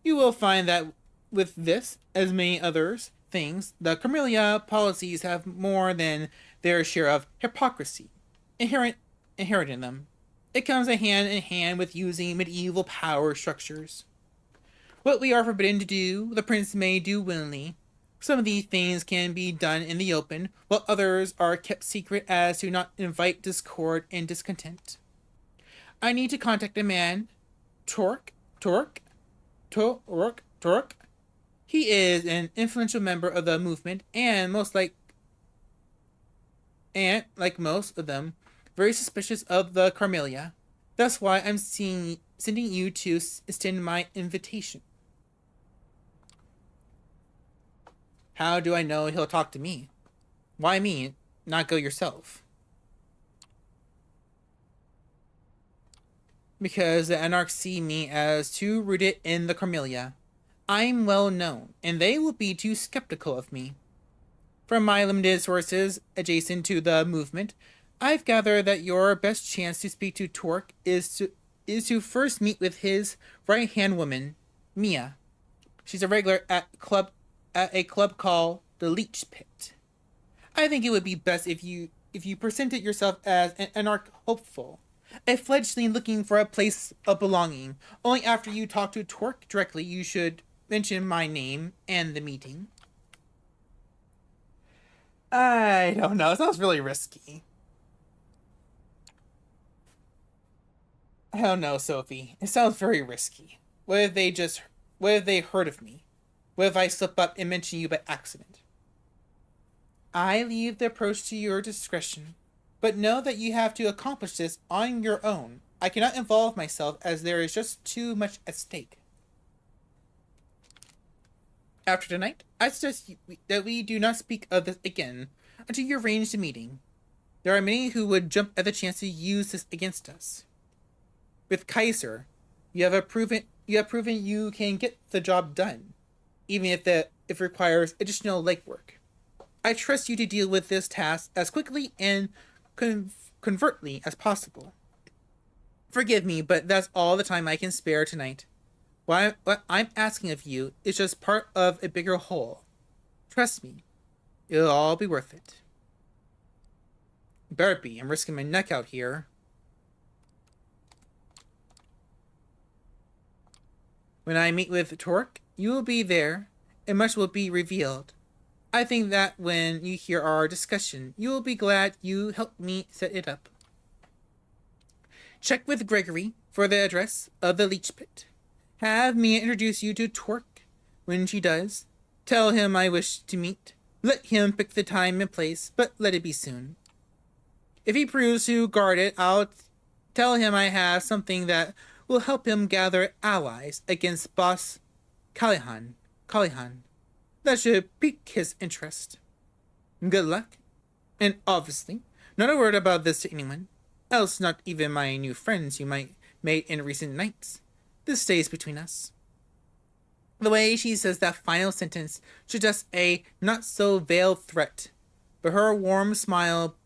You will find that with this, as many others things, the Camellia policies have more than their share of hypocrisy inherent in them. It comes hand in hand with using medieval power structures. What we are forbidden to do, the prince may do willingly. Some of these things can be done in the open, while others are kept secret as to not invite discord and discontent. I need to contact a man, Torque. He is an influential member of the movement, and like most of them, very suspicious of the Carmelia. That's why I'm sending you to extend my invitation. How do I know he'll talk to me? Why me? Not go yourself? Because the anarchs see me as too rooted in the Carmelia. I'm well known, and they will be too skeptical of me. From my limited sources adjacent to the movement, I've gathered that your best chance to speak to Torque is to first meet with his right-hand woman, Mia. She's a regular at a club called the Leech Pit. I think it would be best if you presented yourself as an anarch hopeful, a fledgling looking for a place of belonging. Only after you talk to Torque directly, you should mention my name and the meeting. I don't know. It sounds really risky. I don't know, Sophie. It sounds very risky. What if they heard of me? What if I slip up and mention you by accident? I leave the approach to your discretion, but know that you have to accomplish this on your own. I cannot involve myself as there is just too much at stake. After tonight, I suggest that we do not speak of this again until you arrange the meeting. There are many who would jump at the chance to use this against us. With Kaiser, you have proven you can get the job done, even if it requires additional legwork. I trust you to deal with this task as quickly and covertly as possible. Forgive me, but that's all the time I can spare tonight. What I'm asking of you is just part of a bigger whole. Trust me, it'll all be worth it. Better be. I'm risking my neck out here. When I meet with Torque, you will be there, and much will be revealed. I think that when you hear our discussion, you will be glad you helped me set it up. Check with Gregory for the address of the Leech Pit. Have Mia introduce you to Torque. When she does, tell him I wish to meet. Let him pick the time and place, but let it be soon. If he proves to guard it, I'll tell him I have something that will help him gather allies against boss Callahan. That should pique his interest. Good luck. And obviously, not a word about this to anyone, else not even my new friends you might made in recent nights. This stays between us. The way she says that final sentence suggests a not so veiled threat, but her warm smile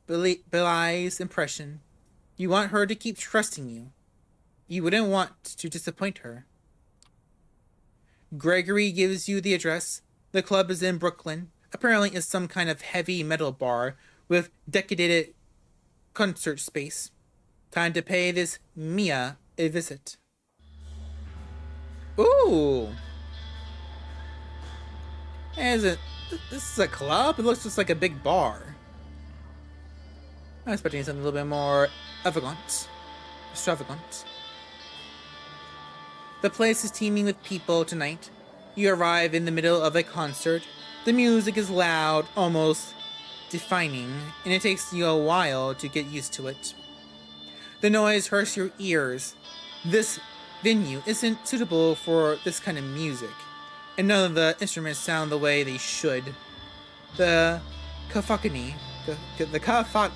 belies impression. You want her to keep trusting you. You wouldn't want to disappoint her. Gregory gives you the address. The club is in Brooklyn. Apparently, it's some kind of heavy metal bar with decadent concert space. Time to pay this Mia a visit. Ooh! Is it? This is a club? It looks just like a big bar. I'm expecting something a little bit more extravagant. The place is teeming with people tonight. You arrive in the middle of a concert. The music is loud, almost deafening, and it takes you a while to get used to it. The noise hurts your ears. This venue isn't suitable for this kind of music, and none of the instruments sound the way they should. The cacophony, the cacophony,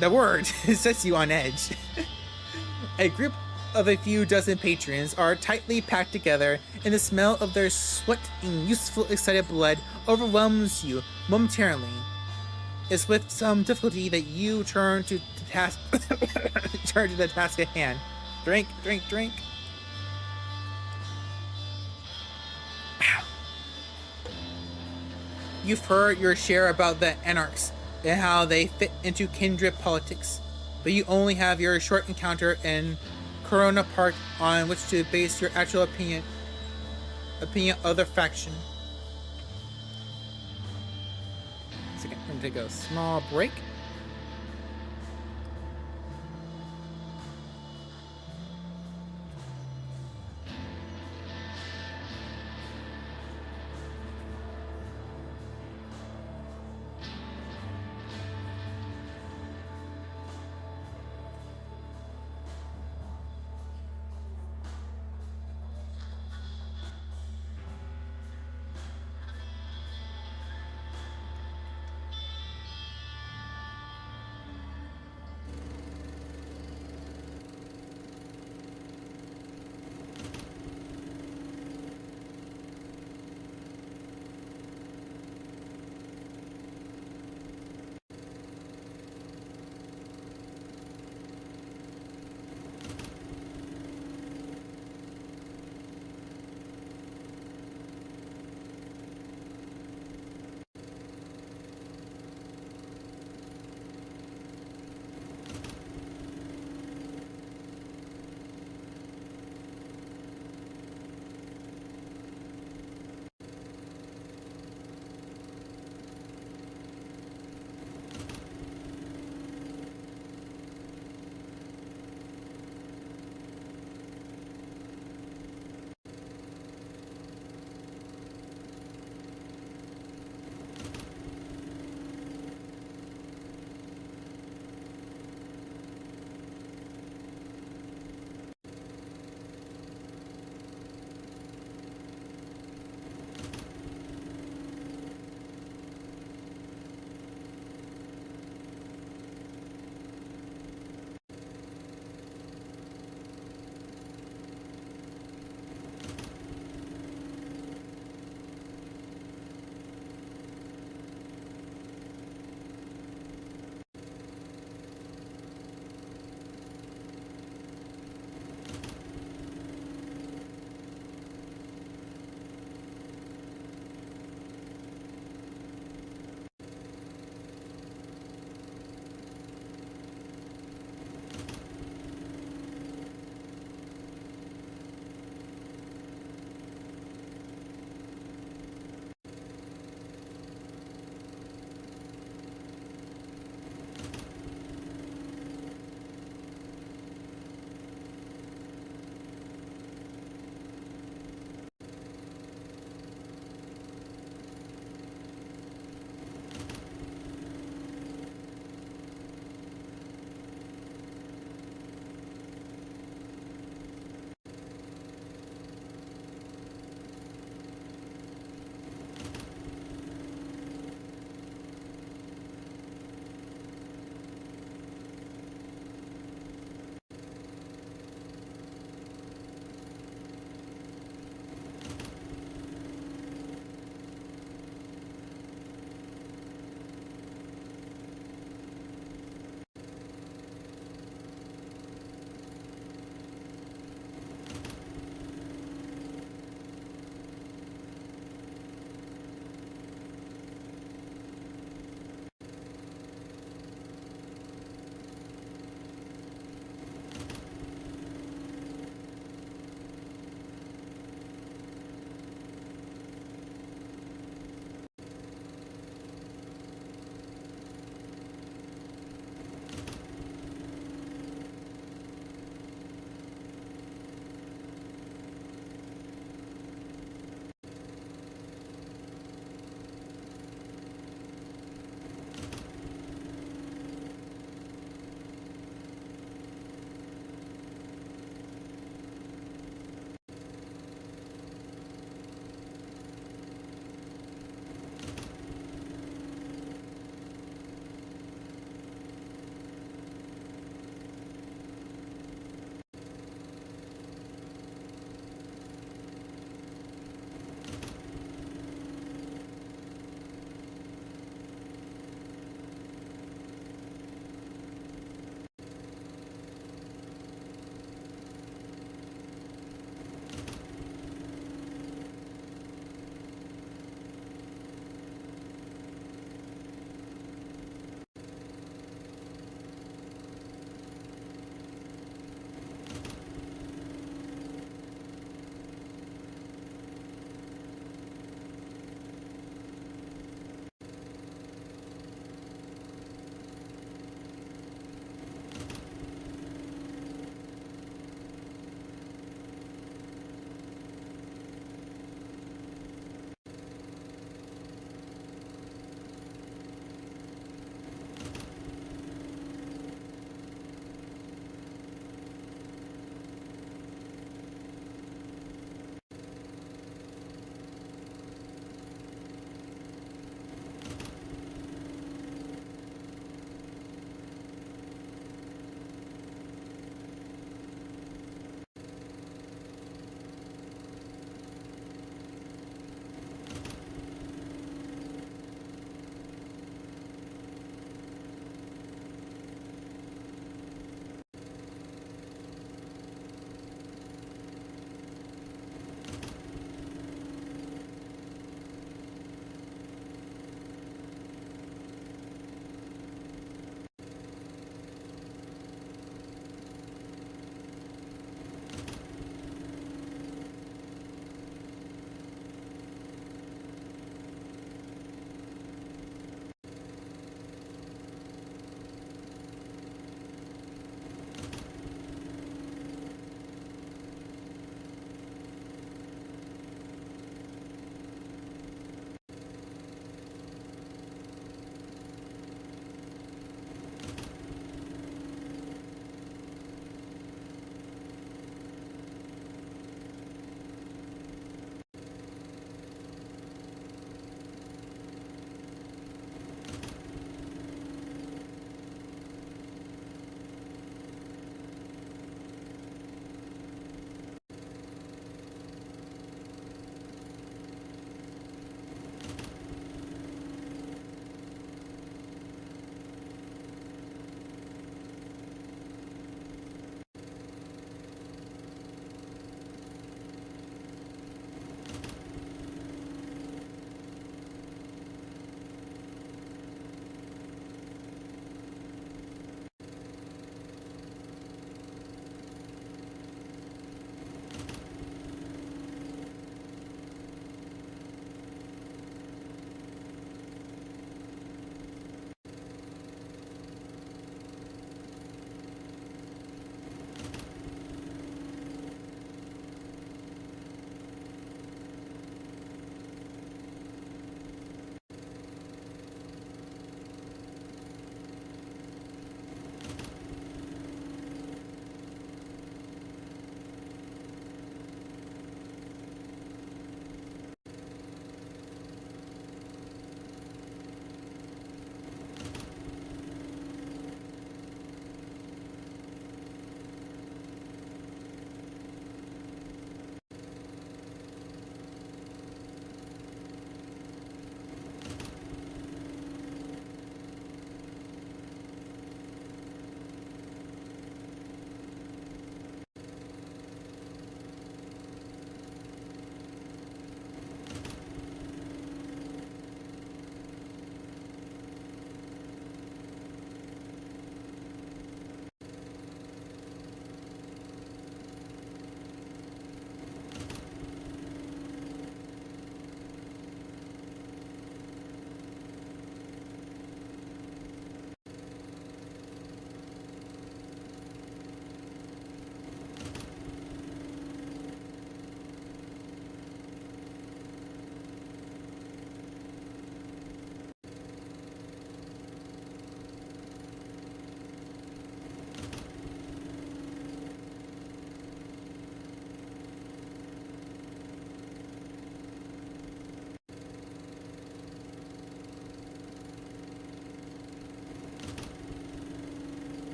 the word sets you on edge. A group of a few dozen patrons are tightly packed together, and the smell of their sweat and youthful, excited blood overwhelms you momentarily. It's with some difficulty that you turn to the task turn to the task at hand. Drink, drink, drink. You've heard your share about the anarchs and how they fit into kindred politics, but you only have your short encounter in Corona Park on which to base your actual opinion of the faction. Second, I'm gonna take a small break.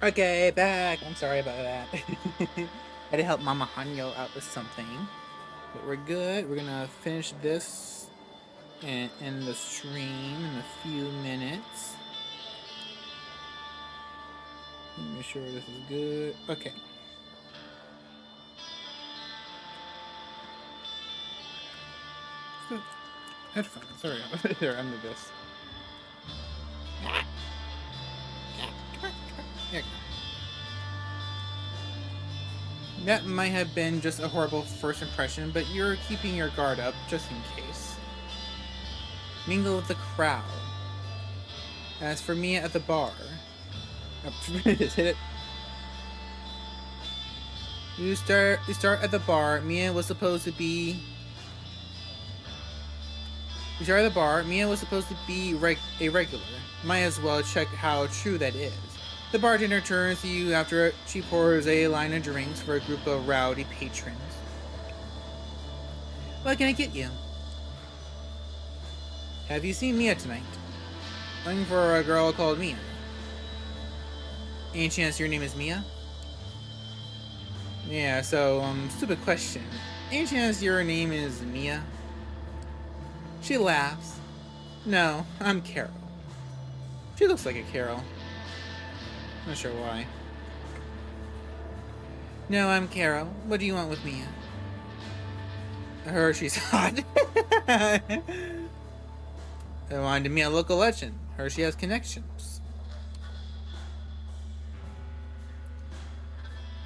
Okay, back. I'm sorry about that. I had to help Mama Hanyo out with something. But we're good. We're gonna finish this and end the stream in a few minutes. Make sure this is good. Okay. Headphones. Sorry, they're under this. There. That might have been just a horrible first impression, but you're keeping your guard up just in case. Mingle with the crowd. As for me at the bar, hit it. You start at the bar. Mia was supposed to be. You start at the bar. Mia was supposed to be a regular. Might as well check how true that is. The bartender turns to you after she pours a line of drinks for a group of rowdy patrons. What can I get you? Have you seen Mia tonight? Looking for a girl called Mia. Any chance your name is Mia? Yeah, so, stupid question. Any chance your name is Mia? She laughs. No, I'm Carol. She looks like a Carol. Not sure why. No, I'm Carol. What do you want with Mia? I heard she's hot. I wanted to meet a local legend. Heard she has connections.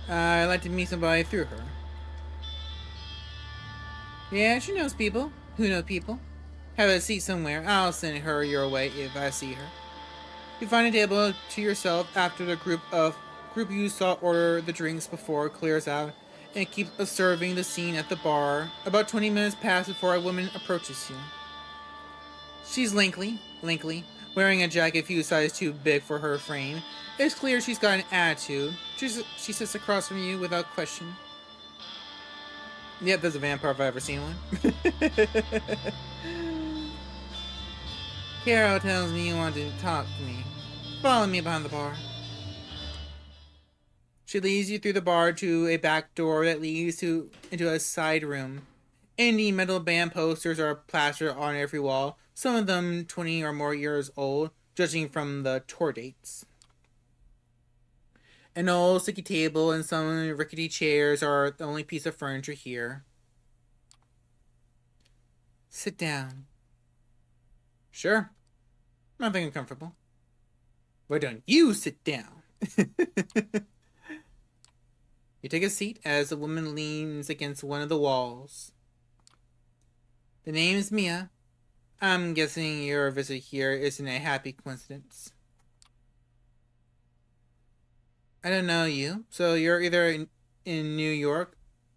I'd like to meet somebody through her. Yeah, she knows people. Who know people? Have a seat somewhere. I'll send her your way if I see her. You find a table to yourself after the group you saw order the drinks before clears out and keeps observing the scene at the bar. About 20 minutes pass before a woman approaches you. She's lanky, wearing a jacket a few sizes too big for her frame. It's clear she's got an attitude. She sits across from you without question. Yep, there's a vampire if I've ever seen one. Carol tells me you want to talk to me. Follow me behind the bar. She leads you through the bar to a back door that leads into a side room. Indie metal band posters are plastered on every wall, some of them 20 or more years old, judging from the tour dates. An old sticky table and some rickety chairs are the only piece of furniture here. Sit down. Sure. I think I'm comfortable. Why don't you sit down? You take a seat as the woman leans against one of the walls. The name is Mia. I'm guessing your visit here isn't a happy coincidence. I don't know you, so you're either in New York,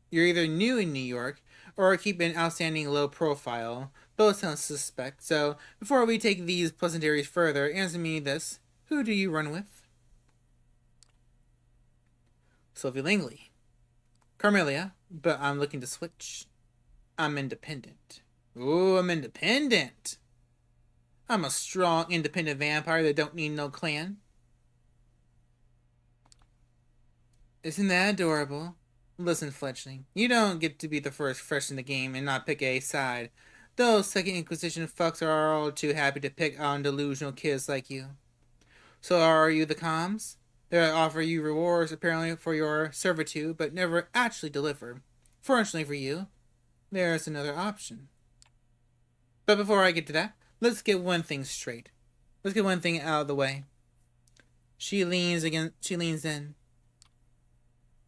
you're either new in New York, or keep an outstanding low profile. Both sound suspect, so before we take these pleasantries further, answer me this. Who do you run with? Sylvie Langley. Carmelia, but I'm looking to switch. I'm independent. Ooh, I'm independent. I'm a strong, independent vampire that don't need no clan. Isn't that adorable? Listen, Fletchling, you don't get to be the first fresh in the game and not pick a side. Those Second Inquisition fucks are all too happy to pick on delusional kids like you. So are you the comms? They offer you rewards apparently for your servitude, but never actually deliver. Fortunately for you, there's another option. But before I get to that, let's get one thing straight. Let's get one thing out of the way. She leans in.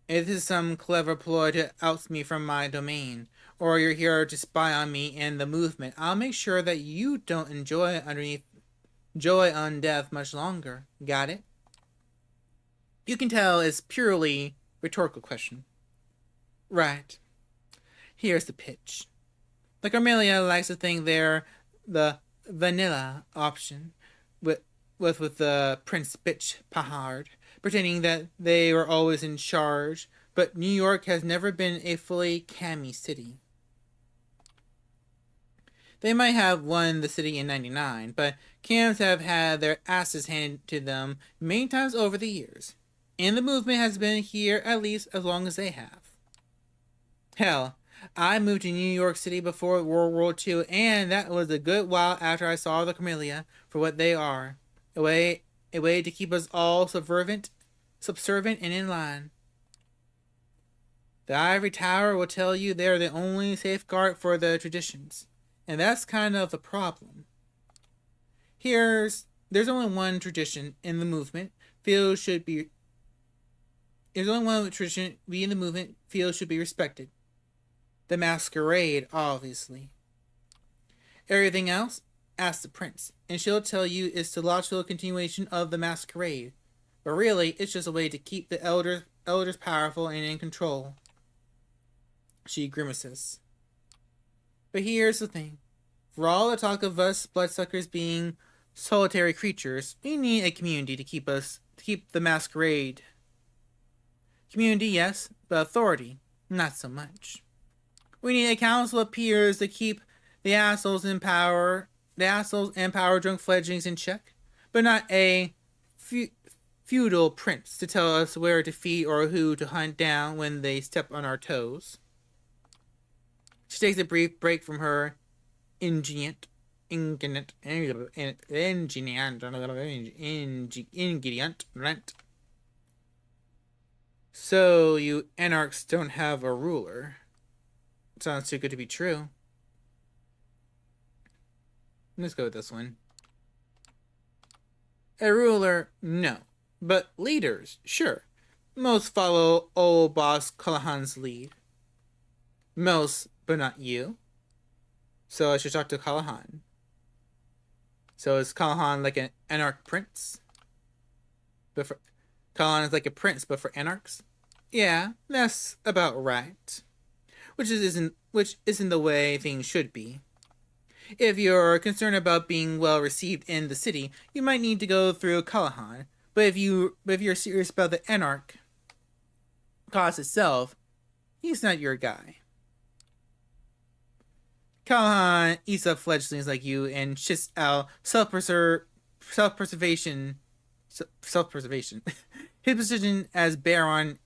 If this is some clever ploy to oust me from my domain, or you're here to spy on me and the movement, I'll make sure that you don't enjoy on death much longer. Got it? You can tell it's purely rhetorical question. Right. Here's the pitch. Like Armelia likes to think they're the vanilla option with the Prince Bitch Pahard, pretending that they were always in charge, but New York has never been a fully cami city. They might have won the city in 99, but cams have had their asses handed to them many times over the years. And the movement has been here at least as long as they have. Hell, I moved to New York City before World War II, and that was a good while after I saw the Camellia for what they are. A way to keep us all subservient, and in line. The Ivory Tower will tell you they're the only safeguard for the traditions, and that's kind of the problem. There's only one tradition in the movement feels should be. There's only one tradition we in the movement feel should be respected. The Masquerade, obviously. Everything else, ask the prince, and she'll tell you it's the logical continuation of the Masquerade. But really, it's just a way to keep the elders powerful and in control. She grimaces. But here's the thing. For all the talk of us bloodsuckers being solitary creatures, we need a community to keep the Masquerade. Community, yes, but authority, not so much. We need a council of peers to keep the assholes and power drunk fledglings in check, but not a feudal prince to tell us where to feed or who to hunt down when they step on our toes. She takes a brief break from her ingredient. So you anarchs don't have a ruler. Sounds too good to be true. Let's go with this one. A ruler, no. But leaders, sure. Most follow old boss Callahan's lead. Most, but not you. So I should talk to Callahan. So is Callahan like an anarch prince? Callahan is like a prince, but for anarchs? Yeah, that's about right. Which isn't the way things should be. If you're concerned about being well received in the city, you might need to go through Callahan. But if you're serious about the anarch cause itself, he's not your guy. Callahan eats up fledglings like you and shits out self-preservation. His position as Baron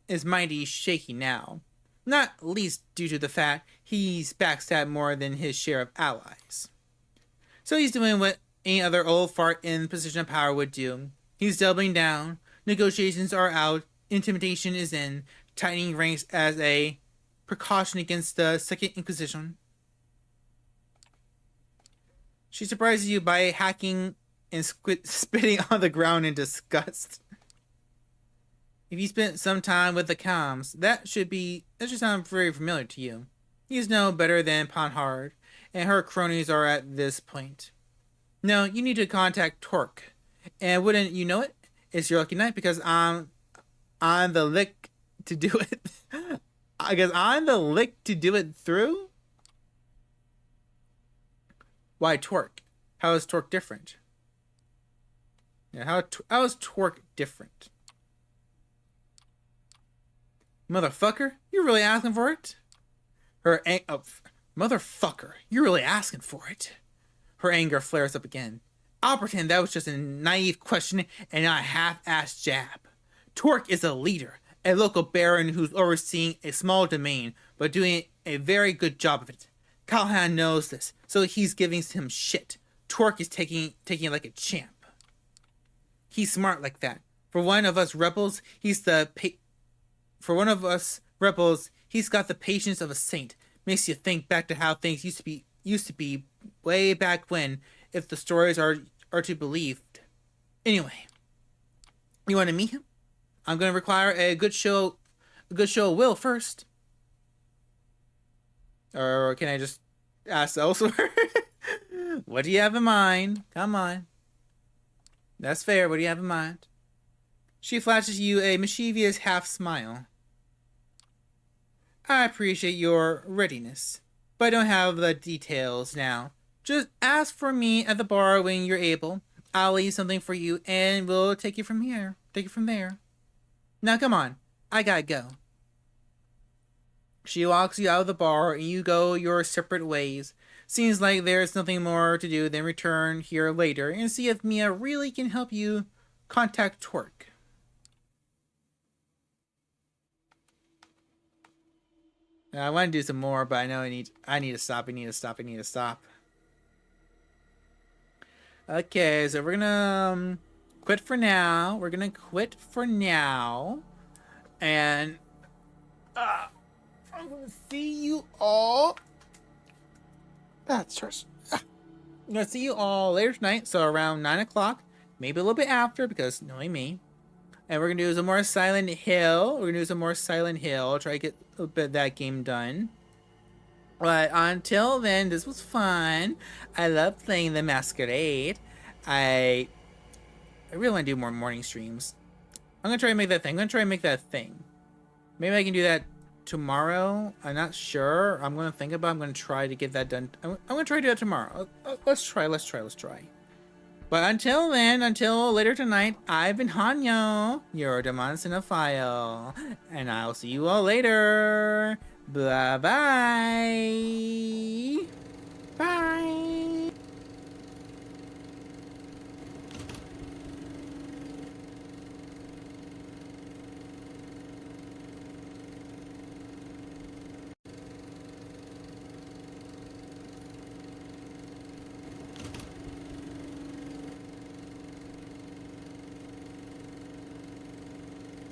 is mighty shaky now. Not least due to the fact he's backstabbed more than his share of allies. So he's doing what any other old fart in position of power would do. He's doubling down, negotiations are out, intimidation is in, tightening ranks as a precaution against the Second Inquisition. She surprises you by hacking and spitting on the ground in disgust. If you spent some time with the comms, that should sound very familiar to you. He's no better than Panhard, and her cronies are at this point. No, you need to contact Torque. And wouldn't you know it? It's your lucky night because I'm the lick to do it. I guess I'm the lick to do it through? Why Torque? How is Torque different? Yeah, how is Torque different? Motherfucker, you really asking for it? Motherfucker, you're really asking for it. Her anger flares up again. I'll pretend that was just a naive question and not a half-assed jab. Torque is a leader, a local baron who's overseeing a small domain, but doing a very good job of it. Callahan knows this, so he's giving him shit. Torque is taking it like a champ. He's smart like that. For one of us rebels, he's got the patience of a saint. Makes you think back to how things used to be way back when, if the stories are to be believed. Anyway, you want to meet him? I'm going to require a good show of will first. Or can I just ask elsewhere? What do you have in mind? Come on. That's fair. What do you have in mind? She flashes you a mischievous half smile. I appreciate your readiness, but I don't have the details now. Just ask for me at the bar when you're able. I'll leave something for you, and we'll take it from here. Take it from there. Now come on. I gotta go. She walks you out of the bar, and you go your separate ways. Seems like there's nothing more to do than return here later and see if Mia really can help you contact twerk. Now, I want to do some more, but I know I need to stop. I need to stop. Okay, so we're gonna quit for now. We're gonna quit for now, and I'm gonna see you all. That's hurts. I'm gonna see you all later tonight, so around 9 o'clock, maybe a little bit after, because knowing me. And we're gonna do some more Silent Hill. We're gonna do some more Silent Hill. Try to get a little bit of that game done. But until then, this was fun. I love playing the Masquerade. I really want to do more morning streams. I'm gonna try to make that thing. Maybe I can do that tomorrow. I'm not sure. I'm gonna think about it. I'm gonna try to get that done. I'm gonna try to do that tomorrow. Let's try. But until then, until later tonight, I've been Hanyo, your Demon Cinephile, and I'll see you all later. Bye bye.